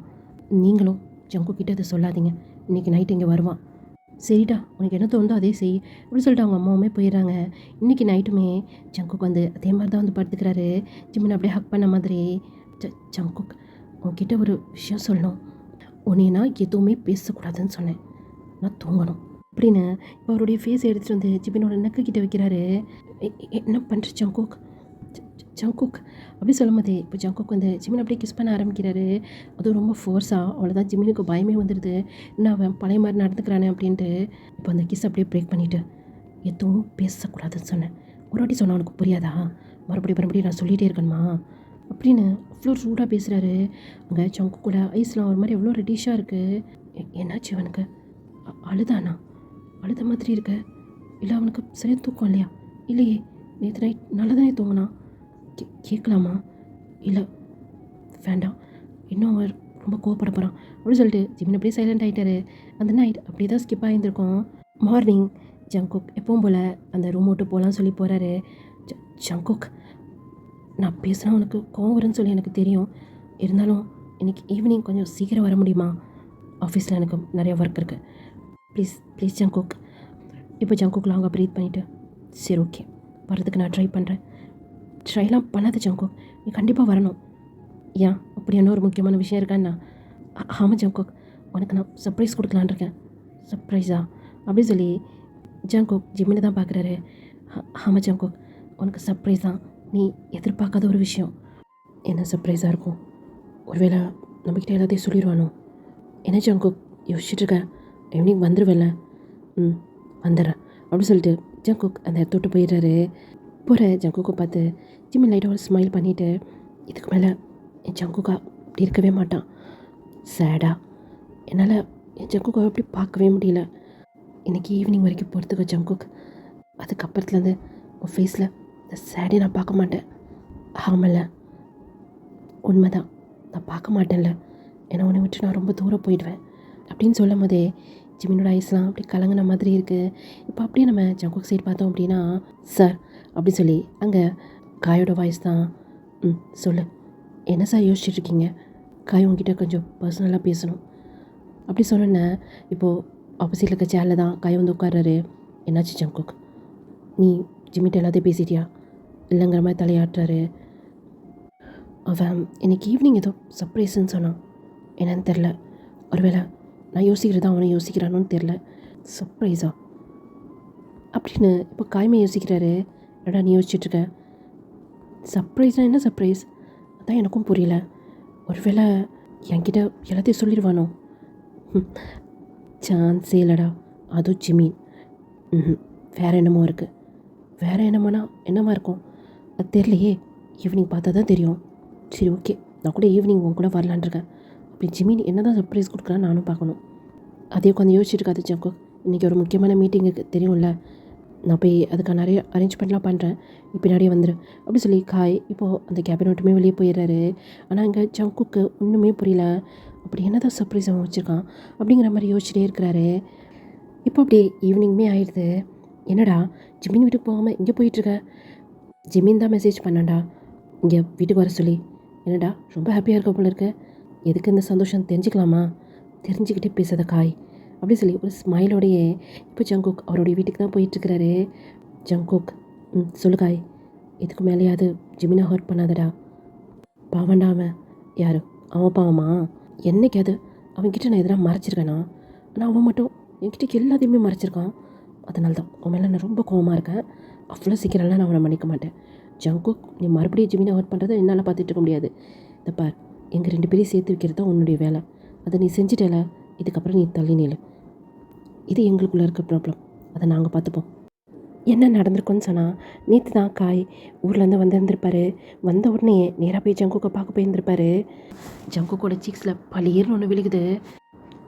நீங்களும் ஜங்குக்கிட்ட அதை சொல்லாதீங்க. இன்றைக்கி நைட்டு இங்கே வருவான். சரிடா, உனக்கு என்ன தோணுதோ அதே செய் அப்படின்னு சொல்லிட்டு அவங்க அம்மாவுமே போயிடுறாங்க. இன்றைக்கி நைட்டுமே ஜங்குக் வந்து அதே மாதிரி தான் வந்து படுத்துக்கிறாரு. ஜிமின் அப்படியே ஹக் பண்ண மாதிரி. ஜங்குக், உன்கிட்ட ஒரு விஷயம் சொல்லணும். உன்னை நான் எதுவுமே பேசக்கூடாதுன்னு சொன்னேன். நான் தூங்கணும் அப்படின்னு இப்போ அவருடைய ஃபேஸ் எடுத்துகிட்டு வந்து ஜிமினோட நெக்கு கிட்ட வைக்கிறாரு. என்ன பண்ணுற ஜங்குக்? ஜங்குக் அப்படி சொல்லும் போதே இப்போ ஜங்குக் வந்து ஜிமின் அப்படியே கிஸ் பண்ண ஆரம்பிக்கிறாரு. அதுவும் ரொம்ப ஃபோர்ஸாக. அவ்வளோதான் ஜிமினுக்கு பயமே வந்துடுது. இன்னும் அவன் பழைய மாதிரி நடந்துக்கிறானே அப்படின்ட்டு. இப்போ அந்த கிஸ் அப்படியே பிரேக் பண்ணிவிட்டு எதுவும் பேசக்கூடாதுன்னு சொன்னேன். ஒரு வாட்டி சொன்னால் அவனுக்கு புரியாதா? மறுபடியும் நான் சொல்லிகிட்டே இருக்கணுமா அப்படின்னு அவ்வளோ ரூடாக பேசுகிறாரு. அங்கே ஜங்குக் கூட ஐஸ்லாம் ஒரு மாதிரி எவ்வளோ ரெடிஷாக இருக்குது. என்னாச்சு அவனுக்கு? அழுதானா? அழுத மாதிரி இருக்க? இல்லை அவனுக்கு சரியாக தூக்கம் இல்லையா? இல்லையே, நேற்று நைட் நல்லா தானே தூங்கினான். கேட்கலாமா? இல்லை வேண்டாம், இன்னும் அவர் ரொம்ப கோவப்பட போகிறான் அப்படின்னு சொல்லிட்டு ஜிமின் அப்படியே சைலண்ட் ஆகிட்டாரு. அந்த நைட் அப்படியே தான் ஸ்கிப் ஆகியிருந்திருக்கோம். மார்னிங் ஜங்குக் எப்பவும் போல் அந்த ரூம் விட்டு போகலான்னு சொல்லி போகிறாரு. ஜங்குக், நான் பேசுனா உனக்கு கோவம் வரும்னு சொல்லி எனக்கு தெரியும். இருந்தாலும் இன்றைக்கி ஈவினிங் கொஞ்சம் சீக்கிரம் வர முடியுமா? ஆஃபீஸில் எனக்கு நிறைய ஒர்க் இருக்குது. Please please Jungkook. இப்போ ஜங்குக் லாங்காக ப்ரீத் பண்ணிவிட்டு, சரி ஓகே வரதுக்கு நான் ட்ரை பண்ணுறேன். ட்ரைலாம் பண்ணாத ஜங்குக், நீ கண்டிப்பாக வரணும். ஏன் அப்படி என்ன ஒரு முக்கியமான விஷயம் இருக்கான்னா? ஆமாம் ஜங்குக், உனக்கு நான் சர்ப்ரைஸ் கொடுக்கலான் இருக்கேன். சர்ப்ரைஸா அப்படின்னு சொல்லி ஜங்குக் ஜிம்மினை தான் பார்க்குறாரு. ஆமாம் ஜங்குக், உனக்கு சர்ப்ரைஸ் தான். நீ எதிர்பார்க்காத ஒரு விஷயம். என்ன சர்ப்ரைஸாக இருக்கும்? ஒருவேளை நம்மக்கிட்ட எல்லாத்தையும் சொல்லிடுவானோ? என்ன ஜங்குக் யோசிச்சுட்ருக்கேன்? ஈவினிங் வந்துடுவேல்ல? வந்துடுறேன் அப்படின்னு சொல்லிட்டு ஜங்குக் அந்த இடத்த விட்டு போயிடுறாரு. போகிற ஜங்குக்கை பார்த்து ஜிம்மி லைட்டாக ஒரு ஸ்மைல் பண்ணிவிட்டு, இதுக்கு மேலே என் ஜங்குக்கா அப்படி இருக்கவே மாட்டான். சேடா என்னால் என் ஜங்குக்கை அப்படி பார்க்கவே முடியல. இன்றைக்கி ஈவினிங் வரைக்கும் பொறுத்துக்க ஜங்குக். அதுக்கப்புறத்துலேருந்து உன் ஃபேஸில் இந்த சேடே நான் பார்க்க மாட்டேன். ஆமல்ல, உண்மைதான், நான் பார்க்க மாட்டேன்ல. ஏன்னா உன்னை விட்டு நான் ரொம்ப தூரம் போயிடுவேன் அப்படின்னு சொல்லும் போதே ஜிம்மினோட ஐஸ்லாம் அப்படி கலங்கின மாதிரி இருக்குது. இப்போ அப்படியே நம்ம ஜங்குக் சைடு பார்த்தோம் அப்படின்னா, சார் அப்படி சொல்லி அங்கே காயோட வாய்ஸ் தான். சொல்லு, என்ன சார் யோசிச்சுட்ருக்கீங்க? காய் உங்ககிட்ட கொஞ்சம் பர்சனலாக பேசணும் அப்படி சொன்னேன்னே. இப்போது ஆப்போசிட்டில் இருக்க சேரில் தான் காய் வந்து உட்கார்றாரு. என்னாச்சு ஜங்குக், நீ ஜிம்மிட்ட எல்லாத்தையும் பேசிட்டியா? இல்லைங்கிற மாதிரி தலையாட்டுறாரு. அவன் இன்னைக்கு ஈவினிங் ஏதோ சர்ப்ரைஸ்ன்னு சொன்னான். என்னன்னு தெரில. ஒருவேளை நான் யோசிக்கிறதா அவனை யோசிக்கிறானோன்னு தெரில. சர்ப்ரைஸா அப்படின்னு இப்போ காய்மை யோசிக்கிறாரு. என்னடா நீ யோசிச்சுட்ருக்க? சர்ப்ரைஸ்னால் என்ன சர்ப்ரைஸ்? அதான் எனக்கும் புரியல. ஒருவேளை என்கிட்ட எல்லாத்தையும் சொல்லிடுவானோ? சான்ஸே இல்லைடா. அதுவும் ஜிமீன். வேறு என்னமோ இருக்குது. வேறு என்னமோனா என்னமா இருக்கும்? அது தெரியலையே. ஈவினிங் பார்த்தா தான் தெரியும். சரி ஓகே, நான் கூட ஈவினிங் உன் கூட வரலான் இருக்கேன். அப்படி ஜிமின் என்ன தான் சர்ப்ரைஸ் கொடுக்குறான்னு நானும் பார்க்கணும். அதே உட்காந்து யோசிச்சுட்டு இருக்காது ஜங்குக். இன்றைக்கி ஒரு முக்கியமான மீட்டிங்குக்கு தெரியும்ல, நான் போய் அதுக்கான நிறைய அரேஞ்ச்மெண்ட்லாம் பண்ணுறேன், நீ பின்னாடியே வந்துடு அப்படி சொல்லி காய் இப்போது அந்த கேபின் விட்டுமே வெளியே போயிடுறாரு. ஆனால் இங்கே ஜங்குக்கு ஒன்றுமே புரியல. அப்படி என்ன தான் சர்ப்ரைஸ் அவன் வச்சுருக்கான் அப்படிங்கிற மாதிரி யோசிச்சுட்டே இருக்கிறாரு. இப்போ அப்படி ஈவினிங்குமே ஆயிடுது. என்னடா ஜிமின் வீட்டுக்கு போகாமல் இங்கே போயிட்டுருக்க? ஜிமின் தான் மெசேஜ் பண்ணான்டா இங்கே வீட்டுக்கு வர சொல்லி. என்னடா ரொம்ப ஹாப்பியாக இருக்க போல இருக்கு. எதுக்கு இந்த சந்தோஷம் தெரிஞ்சுக்கலாமா? தெரிஞ்சுக்கிட்டே பேசாத காய் அப்படி சொல்லி ஒரு ஸ்மைலோடையே இப்போ ஜங்குக் அவருடைய வீட்டுக்கு தான் போயிட்டுருக்கிறாரு. ஜங்குக், சொல்லு காய், இதுக்கு மேலேயாவது ஜிமினை ஹர்ட் பண்ணாதடா. பாவண்டா அவன். யார் அவன்? பாவமா? என்னைக்காவது அவன்கிட்ட நான் எதனா மறைச்சிருக்கேனா? ஆனால் அவன் மட்டும் என்கிட்ட எல்லாத்தையுமே மறைச்சிருக்கான். அதனால தான் அவன் மேலே நான் ரொம்ப கோவமாக இருக்கேன். அவ்வளோ சீக்கிரம்லாம் நான் அவனை மன்னிக்க மாட்டேன். ஜங்குக், நீ மறுபடியும் ஜிமினை ஹர்ட் பண்ணுறதை என்னால் பார்த்துட்டு இருக்க முடியாது. இந்த பார், எங்கள் 2 பேரையும் சேர்த்து வைக்கிறது தான் உன்னுடைய வேலை. அதை நீ செஞ்சிட்டல, இதுக்கப்புறம் நீ தள்ளி நில்லு. இது எங்களுக்குள்ளே இருக்க ப்ராப்ளம், அதை நாங்கள் பார்த்துப்போம். என்ன நடந்திருக்குன்னு சொன்னால், நேற்று தான் காய் ஊர்லேருந்து வந்திருந்திருப்பாரு. வந்த உடனே நேராக போய் ஜங்குக்கை பார்க்க போயிருந்திருப்பாரு. ஜங்குக்கோட சீக்ஸில் பளிர்னு ஒன்று விழுகுது.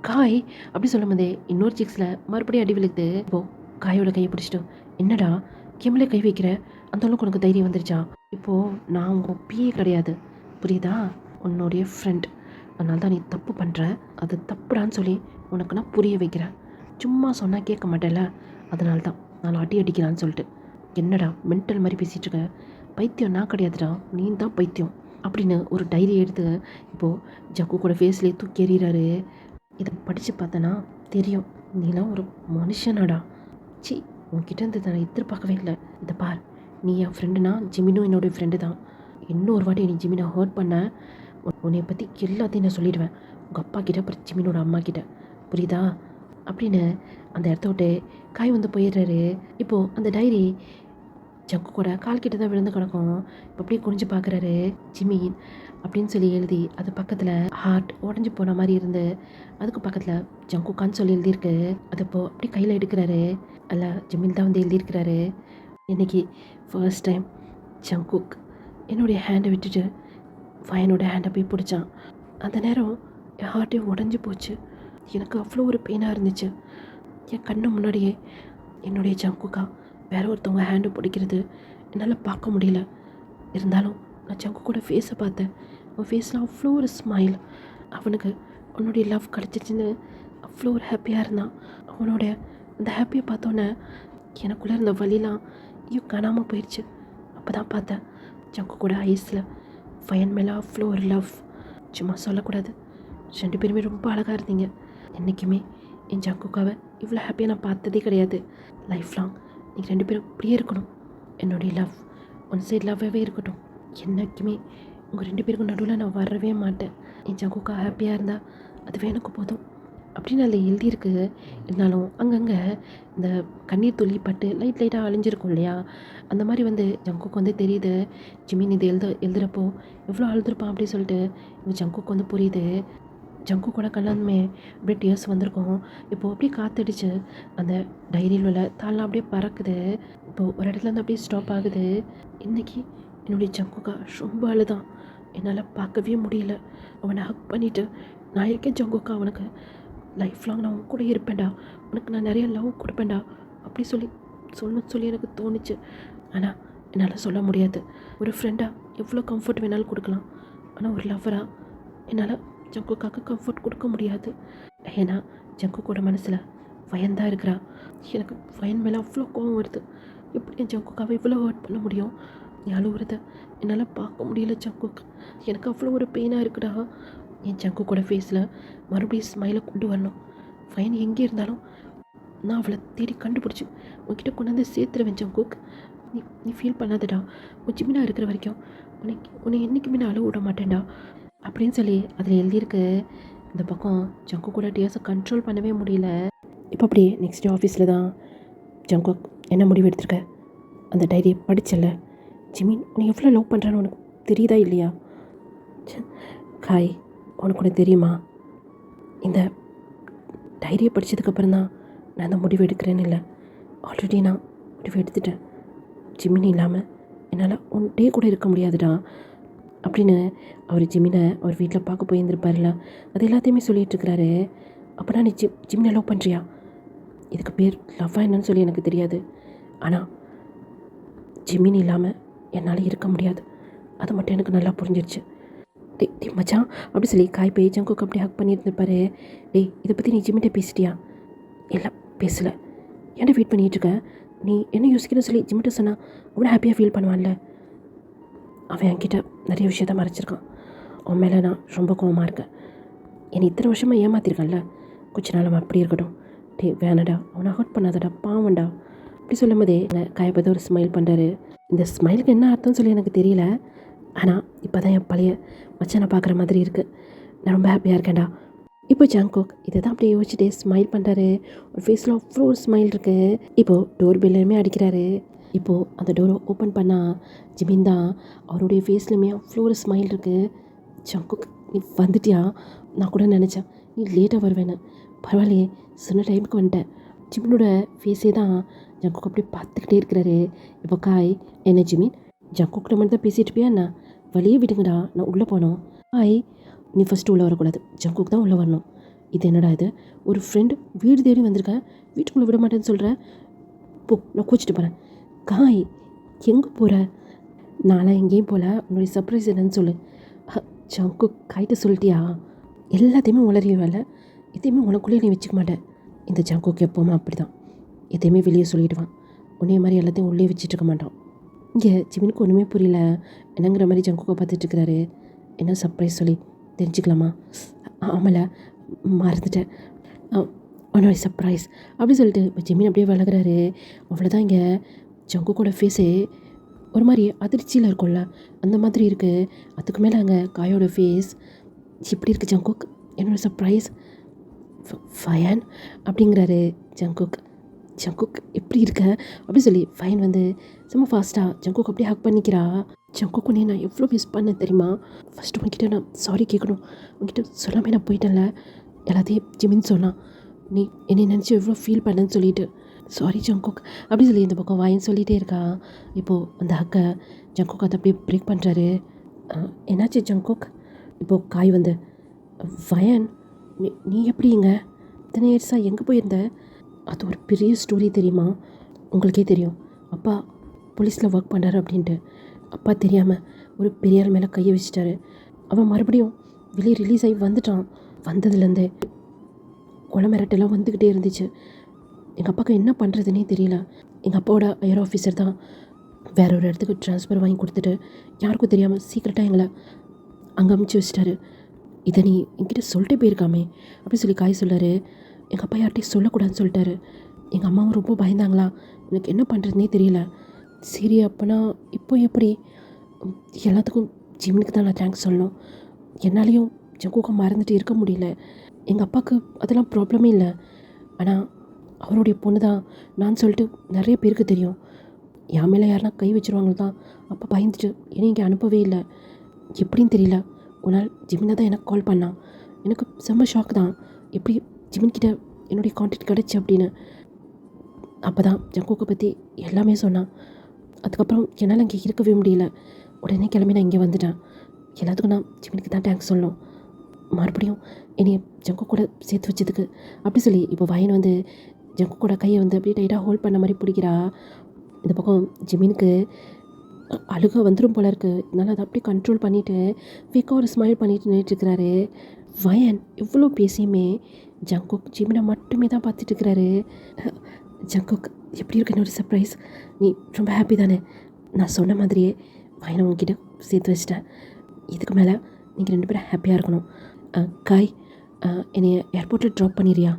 காய் அப்படி சொல்லும் போதே இன்னொரு சீக்ஸில் மறுபடியும் அடி விழுகுது. இப்போது காயோட கையை பிடிச்சிட்டு, என்னடா கிமலே கை வைக்கிற? அந்த அளவுக்கு உனக்கு தைரியம் வந்துருச்சா? இப்போது நான் உங்கள் பிஏ கிடையாது, புரியுதா? உன்னுடைய ஃப்ரெண்ட். அதனால தான் நீ தப்பு பண்ணுற, அது தப்புடான்னு சொல்லி உனக்கு நான் புரிய வைக்கிறேன். சும்மா சொன்னால் கேட்க மாட்டேல, அதனால தான் நான் அடி அடிக்கிறான்னு சொல்லிட்டு. என்னடா மென்டல் மாதிரி பேசிகிட்ருக்க? பைத்தியம் நான் கிடையாதுடா, நீ தான் பைத்தியம் அப்படின்னு ஒரு டைரி எடுத்து இப்போது ஜக்கு கூட ஃபேஸ்லேயே தூக்கி எறிகிறாரு. இதை படித்து பார்த்தனா தெரியும், நீலாம் ஒரு மனுஷனாடா. சி, உன்கிட்ட இருந்து நான் எதிர்பார்க்கவே இல்லை. இதை பார், நீ என் ஃப்ரெண்டுனா ஜிமினும் என்னோடய ஃப்ரெண்டு தான். இன்னொரு வாட்டி நீ ஜிமினை ஹர்ட் பண்ண, உன்னை பற்றி எல்லாத்தையும் நான் சொல்லிடுவேன். உங்கள் அப்பா கிட்ட, அப்புறம் ஜிமினோட அம்மா கிட்ட, புரியுதா? அப்படின்னு அந்த இடத்த விட்டு காய் வந்து போயிடுறாரு. இப்போது அந்த டைரி ஜக்கு கூட கால் கிட்ட தான் விழுந்து கிடக்கும். இப்போ அப்படியே குனிஞ்சு பார்க்குறாரு. ஜிமின் அப்படின்னு சொல்லி எழுதி, அது பக்கத்தில் ஹார்ட் உடஞ்சி போன மாதிரி இருந்து, அதுக்கு பக்கத்தில் ஜங்குக்கான்னு சொல்லி எழுதியிருக்கு. அது இப்போது அப்படியே கையில் எடுக்கிறாரு. அல்ல, ஜிமின் தான் வந்து எழுதியிருக்கிறாரு. இன்றைக்கி ஃபர்ஸ்ட் டைம் ஜங்குக் என்னுடைய ஹேண்டை விட்டுட்டு வயனோட ஹேண்டை போய் பிடிச்சான். அந்த நேரம் என் ஹார்ட்டே உடஞ்சி போச்சு. எனக்கு அவ்வளோ ஒரு பெயினாக இருந்துச்சு. என் கண்ணு முன்னாடியே என்னுடைய ஜங்குக்கா வேற ஒருத்தவங்க ஹேண்டு பிடிக்கிறது என்னால் பார்க்க முடியல. இருந்தாலும் நான் ஜங்கு கூட ஃபேஸை பார்த்தேன். அவன் ஃபேஸில் அவ்வளோ ஒரு ஸ்மைல். அவனுக்கு அவனுடைய லவ் கிடச்சிச்சின்னு அவ்வளோ ஒரு ஹாப்பியாக இருந்தான். அவனோட அந்த ஹாப்பியை பார்த்தோன்னே எனக்குள்ளே இருந்த வலிலாம் காணாமல் போயிடுச்சு. அப்போ தான் பார்த்தேன் ஜங்கு கூட ஐஸில் ஃபயன் மேலே அவ்வளோ ஒரு லவ். சும்மா சொல்லக்கூடாது. 2 பேருமே ரொம்ப அழகாக இருந்தீங்க. என்றைக்குமே என் ஜங்குக்காவை இவ்வளோ ஹாப்பியாக நான் பார்த்ததே கிடையாது. லைஃப் லாங் நீங்கள் 2 பேரும் இப்படியே இருக்கணும். என்னுடைய லவ் ஒன் சைட் லவ்வாகவே இருக்கட்டும். என்றைக்குமே உங்கள் 2 பேருக்கும் நடுவில் நான் வரவே மாட்டேன். என் ஜங்குக்கா ஹாப்பியாக இருந்தால் அதுவே எனக்கு போதும் அப்படின்னு அதில் எழுதியிருக்கு. இருந்தாலும் அங்கங்கே இந்த கண்ணீர் துளி பட்டு லைட்டாக அழிஞ்சிருக்கும் இல்லையா, அந்த மாதிரி வந்து ஜங்குக்கு வந்து தெரியுது. ஜிமின் இது எழுதுகிறப்போ எவ்வளோ அழுதுருப்பான் அப்படின்னு சொல்லிட்டு இப்போ ஜங்குக்கு வந்து புரியுது. ஜங்கு கூட கல்யாணமே அப்படியே டியர்ஸ் வந்திருக்கும். இப்போது அப்படியே காத்தடிச்சு அந்த டைரியில் உள்ள தாள்லாம் அப்படியே பறக்குது. இப்போது ஒரு இடத்துல இருந்து அப்படியே ஸ்டாப் ஆகுது. இன்றைக்கி என்னுடைய ஜங்குக்கா ரொம்ப அழுதான். என்னால் பார்க்கவே முடியல. அவனை ஹக் பண்ணிவிட்டு, நான் இருக்கேன் ஜங்குக்கா, அவனுக்கு லைஃப் லாங் நான் உன் கூட இருப்பேன்டா, உனக்கு நான் நிறைய லவ் கொடுப்பேன்டா அப்படி சொல்லி எனக்கு தோணுச்சு. ஆனால் என்னால் சொல்ல முடியாது. ஒரு ஃப்ரெண்டாக எவ்வளோ கம்ஃபர்ட் வேணாலும் கொடுக்கலாம். ஆனால் ஒரு லவ்வராக என்னால் ஜங்குக்காக கம்ஃபர்ட் கொடுக்க முடியாது. ஏன்னா ஜங்குக்கோட மனசில் வயந்தான் இருக்கிறா. எனக்கு வயன் மேலே அவ்வளோ கோவம் வருது. எப்படி என் ஜங்குக்காவை இவ்வளோ ஹர்ட் பண்ண முடியும்? நீ அழுகுறத என்னால் பார்க்க முடியல ஜங்குக். எனக்கு அவ்வளோ ஒரு பெயினாக இருக்குடா. என் ஜங்குக்கோட ஃபேஸில் மறுபடியும் ஸ்மைலை கொண்டு வரணும். ஃபைன் எங்கே இருந்தாலும் நான் அவளை தேடி கண்டுபிடிச்சி உன்கிட்ட கொண்டு வந்து சேர்த்துருவேன் ஜங்குக். நீ ஃபீல் பண்ணாதடா. உன் ஜிமினா இருக்கிற வரைக்கும் உன்னை என்றைக்குமே நான் அழுவ விட மாட்டேன்டா அப்படின்னு சொல்லி அதில் எழுதியிருக்கு. இந்த பக்கம் ஜங்கு கூட டியர்ஸை கண்ட்ரோல் பண்ணவே முடியல. இப்போ அப்படியே நெக்ஸ்ட் டே ஆஃபீஸில் தான் ஜங்குக் என்ன முடிவு எடுத்திருக்க? அந்த டைரியை படிச்சல, ஜிமின் உன்னை எவ்வளோ லவ் பண்ணுறான்னு உனக்கு தெரியுதா இல்லையா? காய், உனக்கு ஒன்று தெரியுமா? இந்த டைரியை படித்ததுக்கப்புறம் தான் நான் அந்த முடிவு எடுக்கிறேன்னு இல்லை, ஆல்ரெடி நான் முடிவு எடுத்துட்டேன். ஜிமின் இல்லாமல் என்னால் ஒன் டே கூட இருக்க முடியாதுடா அப்படின்னு அவர் ஜிமினை அவர் வீட்டில் பார்க்க போயிருந்துருப்பார்ல, அது எல்லாத்தையுமே சொல்லிகிட்ருக்கிறாரு. அப்போனா நீ ஜிமினை லவ் பண்ணுறியா? இதுக்கு பேர் லவ்வா என்னன்னு சொல்லி எனக்கு தெரியாது. ஆனால் ஜிமின் இல்லாமல் என்னால் இருக்க முடியாது, அது மட்டும் எனக்கு நல்லா புரிஞ்சிருச்சு. டே மச்சான் அப்படி சொல்லி காய் போய் ஜங்குக்கு அப்படி ஹக் பண்ணியிருந்துருப்பாரு. இதை பற்றி நீ ஜிமின்கிட்ட பேசிட்டியா? இல்லை பேசலை. ஏன்டா வெயிட் பண்ணிகிட்ருக்க? நீ என்ன யோசிக்கணும்னு சொல்லி ஜிமிட்ட சொன்னால் அவ்வளோ ஹாப்பியாக ஃபீல் பண்ணுவான்ல. அவன் என்கிட்ட நிறைய விஷயத்த மறைச்சிருக்கான். அவன் மேலே நான் ரொம்ப கோவமாக இருக்கேன். என்னை இத்தனை வருஷமாக ஏமாத்திருக்கான்ல, கொஞ்ச நாள் அவன் அப்படி இருக்கட்டும். வேணடா, அவனை ஹர்ட் பண்ணாதடா, பாவண்டா அப்படி சொல்லும் போதே காயை பார்த்து ஒரு ஸ்மைல் பண்ணுறாரு. இந்த ஸ்மைலுக்கு என்ன அர்த்தம்னு சொல்லி எனக்கு தெரியல. ஆனால் இப்போ தான் என் பழைய மச்சானை பார்க்குற மாதிரி இருக்குது. நான் ரொம்ப ஹாப்பியாக இருக்கேன்டா. இப்போ ஜங்குக் இதை தான் அப்படியே யோசிச்சுட்டே ஸ்மைல் பண்ணுறாரு. ஒரு ஃபேஸில் அவ்வளோ ஒரு ஸ்மைல் இருக்குது. இப்போது டோர் பெல்லுமே அடிக்கிறாரு. இப்போது அந்த டோரை ஓப்பன் பண்ணால் ஜிமின் தான். அவருடைய ஃபேஸ்லையுமே அவ்வளோ ஒரு ஸ்மைல் இருக்குது. ஜங்குக் நீ வந்துட்டியா? நான் கூட நினச்சேன் நீ லேட்டாக வருவேன்னு. பரவாயில்லையே, சொன்ன டைமுக்கு வந்துட்டேன். ஜிமினோட ஃபேஸே தான் ஜங்குக் அப்படியே பார்த்துக்கிட்டே இருக்கிறாரு. இப்போ காய், என்ன ஜிமின் ஜங்குக்கிட்ட மட்டும் தான் பேசிகிட்டு இருப்பியா? என்ன வழியே விடுங்கடா, நான் உள்ளே போனோம். காய், நீ ஃபஸ்ட்டு உள்ளே வரக்கூடாது, ஜங்குக் தான் உள்ளே வரணும். இது என்னடா இது, ஒரு ஃப்ரெண்டு வீடு தேடி வந்திருக்கேன், வீட்டுக்குள்ளே விட மாட்டேன்னு சொல்கிறேன். போ, நான் கூச்சிட்டு போகிறேன். காய், எங்கே போகிற? நான்லாம் எங்கேயும் போகல, உன்னுடைய சர்ப்ரைஸ் என்னன்னு சொல்லு. ஜங்குக் காய்கிட்ட சொல்லிட்டியா? எல்லாத்தையுமே உளறியவேல, எதையுமே உனக்குள்ளேயே நீ வச்சுக்க மாட்டேன். இந்த ஜங்குக் எப்போவுமே அப்படி தான், எதையுமே வெளியே சொல்லிவிடுவான். உன்னைய மாதிரி எல்லாத்தையும் உள்ளே வச்சுட்டு இருக்க மாட்டான். இங்கே ஜிமினுக்கு ஒன்றுமே புரியல. என்னங்கிற மாதிரி ஜங்குக்கை பார்த்துட்ருக்கிறாரு. என்ன சர்ப்ரைஸ் சொல்லி தெரிஞ்சுக்கலாமா? ஆமல, மறந்துட்டேன், உன்னோட சர்ப்ரைஸ் அப்படி சொல்லிட்டு இப்போ ஜிமின் அப்படியே விலகிறாரு. அவ்வளோதான். இங்கே ஜங்குக்கோட ஃபேஸு ஒரு மாதிரி அதிர்ச்சியில் இருக்கும்ல, அந்த மாதிரி இருக்குது. அதுக்கு மேலே அங்கே காயோட ஃபேஸ் இப்படி இருக்குது. ஜங்குக் என்னோடய சர்ப்ரைஸ் ஃபயன் அப்படிங்கிறாரு ஜங்குக். ஜங்குக் எப்படி இருக்க அப்படி சொல்லி ஃபைன் வந்து சும்மா ஃபாஸ்ட்டாக ஜங்குக் அப்படியே ஹக் பண்ணிக்கிறா. ஜங்குக் உடனே நான் எவ்வளோ மிஸ் பண்ணேன் தெரியுமா? ஃபஸ்ட்டு உங்ககிட்ட நான் சாரி கேட்கணும், உங்ககிட்ட சொல்லாமல் நான் போயிட்டேன்ல. எல்லாத்தையும் ஜிமின் சொன்னான், நீ என்னை நினச்சி எவ்வளோ ஃபீல் பண்ணேன்னு சொல்லிட்டு. சாரி ஜங்குக் அப்படி சொல்லி இந்த பக்கம் வாயின்னு சொல்லிகிட்டே இருக்கா. இப்போது அந்த ஹக்கை ஜங்குக் அதை அப்படியே பிரேக் பண்ணுறாரு. என்னாச்சு ஜங்குக்? இப்போது காய் வந்து வயன், நீ எப்படிங்க இத்தனை இயர்ஸாக எங்கே போயிருந்த? அது ஒரு பெரிய ஸ்டோரி தெரியுமா? உங்களுக்கே தெரியும், அப்பா போலீஸில் ஒர்க் பண்ணுறாரு அப்படின்ட்டு. அப்பா தெரியாமல் ஒரு பெரிய ஆள் மேலே கையை வச்சுட்டாரு. அவன் மறுபடியும் வெளியே ரிலீஸ் ஆகி வந்துட்டான். வந்ததுலேருந்தே கொலை மிரட்டெல்லாம் வந்துக்கிட்டே இருந்துச்சு. எங்கள் அப்பாவுக்கு என்ன பண்ணுறதுனே தெரியல. எங்கள் அப்பாவோட ஹையர் ஆஃபீஸர் தான் வேற ஒரு இடத்துக்கு ட்ரான்ஸ்ஃபர் வாங்கி கொடுத்துட்டு யாருக்கும் தெரியாமல் சீக்கிரட்டாக எங்களை அங்கே அமுச்சு வச்சிட்டாரு. இதை நீ என்கிட்ட சொல்லிட்டே போயிருக்காமே அப்படின்னு சொல்லி காய் சொல்லாரு. எங்கள் அப்பா யார்கிட்டையும் சொல்லக்கூடாதுன்னு சொல்லிட்டாரு. எங்கள் அம்மாவும் ரொம்ப பயந்தாங்களா, எனக்கு என்ன பண்ணுறதுனே தெரியல. சரி அப்போனா இப்போ எப்படி? உம், எல்லாத்துக்கும் ஜிம்னுக்கு தான் நான் தேங்க்ஸ் சொல்லணும். என்னாலேயும் ஜங்குக்கை மறந்துட்டு இருக்க முடியல. எங்கள் அப்பாவுக்கு அதெல்லாம் ப்ராப்ளமே இல்லை. ஆனால் அவருடைய பொண்ணு தான் நான் சொல்லிட்டு நிறைய பேருக்கு தெரியும். என் மேலே யாருனா கை வச்சுருவாங்க தான் அப்போ பயந்துட்டு என்னை இங்கே அனுப்பவே இல்லை. எப்படின்னு தெரியல, ஒரு நாள் ஜிமினை தான் எனக்கு கால் பண்ணான். எனக்கு செம்ம ஷாக் தான், எப்படி ஜிமின்கிட்ட என்னுடைய கான்டாக்ட் கிடச்சி அப்படின்னு. அப்போ தான் ஜங்குக்கை பற்றி எல்லாமே சொன்னான். அதுக்கப்புறம் என்னால் இங்கே இருக்கவே முடியல. உடனே கிளம்பி நான் இங்கே வந்துட்டேன். எல்லாத்துக்கும் நான் ஜிமினுக்கு தான் தேங்க்ஸ் சொல்லணும். மறுபடியும் என்னை ஜங்கு கூட சேர்த்து வச்சதுக்கு அப்படி சொல்லி இப்போ வயன் வந்து ஜங்கு கூட கையை வந்து அப்படியே டைட்டாக ஹோல்ட் பண்ண மாதிரி பிடிக்கிறா. இந்த பக்கம் ஜிமினுக்கு அழுக வந்துடும் போல இருக்குது. அதனால் அதை அப்படியே கண்ட்ரோல் பண்ணிவிட்டு ஃபேக்காக ஒரு ஸ்மைல் பண்ணிட்டு நின்றுட்டுருக்கிறாரு. வயன் இவ்வளோ பேசியுமே ஜங்குக் ஜிமினை மட்டுமே தான் பார்த்துட்டு இருக்கிறாரு. ஜங்குக் எப்படி இருக்கு என்னோட சர்ப்ரைஸ்? நீ ரொம்ப ஹாப்பி தானே? நான் சொன்ன மாதிரியே வயனை உங்ககிட்ட சேர்த்து வச்சிட்டேன். இதுக்கு மேலே நீங்கள் 2 பேரும் ஹாப்பியாக இருக்கணும். காய், என்னை ஏர்போர்ட்டில் ட்ராப் பண்ணிடுறியா?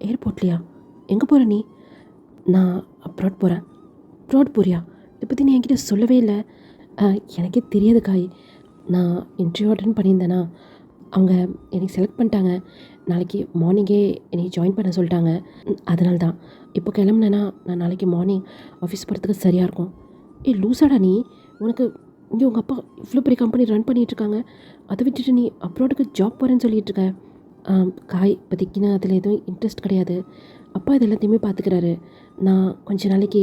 ஏர்போர்ட்லையா? எங்கே போகிற நீ? நான் அப்ராட் போகிறேன். அப்ராட் போறியா? இதை பற்றி நீ என்கிட்ட சொல்லவே இல்லை. எனக்கே தெரியாது காய். நான் இன்டர்வியூ அட்டன் பண்ணியிருந்தேனா, அவங்க எனக்கு செலக்ட் பண்ணிட்டாங்க. நாளைக்கு மார்னிங்கே என்னை ஜாயின் பண்ண சொல்லிட்டாங்க. அதனால தான் இப்போ கிளம்புனேன்னா நான் நாளைக்கு மார்னிங் ஆஃபீஸ் போகிறதுக்கு சரியாக இருக்கும். லூசாடா நீ? உனக்கு இங்கே உங்கள் அப்பா இவ்வளோ பெரிய கம்பெனி ரன் பண்ணிகிட்ருக்காங்க, அதை விட்டுட்டு நீ அப்ராடுக்கு ஜாப் போகிறேன்னு சொல்லிகிட்ருக்க. காய் இப்போதைக்குன்னு அதில் எதுவும் இன்ட்ரெஸ்ட் கிடையாது. அப்பா இது எல்லாத்தையுமே பார்த்துக்கிறாரு. நான் கொஞ்ச நாளைக்கு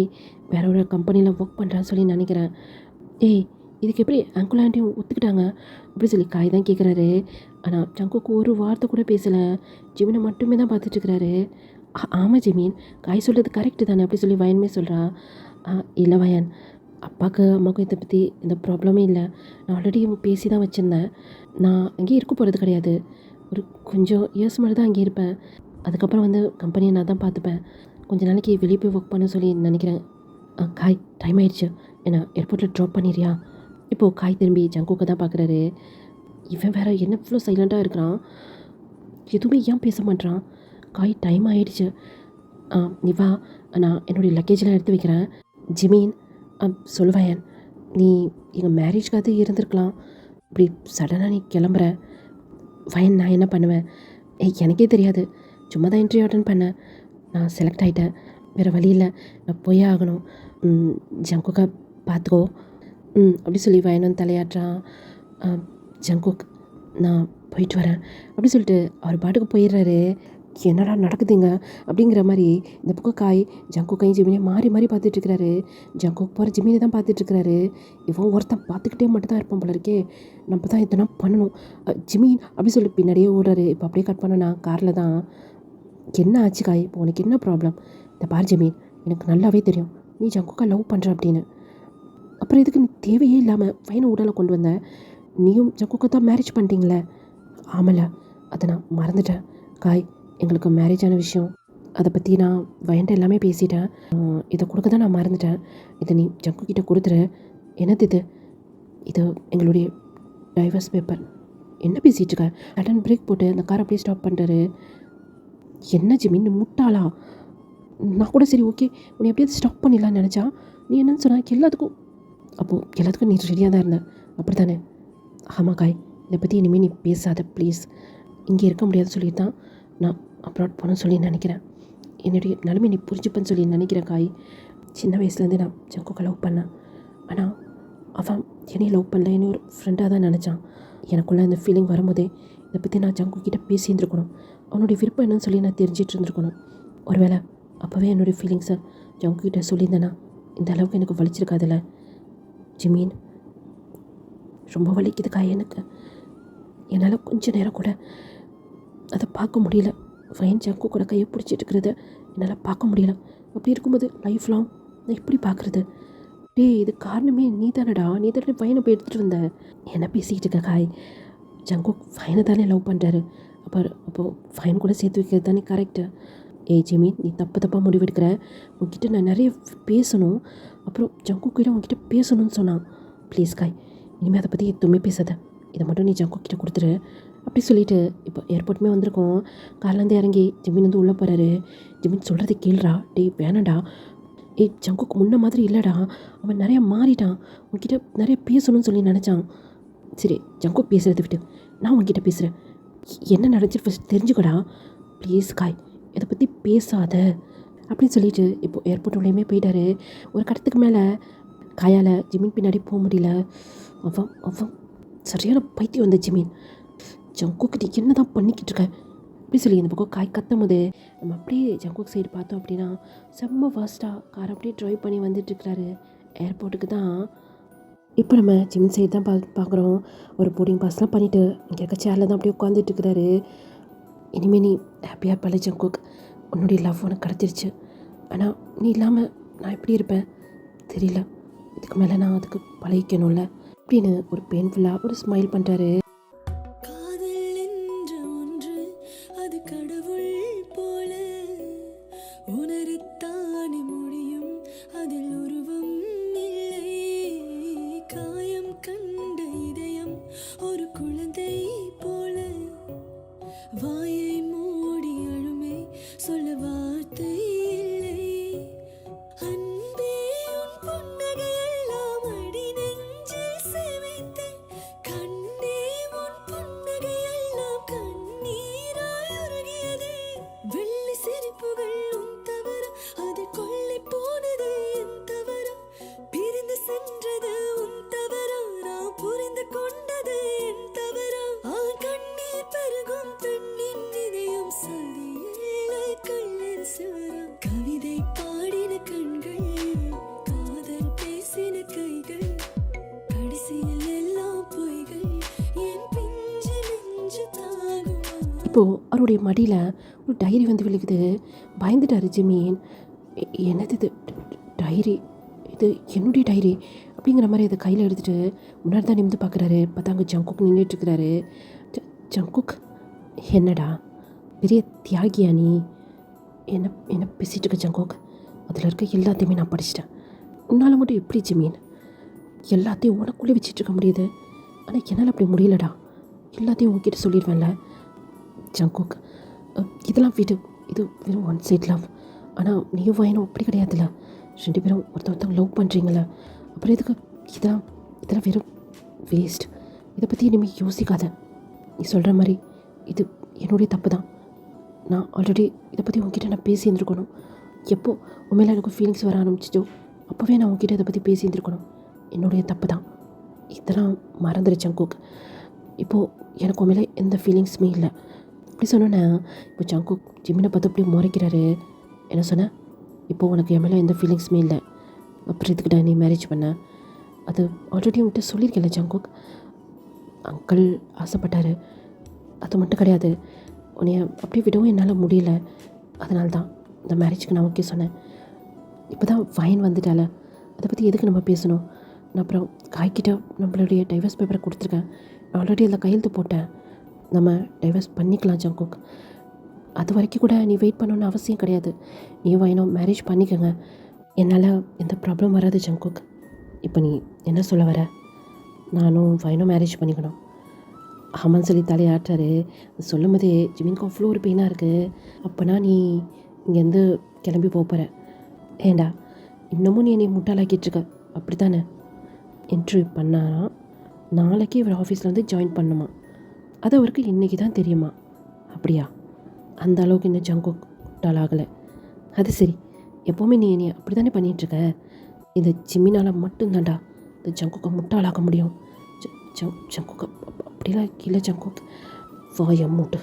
வேற ஒரு கம்பெனியில் ஒர்க் பண்ணுறேன்னு சொல்லி நினைக்கிறேன். இதுக்கு எப்படி அங்குள் ஆண்டியும் ஒத்துக்கிட்டாங்க அப்படி சொல்லி காய் தான் கேட்குறாரு. ஆனால் ஜங்குக்கு ஒரு வார்த்தை கூட பேசலை. ஜிமினை மட்டுமே தான் பார்த்துட்ருக்கிறாரு. ஆமாம் ஜிமின், காய் சொல்கிறது கரெக்டு தானே அப்படி சொல்லி வயன்மே சொல்கிறா. இல்லை வயன், அப்பாவுக்கு அம்மாவுக்கும் இதை பற்றி எந்த ப்ராப்ளமே இல்லை. நான் ஆல்ரெடி பேசி தான் வச்சுருந்தேன். நான் அங்கேயே இருக்க போகிறது கிடையாது. ஒரு கொஞ்சம் இயர்ஸ் மாதிரி தான் அங்கே இருப்பேன். அதுக்கப்புறம் வந்து கம்பெனியை நான் தான் பார்த்துப்பேன். கொஞ்ச நாளைக்கு வெளியே போய் ஒர்க் பண்ண சொல்லி நினைக்கிறேன். காய், டைம் ஆயிடுச்சு, என்ன ஏர்போர்ட்டில் ட்ராப் பண்ணிடுறியா? இப்போது காய் திரும்பி ஜங்குக்கை தான் பார்க்குறாரு. இவன் வேறு என்ன இவ்வளோ சைலண்ட்டாக இருக்கிறான், எதுவுமே ஏன் பேச மாட்டான்? காய், டைம் ஆயிடுச்சு, நீ வா, நான் என்னுடைய லக்கேஜெலாம் எடுத்து வைக்கிறேன். ஜிமீன், சொல்லுவாயன், நீ எங்கள் மேரேஜ்க்காக இருந்திருக்கலாம், இப்படி சடனாக நீ கிளம்புற. வயன், நான் என்ன பண்ணுவேன்? எனக்கே தெரியாது, சும்மா தான் இன்டர்வியூ அட்டன் பண்ணேன். நான் செலக்ட் ஆகிட்டேன், வேறு வழி இல்லை, நான் போயே ஆகணும். ஜங்குக்கை பார்த்துக்கோ. அப்படி சொல்லி வயன் வந்து தலையாட்டுறான். ஜங்குக், நான் போயிட்டு வரேன் அப்படி சொல்லிட்டு அவர் பாட்டுக்கு போயிடுறாரு. என்னடா நடக்குதுங்க அப்படிங்கிற மாதிரி இந்த பக்கம் காய் ஜங்குக்கையும் ஜிமினை மாறி மாறி பார்த்துட்ருக்கிறாரு. ஜங்குக் போகிற ஜிமினை தான் பார்த்துட்ருக்கிறாரு. இவன் ஒருத்தன் பார்த்துக்கிட்டே மட்டும் தான் இருப்பான் போல இருக்கே, நம்ம தான் இதெல்லாம் பண்ணணும். ஜிமின் அப்படி சொல்லி பின்னாடியே ஓடுறாரு. இப்போ அப்படியே கட் பண்ணனா காரில் தான். என்ன ஆச்சு காய், இப்போ உனக்கு என்ன ப்ராப்ளம்? இந்த பார் ஜிமின், எனக்கு நல்லாவே தெரியும் நீ ஜங்குக்கா லவ் பண்ணுற அப்படின்னு. அப்புறம் இதுக்கு நீ தேவையே இல்லாமல் பையனை உடலை கொண்டு வந்த. நீயும் ஜங்குக்கா தான் மேரேஜ் பண்ணிட்டீங்களே? ஆமல, அதை நான் மறந்துட்டேன் காய். எங்களுக்கு மேரேஜ் ஆன விஷயம், அதை பற்றி நான் வயன்ட்ட எல்லாமே பேசிட்டேன். இதை கொடுக்க தான் நான் மறந்துட்டேன். இதை நீ ஜங்குக்கிட்ட கொடுத்துரு. என்னது இது? இது எங்களுடைய டைவர்ஸ் பேப்பர். என்ன பேசிகிட்டு இருக்க? சடன் பிரேக் போட்டு அந்த காரை அப்படியே ஸ்டாப் பண்ணுறாரு. என்ன ஜிமின், முட்டாளா? நான் கூட சரி ஓகே உன்னை எப்படியாவது ஸ்டாப் பண்ணிடலான்னு நினச்சா, நீ என்னன்னு சொன்ன எல்லாத்துக்கும்? அப்போது எல்லாத்துக்கும் நீ ரெடியாக தான் இருந்த அப்படி தானே? ஆமாம் காய், இதை பற்றி இனிமேல் நீ பேசாத ப்ளீஸ். இங்கே இருக்க முடியாதுன்னு சொல்லி தான் நான் அப்ராட் போகணும்னு சொல்லி நினைக்கிறேன். என்னுடைய நிலைமை நீ புரிஞ்சுப்பேன்னு சொல்லி நினைக்கிறேன் காய். சின்ன வயசுலேருந்து நான் ஜங்குக்கை லவ் பண்ணேன். ஆனால் அவன் என்னையும் லவ் பண்ணல, என்னை ஒரு ஃப்ரெண்டாக தான் நினச்சான். எனக்குள்ளே அந்த ஃபீலிங் வரும்போதே இதை பற்றி நான் ஜங்குக்கிட்ட பேசியிருந்துருக்கணும். அவனுடைய விருப்பம் என்னன்னு சொல்லி நான் தெரிஞ்சிட்டு இருந்திருக்கணும். ஒருவேளை அப்போவே என்னுடைய ஃபீலிங்ஸை ஜங்குக்கிட்ட சொல்லியிருந்தேன்னா இந்த அளவுக்கு எனக்கு வலிச்சிருக்காதுல்ல. ஜிமீன், ரொம்ப வலிக்குது காய் எனக்கு. என்னால் கொஞ்ச நேரம் கூட அதை பார்க்க முடியல. ஃபைன் ஜங்கு கூட கையை பிடிச்சிட்டு இருக்கிறத என்னால் பார்க்க முடியல. அப்படி இருக்கும்போது லைஃப் லாங் நான் எப்படி பார்க்குறது? இது காரணமே நீ தானடா, நீ தானே பையனை போய் எடுத்துகிட்டு வந்த. என்ன பேசிக்கிட்டு இருக்க காய்? ஜங்கு ஃபைனை தானே லவ் பண்ணுறாரு. அப்போது ஃபைன் கூட சேர்த்து வைக்கிறது தானே கரெக்டு. ஜிமீன், நீ தப்பாக முடிவெடுக்கிற. உங்ககிட்ட நான் நிறைய பேசணும், அப்புறம் ஜங்கு கிட்ட உங்ககிட்ட பேசணும்னு சொன்னான். ப்ளீஸ் காய், இனிமேல் அதை பற்றி எதுவுமே பேசாத. இதை மட்டும் நீ ஜங்கு கிட்ட கொடுத்துரு அப்படி சொல்லிட்டு இப்போ ஏர்போர்ட்டுமே வந்திருக்கோம். கார்லேருந்து இறங்கி ஜிமின் வந்து உள்ளே போகிறாரு. ஜிமின் சொல்கிறது கேளுடா, டேய் வேணாண்டா, ஏய் ஜங்குக்கு முன்ன மாதிரி இல்லைடா, அவன் நிறையா மாறிட்டான், உன்கிட்ட நிறைய பேசணும்னு சொல்லி நினச்சான். சரி ஜங்குக் பேசுகிறத விட்டு நான் உன்கிட்ட பேசுகிறேன், என்ன நடந்துச்சு ஃபஸ்ட் தெரிஞ்சுக்கடா ப்ளீஸ் காய், இதை பற்றி பேசாத அப்படின்னு சொல்லிட்டு இப்போ ஏர்போர்ட் உள்ளேயுமே போயிட்டாரு. ஒரு கட்டத்துக்கு மேலே காயால் ஜிமின் பின்னாடி போக முடியல. அவன் அவன் சரியான பைத்தியம் வந்த ஜிமின், ஜங்குக்கு நீ என்ன தான் பண்ணிக்கிட்டு இருக்க அப்படி சொல்லி இந்த பக்கம் காய் கத்தும் போது நம்ம அப்படியே ஜங்குக் சைடு பார்த்தோம் அப்படின்னா செம்ம ஃபாஸ்ட்டாக கார் அப்படியே ட்ரைவ் பண்ணி வந்துட்டுருக்கிறாரு ஏர்போர்ட்டுக்கு தான். இப்போ நம்ம ஜிமின் சைடு தான் பார்க்குறோம். ஒரு போர்டிங் பாஸ்லாம் பண்ணிவிட்டு இங்கே இருக்க சேரில் தான் அப்படியே உட்காந்துட்டுருக்கிறாரு. இனிமேல் நீ ஹாப்பியாக இருப்பல ஜங்குக், உன்னுடைய லவ் உனக்கு கிடச்சிருச்சு. ஆனால் நீ இல்லாமல் நான் எப்படி இருப்பேன் தெரியல, இதுக்கு மேலே நான் அதுக்கு பழகிக்கணும்ல அப்படின்னு ஒரு பெயின்ஃபுல்லாக ஒரு ஸ்மைல் பண்ணுறாரு. இப்போது அவருடைய மடியில் ஒரு டைரி வந்து விழுகுது. பயந்துட்டார் ஜிமின். என்னது இது டைரி, இது என்னுடைய டைரி அப்படிங்கிற மாதிரி அதை கையில் எடுத்துகிட்டு முன்னாடி தான் நிமிந்து பார்க்குறாரு. பார்த்தா அங்கே ஜங்குக் நின்றுட்டுருக்கிறாரு. ஜங்குக் என்னடா பெரிய தியாகியா நீ, என்ன என்ன பேசிகிட்டு இருக்க ஜங்குக், அதில் இருக்க எல்லாத்தையுமே நான் படிச்சிட்டேன், உன்னால் மட்டும் எப்படி ஜிமின் எல்லாத்தையும் உனக்குள்ளே வச்சிட்ருக்க முடியுது, ஆனால் என்னால் அப்படி முடியலடா, எல்லாத்தையும் உங்ககிட்ட சொல்லிடுவேன்ல ஜங்குக். இதெல்லாம் விடு, இது வெறும் ஒன் சைட் லவ். ஆனால் நீயும் வயனும் அப்படி கிடையாதுல்ல, 2 பேரும் ஒருத்தவங்க லவ் பண்ணுறீங்கள, அப்புறம் இதுக்கு இதெல்லாம் வெறும் வேஸ்ட். இதை பற்றி இனிமேல் யோசிக்காத. நீ சொல்கிற மாதிரி இது என்னுடைய தப்பு தான். நான் ஆல்ரெடி இதை பற்றி உங்ககிட்ட நான் பேசியிருந்துருக்கணும். எப்போ உண்மையில எனக்கு ஃபீலிங்ஸ் வர ஆரம்பிச்சிச்சோ அப்போவே நான் உங்ககிட்ட இதை பற்றி பேசியிருந்துருக்கணும். என்னுடைய தப்பு தான். இதெல்லாம் மறந்துடு ஜங்குக். இப்போது எனக்கு உண்மையில எந்த ஃபீலிங்ஸுமே இல்லை அப்படி சொன்னோன்னே இப்போ ஜங்குக் ஜிமினை பார்த்து அப்படியே முறைக்கிறாரு. என்ன சொன்னேன், இப்போது உனக்கு என் மேலே எந்த ஃபீலிங்ஸுமே இல்லை, அப்புறம் இதுக்கிட்ட நீ மேரேஜ் பண்ண, அது ஆல்ரெடி உங்கள்கிட்ட சொல்லியிருக்கேன்ல ஜங்குக். அங்கிள் ஆசைப்பட்டார், அது மட்டும் கிடையாது, உன்னைய அப்படியே விடவும் என்னால் முடியல, அதனால தான் இந்த மேரேஜுக்கு நான் ஓகே சொன்னேன். இப்போ தான் வயன் வந்துட்டால, அதை பற்றி எதுக்கு நம்ம பேசணும். நான் அப்புறம் காய்கிட்ட நம்மளுடைய டைவர்ஸ் பேப்பரை கொடுத்துருக்கேன், நான் ஆல்ரெடி அதில் கையெழுத்து போட்டேன், நம்ம டைவர்ஸ் பண்ணிக்கலாம் ஜங்குக். அது வரைக்கும் கூட நீ வெயிட் பண்ணணுன்னு அவசியம் கிடையாது, நீ வயனும் மேரேஜ் பண்ணிக்கோங்க, என்னால் எந்த ப்ராப்ளம் வராது ஜங்குக். இப்போ நீ என்ன சொல்ல வர, நானும் வயனும் மேரேஜ் பண்ணிக்கணும் ஆமான்னு சொல்லி தலையாட்டாரு. சொல்லும் போதே ஜிமினுக்கு அவ்வளோ ஒரு பெயினாக இருக்குது. அப்போனா நீ இங்கேருந்து கிளம்பி போகிற, ஏண்டா இன்னமும் நீ என்னை முட்டாளாக்கிட்டுருக்க அப்படி தானே. இன்டர்வியூ பண்ணாரா, நாளைக்கு இவர் ஆஃபீஸில் வந்து ஜாயின் பண்ணுமா, அது அவருக்கு இன்றைக்கி தான் தெரியுமா. அப்படியா, அந்த அளவுக்கு இன்னும் ஜங்குக் முட்டாளாகலை. அது சரி, எப்போவுமே நீ என்னை அப்படி தானே பண்ணிகிட்ருக்க, இந்த ஜிமினால் மட்டும்தான்டா இந்த ஜங்குக்கை முட்டாளாக்க முடியும். ஜங்குக்கை அப்படிலாம் இல்லை ஜங்குக், வாயை மூட்டு,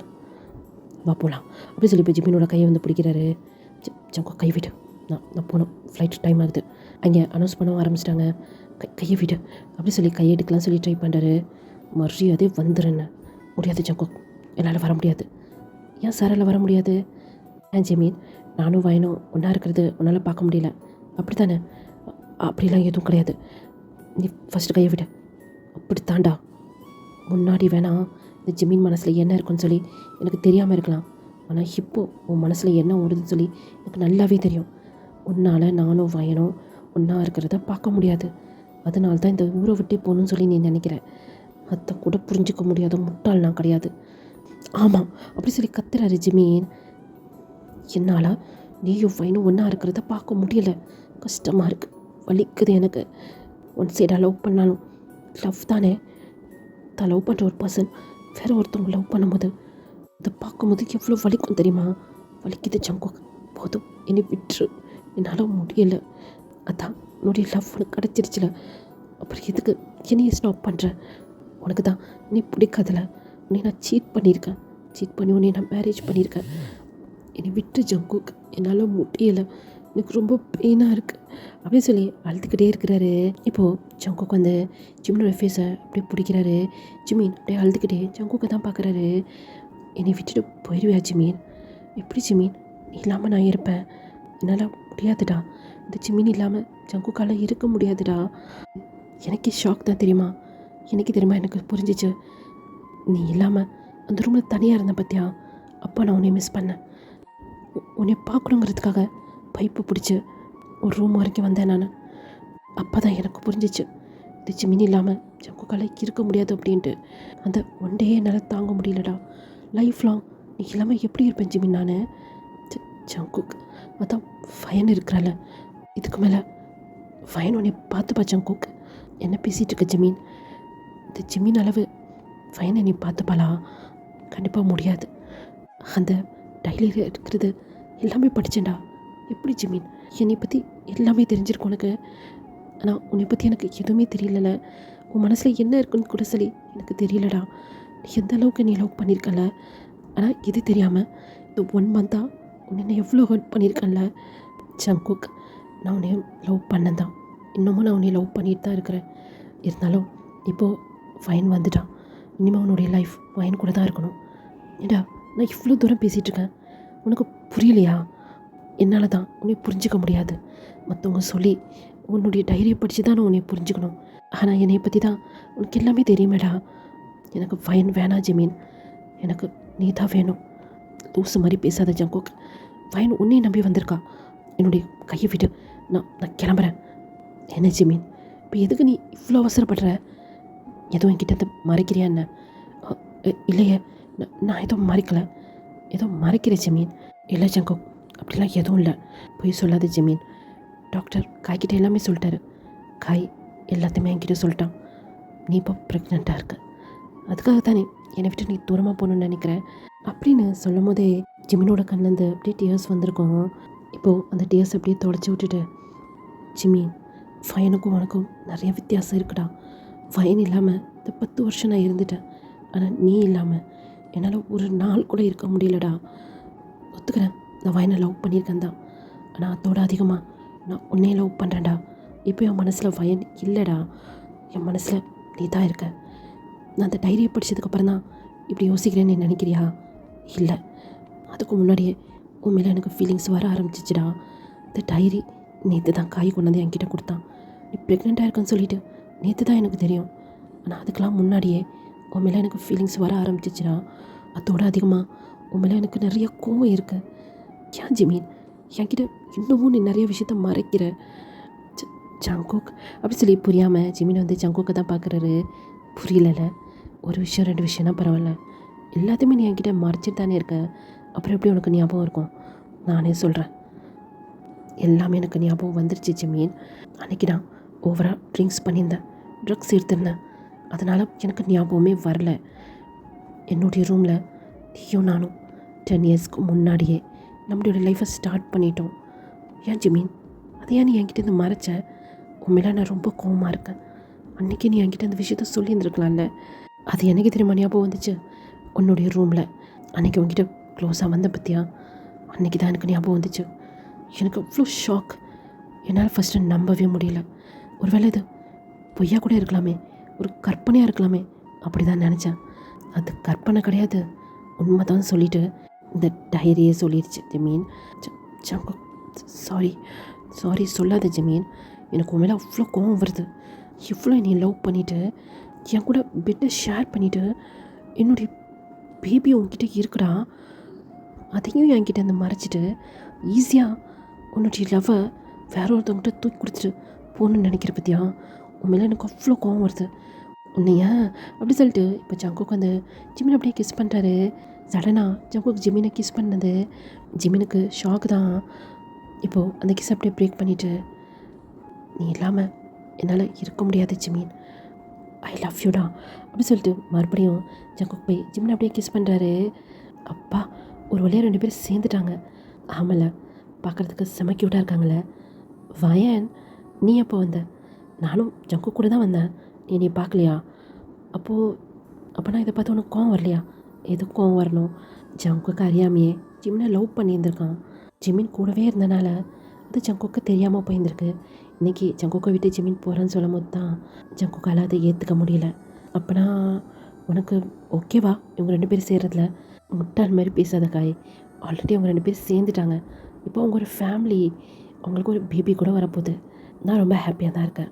வா போகலாம் அப்படி சொல்லி இப்போ ஜிமினோட கையை வந்து பிடிக்கிறாரு. ஜங்குக் கை விடு, நான் போகணும், ஃப்ளைட் டைம் ஆகுது, அங்கே அனௌன்ஸ் பண்ண ஆரம்பிச்சிட்டாங்க, கையை விடு அப்படி சொல்லி கையை எடுக்கலாம் சொல்லி ட்ரை பண்ணுறாரு. மரியாதை வந்துடுன்னு, முடியாது ஜங்குக், என்னால் வர முடியாது. ஏன் சாரால் வர முடியாது, ஏன் ஜிமின் நானும் வயனும் ஒன்றா இருக்கிறது உன்னால் பார்க்க முடியல அப்படி தானே. அப்படிலாம் எதுவும் கிடையாது, நீ ஃபஸ்ட்டு கையை விட. அப்படித்தாண்டா, முன்னாடி வேணாம் இந்த ஜிமின் மனசில் என்ன இருக்குன்னு சொல்லி எனக்கு தெரியாமல் இருக்கலாம், ஆனால் இப்போது உன் மனசில் என்ன ஓடுதுன்னு சொல்லி எனக்கு நல்லாவே தெரியும். உன்னால் நானும் வயனும் ஒன்றா இருக்கிறத பார்க்க முடியாது, அதனால தான் இந்த ஊரை விட்டே போகணுன்னு சொல்லி நீ நினைக்கிற. அதை கூட புரிஞ்சிக்க முடியாத முட்டாள் நான் கிடையாது. ஆமாம் அப்படி சொல்லி கத்துறாரு ஜிமீன். என்னால் நீயும் ஃபைனும் ஒன்றா இருக்கிறத பார்க்க முடியல. கஷ்டமாக இருக்குது, வலிக்குது எனக்கு. ஒன் சைடாக லவ் பண்ணாலும் லவ் தானே. தான் லவ் பண்ணுற ஒரு பர்சன் வேற ஒருத்தவங்க லவ் பண்ணும்போது அதை பார்க்கும்போது எவ்வளோ வலிக்கும் தெரியுமா? வலிக்குது ஜங்குக், போதும் என்னை விட்டுரு, என்னால் முடியலை. அதான் உன்னுடைய லவ் உனக்கு கிடச்சிருச்சுல, அப்புறம் எதுக்கு என்னையே ஸ்டாப் பண்ணுற? உனக்கு தான் நீ பிடிக்காதல, உன்னை நான் சீட் பண்ணியிருக்கேன், சீட் பண்ணி உன்னை நான் மேரேஜ் பண்ணியிருக்கேன். என்னை விட்டு ஜங்குக், என்னால் முடியலை, எனக்கு ரொம்ப பெயினாக இருக்குது அப்படின்னு சொல்லி அழுதுகிட்டே இருக்கிறாரு. இப்போது ஜங்குக் வந்து ஜிமினோட ஃபேஸை அப்படியே பிடிக்கிறாரு. ஜிமின் அப்படியே அழுதுகிட்டே ஜங்குக்கை தான் பார்க்குறாரு. என்னை விட்டுட்டு போயிடுவியா ஜிமீன்? எப்படி ஜிமீன், நீ இல்லாமல் நான் இருப்பேன்? என்னால் முடியாதுடா, இந்த ஜிமீன் இல்லாமல் ஜங்குக்கால் இருக்க முடியாதுடா. எனக்கே ஷாக் தான் தெரியுமா, எனக்கு புரிஞ்சிச்சு. நீ இல்லாமல் அந்த ரூமில் தனியாக இருந்த பார்த்தியா, அப்போ நான் உன்னை மிஸ் பண்ணேன். உன்னை பார்க்கணுங்கிறதுக்காக பைப்பு பிடிச்சி ஒரு ரூம் வரைக்கும் வந்தேன் நான். அப்போ தான் எனக்கு புரிஞ்சிச்சு, இந்த ஜிமின் இல்லாமல் ஜங்குக்கால் இருக்க முடியாது அப்படின்ட்டு. அந்த ஒன் டே என்னால் தாங்க முடியலடா. லைஃப் லாங் நீ இல்லாமல் எப்படி இருப்பேன் ஜிமின் நான்? ஜங்குக், அதான் ஃபயன் இருக்கிறால, இதுக்கு மேலே ஃபயன் உன்னை பார்த்துப்பா ஜங்குக். என்ன பேசிகிட்டு இருக்க ஜிமீன்? இந்த ஜிமீன் அளவு ஃபயனை நீ பார்த்துப்பாளா? கண்டிப்பாக முடியாது. அந்த டைரியில் இருக்கிறது எல்லாமே படித்தேன்டா. எப்படி ஜிமீன், என்னை பற்றி எல்லாமே தெரிஞ்சிருக்கும் உனக்கு. ஆனால் உன்னை பற்றி எனக்கு எதுவுமே தெரியல. உன் மனசில் என்ன இருக்குன்னு கூட சொல்லி எனக்கு தெரியலடா. நீ எந்த அளவுக்கு நீ லவ் பண்ணியிருக்கல, ஆனால் இது தெரியாமல் இந்த 1 மந்த்தாக உன்னை எவ்வளோ ஹர்ட் பண்ணியிருக்கேன்ல ஜங்குக். நான் உன்னை லவ் பண்ணேன் தான், இன்னமும் நான் உன்னை லவ் பண்ணிட்டு தான் இருக்கிறேன். இருந்தாலும் இப்போது ஃபைன் வந்துட்டான். இனிமேல் உன்னுடைய லைஃப் ஃபைன் கூட தான் இருக்கணும். ஏடா நான் இவ்வளோ தூரம் பேசிகிட்டு இருக்கேன், உனக்கு புரியலையா? என்னால் தான் உன்னை புரிஞ்சிக்க முடியாது. மற்றவங்க சொல்லி உன்னுடைய டைரியை படித்து தான் நான் உன்னை புரிஞ்சுக்கணும். ஆனால் என்னை பற்றி தான் உனக்கு எல்லாமே தெரியுமேடா. எனக்கு ஃபைன் வேணாம் ஜிமீன், எனக்கு நீ தான் வேணும். லூசு மாதிரி பேசாத ஜங்குக். ஃபைன் உன்னை நம்பி வந்திருக்கா, என்னுடைய கையை விட்டு, நான் கிளம்புறேன். என்ன ஜிமீன், இப்போ எதுக்கு நீ இவ்வளோ அவசரப்படுற? எதுவும் என்கிட்ட மறைக்கிறியா என்ன? இல்லையே, நான் எதுவும் மறைக்கலை. ஏதோ மறைக்கிறேன் ஜிமீன். இல்லை ஜங்குக், அப்படிலாம் எதுவும் இல்லை, போய் சொல்லாத ஜிமீன். டாக்டர் காய்கிட்ட எல்லாமே சொல்லிட்டாரு. காய் எல்லாத்தையுமே என்கிட்ட சொல்லிட்டான். நீ இப்போ ப்ரெக்னெண்ட்டாக இருக்க, அதுக்காக தானே என்னை விட்டு நீ தூரமாக போகணுன்னு நினைக்கிறேன் அப்படின்னு சொல்லும் போதே ஜிமினோட கண்ணிலேருந்து அப்படியே டியர்ஸ் வந்திருக்கும். இப்போது அந்த டியர்ஸ் அப்படியே தொடச்சி விட்டுட்டு, ஜிமி, ஃபைனுக்கும் உனக்கும் நிறைய வித்தியாசம் இருக்குடா. ஃபைன் இல்லாமல் இந்த 10 வருஷம் நான் இருந்துட்டேன், ஆனால் நீ இல்லாமல் என்னால் ஒரு நாள் கூட இருக்க முடியலடா. ஒத்துக்கிறேன், நான் ஃபைனை லவ் பண்ணியிருக்கேன் தான், ஆனால் அதோட அதிகமாக நான் உன்னையே லவ் பண்ணுறேன்டா. இப்போ என் மனசில் ஃபைன் இல்லைடா, என் மனசில் நீ தான் இருக்க. நான் அந்த டைரியை படித்ததுக்கப்புறம் தான் இப்படி யோசிக்கிறேன்னு நீ நினைக்கிறியா? இல்லை, அதுக்கு முன்னாடியே உன் மேலே எனக்கு ஃபீலிங்ஸ் வர ஆரம்பிச்சிச்சுடா. இந்த டைரி நேற்று தான் காய் கொண்டாந்து என்கிட்ட கொடுத்தான். நீ ப்ரெக்னெண்ட்டாக இருக்குன்னு சொல்லிவிட்டு நேற்று தான் எனக்கு தெரியும், ஆனால் அதுக்கெலாம் முன்னாடியே உன் மேலே எனக்கு ஃபீலிங்ஸ் வர ஆரம்பிச்சிச்சுடா. அதோட அதிகமாக உன் மேலே எனக்கு நிறைய கோவம் இருக்குது. ஏன் ஜிமீன், என்கிட்ட இன்னமும் நீ நிறைய விஷயத்த மறைக்கிற? ஜங்குக் அப்படி சொல்லி புரியாமல் ஜிமின் வந்து ஜங்குக்கை தான் பார்க்குறாரு. புரியல, ஒரு விஷயம் 2 விஷயம்னா பரவாயில்ல, எல்லாத்தையுமே நீ என்கிட்ட மறைச்சிட்டு தானே இருக்க, அப்புறம் எப்படி உனக்கு ஞாபகம் இருக்கும்? நானே சொல்கிறேன், எல்லாமே எனக்கு ஞாபகம் வந்துருச்சு ஜிமீன். அன்றைக்கி நான் ஓவராக ட்ரிங்க்ஸ் பண்ணியிருந்தேன், ட்ரக்ஸ் எடுத்திருந்தேன், அதனால் எனக்கு ஞாபகமே வரல. என்னுடைய ரூமில் நீயும் நானும் 10 இயர்ஸ்க்கு முன்னாடியே நம்மளோட லைஃப்பை ஸ்டார்ட் பண்ணிட்டோம். ஏன் ஜிமீன், அதை ஏன் நீ என்கிட்ட இருந்து மறைச்ச? உண்மையில நான் ரொம்ப கோவமாக இருக்கேன். அன்றைக்கி நீ என்கிட்ட அந்த விஷயத்த சொல்லியிருந்துருக்கலாம்ல. அது எனக்கு தெரியுமா ஞாபகம் வந்துச்சு, உன்னுடைய ரூமில் அன்றைக்கி உங்ககிட்ட க்ளோஸாக வந்த பற்றியா, அன்றைக்கி தான் எனக்கு ஞாபகம் வந்துச்சு. எனக்கு அவ்வளோ ஷாக், என்னால் ஃபஸ்ட்டு நம்பவே முடியல. ஒருவேளை இது பொய்யா கூட இருக்கலாமே, ஒரு கற்பனையாக இருக்கலாமே, அப்படி தான் நினச்சேன். அது கற்பனை கிடையாது, உண்மை தான் சொல்லிவிட்டு இந்த டைரியே சொல்லிடுச்சு ஜமீன். சாரி சாரி சொல்லாத ஜமீன், எனக்கு உன் மேலே அவ்வளோ கோவம் வருது. இவ்வளோ நீ லவ் பண்ணிவிட்டு என் கூட பெட்டை ஷேர் பண்ணிவிட்டு என்னுடைய பேபி உன்கிட்ட இருக்குடா, அதையும் என்கிட்ட அந்த மறைச்சிட்டு ஈஸியாக உன்னுடைய லவ்வை வேற ஒருத்தவங்கிட்ட தூக்கி கொடுத்துட்டு போகணுன்னு நினைக்கிற பற்றியா? உன் மேலே எனக்கு அவ்வளோ கோவம் வருது. உன்னையா அப்படி சொல்லிட்டு இப்போ ஜங்குக்கு அந்த ஜிமின் அப்படியே கிஸ் பண்ணுறாரு. சடனாக ஜங்குக் ஜிமினை கிஸ் பண்ணது ஜிமினுக்கு ஷாக் தான். இப்போது அந்த கிஸ் அப்படியே பிரேக் பண்ணிவிட்டு, நீ இல்லாமல் என்னால் இருக்க முடியாது ஜிமின், ஐ லவ் யூடா அப்படி சொல்லிட்டு மறுபடியும் ஜங்குக் போய் ஜிமினை அப்படியே கிஸ் பண்ணுறாரு. அப்பா, ஒரு வழியாக 2 பேரும் சேர்ந்துட்டாங்க. ஆமல, பார்க்குறதுக்கு செம க்யூட்டாக இருக்காங்களே. வயன், நீ எப்போ வந்த? நானும் ஜங்குக் கூட தான் வந்தேன். நீ பார்க்கலையா? அப்போ நான் இதை பார்த்து உனக்கு கோவம் வரலையா? எதுக்கு கோவம் வரணும்? ஜங்குக்கு அறியாமையே ஜிமினை லவ் பண்ணியிருந்திருக்கான். ஜிமின் கூடவே இருந்தனால அது ஜங்குக்கு தெரியாமல் போயிருந்திருக்கு. இன்றைக்கி ஜங்குக்கை விட்டு ஜிமின் போகிறேன்னு சொல்லும் போது தான் ஜங்குக்கால் அதை ஏற்றுக்க முடியல. அப்போனா உனக்கு ஓகேவா இவங்க 2 பேரும் சேர்றதுல? முட்டாள் மாதிரி பேசாத காய். ஆல்ரெடி அவங்க 2 பேரும் சேர்ந்துட்டாங்க. இப்போ அவங்க ஒரு ஃபேமிலி, அவங்களுக்கு ஒரு பேபி கூட வரப்போகுது. நான் ரொம்ப ஹாப்பியாக தான் இருக்கேன்.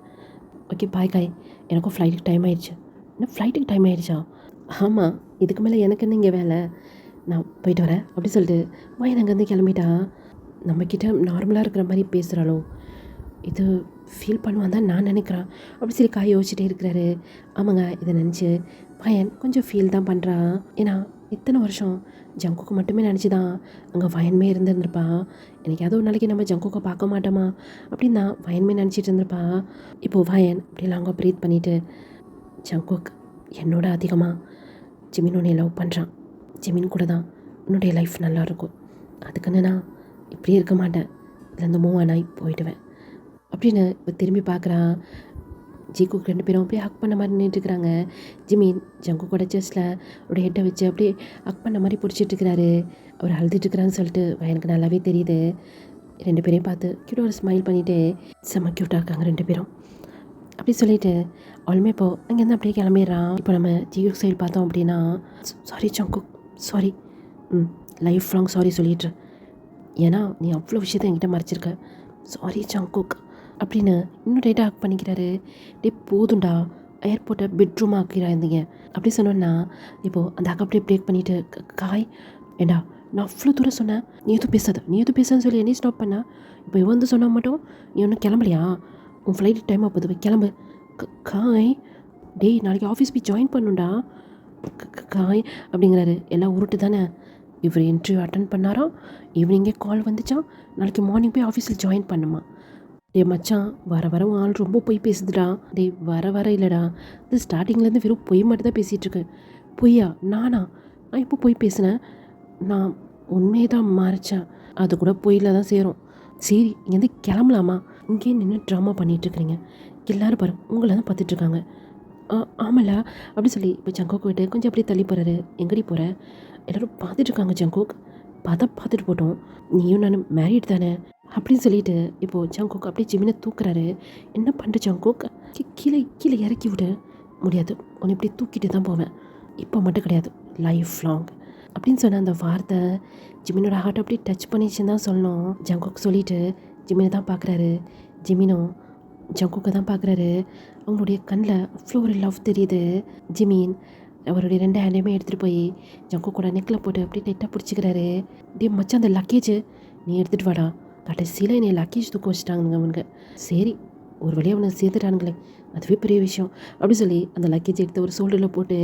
ஓகே பாய் காய், எனக்கும் ஃப்ளைட்டுக்கு டைம் ஆயிடுச்சு. இன்னும் ஃப்ளைட்டுக்கு டைம் ஆயிடுச்சா? ஆமாம், இதுக்கு மேலே எனக்கு என்ன இங்கே வேலை, நான் போயிட்டு வரேன் அப்படி சொல்லிட்டு வயன் அங்கேருந்து கிளம்பிட்டா. நம்மக்கிட்ட நார்மலாக இருக்கிற மாதிரி பேசுகிறாளோ, இது ஃபீல் பண்ணுவான் தான் நான் நினைக்கிறேன் அப்படி சொல்லி காய் யோசிச்சுட்டே இருக்கிறாரு. ஆமாங்க, இதை நினச்சி வயன் கொஞ்சம் ஃபீல் தான் பண்ணுறா. ஏன்னா இத்தனை வருஷம் ஜங்குக்கு மட்டுமே நினச்சி தான் அங்கே வயன்மே இருந்திருந்திருப்பா. எனக்கு ஏதோ ஒரு நாளைக்கு நம்ம ஜங்குக்கை பார்க்க மாட்டோமா அப்படின்னு தான் வயன்மே நினச்சிட்டு இருந்திருப்பா. இப்போது வயன் அப்படி லாங்காக ப்ரீத் பண்ணிவிட்டு, ஜங்குக் என்னோட அதிகமாக ஜிமின் உன்னை லவ் பண்ணுறான். ஜிமின் கூட தான் உன்னுடைய லைஃப் நல்லாயிருக்கும். அதுக்குன்னு நான் இப்படியே இருக்க மாட்டேன், இதுலேருந்து மூவ் ஆனாய் போயிடுவேன் அப்படின்னு இப்போ திரும்பி பார்க்குறா. ஜிகுக்கு 2 பேரும் அப்படியே ஹக் பண்ண மாதிரி நின்றுட்டுருக்குறாங்க. ஜிமின் ஜங்குக்கோட செஸ்ட்டில் ஒரு ஹெட்டை வச்சு அப்படியே ஹக் பண்ண மாதிரி பிடிச்சிட்ருக்கிறாரு. அவர் அழுதுட்டுருக்குறான்னு சொல்லிட்டு எனக்கு நல்லாவே தெரியுது. 2 பேரையும் பார்த்து க்யூட்டாக ஒரு ஸ்மைல் பண்ணிவிட்டு செம்ம க்யூட்டாக இருக்காங்க 2 பேரும் அப்படி சொல்லிவிட்டு ஆளுமே இப்போது அங்கேருந்து அப்படியே கிளம்பிடுறான். இப்போ நம்ம ஜிகு சைடு பார்த்தோம் அப்படின்னா, sorry Jungkook, sorry, life long sorry சொல்லிட்டு, ஏன்னா நீ அவ்வளோ விஷயத்த என்கிட்ட மறைச்சிருக்க, சாரி ஜங்குக் அப்படின்னு இன்னும் டைட்டாக ஹக் பண்ணிக்கிறாரு. டே போதுண்டா, ஏர்போர்ட்டை பெட்ரூமாக ஆக்கிறாயிருந்தீங்க அப்படி சொன்னோன்னா இப்போது அந்த ஹக் அப்படியே பிரேக் பண்ணிவிட்டு, காய் ஏண்டா நான் அவ்வளோ தூரம் சொன்னேன், நீ எதுவும் பேசாதுன்னு சொல்லி என்னையும் ஸ்டாப் பண்ண. இப்போ இவன் வந்து சொன்னால் மட்டும் நீ ஒன்றும் கிளம்பலையா? உன் ஃப்ளைட்டு டைம் ஆகுது, போய் கிளம்பு. காய், டேய் நாளைக்கு ஆஃபீஸ் போய் ஜாயின் பண்ணுண்டா. காய் அப்படிங்கிறாரு. எல்லாம் உருட்டு தானே. இவர் இன்டர்வியூ அட்டன் பண்ணாரோ, ஈவினிங்கே கால் வந்துச்சான், நாளைக்கு மார்னிங் போய் ஆஃபீஸில் ஜாயின் பண்ணுமா. டே மச்சான், வர ஆள் ரொம்ப பொய் பேசுதுடா. டே வர இல்லைடா, இது ஸ்டார்டிங்லேருந்து வெறும் பொய் மட்டும் தான் பேசிகிட்ருக்கு. பொய்யா? நான் இப்போ பொய் பேசினேன்? நான் உண்மையை தான் மறைச்சேன். அது கூட பொய்யில் தான் சேரும். சரி, இங்கேருந்து கிளம்பலாமா? இங்கேயே நின்று ட்ராமா பண்ணிகிட்ருக்குறீங்க, எல்லோரும் பாரு உங்களை தான் பார்த்துட்ருக்காங்க. ஆமல அப்படி சொல்லி இப்போ ஜங்கோக் விட்டு கொஞ்சம் அப்படியே தள்ளி போகிறாரு. எங்கடி போகிற? எல்லோரும் பார்த்துட்ருக்காங்க ஜங்கோக். பார்த்துட்டு போட்டோம், நீயும் நானும் மேரிட் தானே அப்படின்னு சொல்லிட்டு இப்போது ஜங்கோக் அப்படியே ஜிமினை தூக்குறாரு. என்ன பண்ணுற ஜங்கோக்? கீழே இறக்கி விட முடியாது, உன்னை இப்படி தூக்கிட்டு தான் போவேன், இப்போ மட்டும் கிடையாது, லைஃப் லாங் அப்படின்னு சொன்ன அந்த வார்த்தை ஜிமினோட ஹார்ட் அப்படி டச் பண்ணிச்சுன்னு தான் சொல்லணும். ஜங்கோக் சொல்லிவிட்டு ஜிமினை தான் பார்க்குறாரு. ஜிமினும் ஜங்குக்கை தான் பார்க்குறாரு. அவங்களுடைய கண்ணில் அவ்வளோ ஒரு லவ் தெரியுது. ஜிமின் அவருடைய 2 ஹேண்டையுமே எடுத்துகிட்டு போய் ஜங்குக்கோட நெக்கில் போட்டு அப்படியே டைட்டாக பிடிச்சிக்கிறாரு. டே மச்சான், அந்த லக்கேஜ் நீ எடுத்துகிட்டு வாடா. கடைசியில் என்னை லக்கேஜ் தூக்க வச்சுட்டாங்க அவனுங்க. சரி, ஒரு வழியாக அவனை சேர்த்துட்டானுங்களே, அதுவே பெரிய விஷயம் அப்படி சொல்லி அந்த லக்கேஜ் எடுத்து ஒரு ஷோல்டரில் போட்டு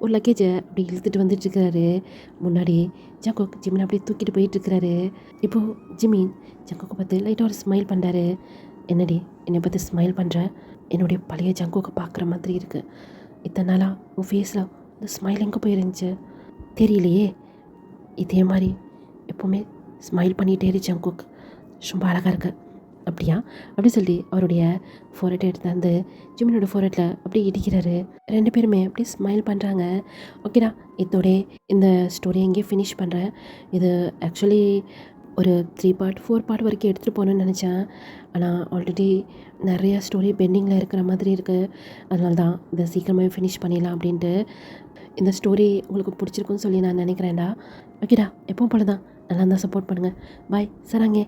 ஒரு லக்கேஜை அப்படி இழுத்துட்டு வந்துட்டுருக்கிறாரு. முன்னாடி ஜங்குக் ஜிமின் அப்படியே தூக்கிட்டு போயிட்டுருக்கிறாரு. இப்போது ஜிமின் ஜங்குக்கை பார்த்து லைட்டாக ஒரு ஸ்மைல் பண்ணுறாரு. என்னடி என்னை பார்த்து ஸ்மைல் பண்ணுற? என்னுடைய பழைய ஜங்குக்கை பார்க்குற மாதிரி இருக்குது. இத்தனை நாளாக உன் ஃபேஸில் இந்த ஸ்மைல் எங்கே போயிருந்துச்சு தெரியலையே. இதே மாதிரி எப்போவுமே ஸ்மைல் பண்ணிகிட்டே இரு ஜங்குக், ரொம்ப அழகாக இருக்கு. அப்படியா அப்படி சொல்லி அவருடைய ஃபோர்ஹெட்டை எடுத்து அந்த ஜிமினோட ஃபோர்ஹெட்டில் அப்படியே இடிக்கிறாரு. 2 பேருமே அப்படியே ஸ்மைல் பண்ணுறாங்க. ஓகேடா, இதோட இந்த ஸ்டோரியை எங்கேயே ஃபினிஷ் பண்ணுறேன். இது ஆக்சுவலி ஒரு 3 பார்ட் 4 பார்ட் வரைக்கும் எடுத்துகிட்டு போகணுன்னு நினச்சேன். ஆனால் ஆல்ரெடி நிறையா ஸ்டோரி பெண்டிங்கில் இருக்கிற மாதிரி இருக்குது. அதனால தான் இதை சீக்கிரமாகவே ஃபினிஷ் பண்ணிடலாம் அப்படின்ட்டு. இந்த ஸ்டோரி உங்களுக்கு பிடிச்சிருக்குன்னு சொல்லி நான் நினைக்கிறேன்டா. ஓகேடா, எப்பவும் போல தான் நல்லா இருந்தால் சப்போர்ட் பண்ணுங்கள். பாய் சராங்கே.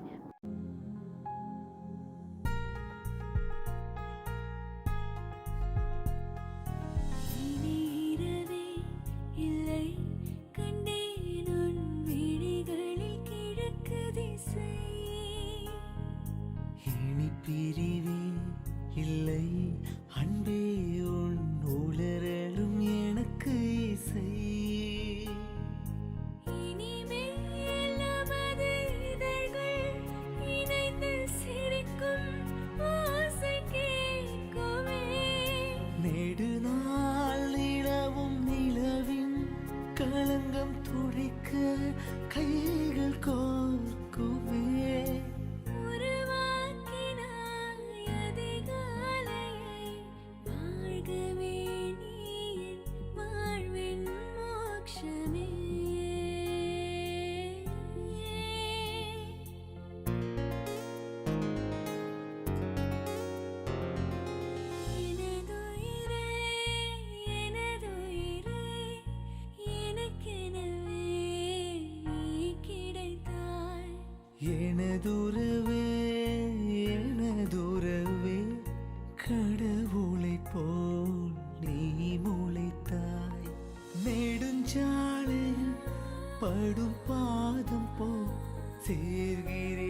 பிரிவே இல்லை அன்பே, உன் உளறலும் எனக்கு இசை. எனதுறவே எனதுறவே கடவுளை போல் நீ முளைத்தாய். நெடுஞ்சாலையில் படும் பாதம் போல் சேர்கிறேன்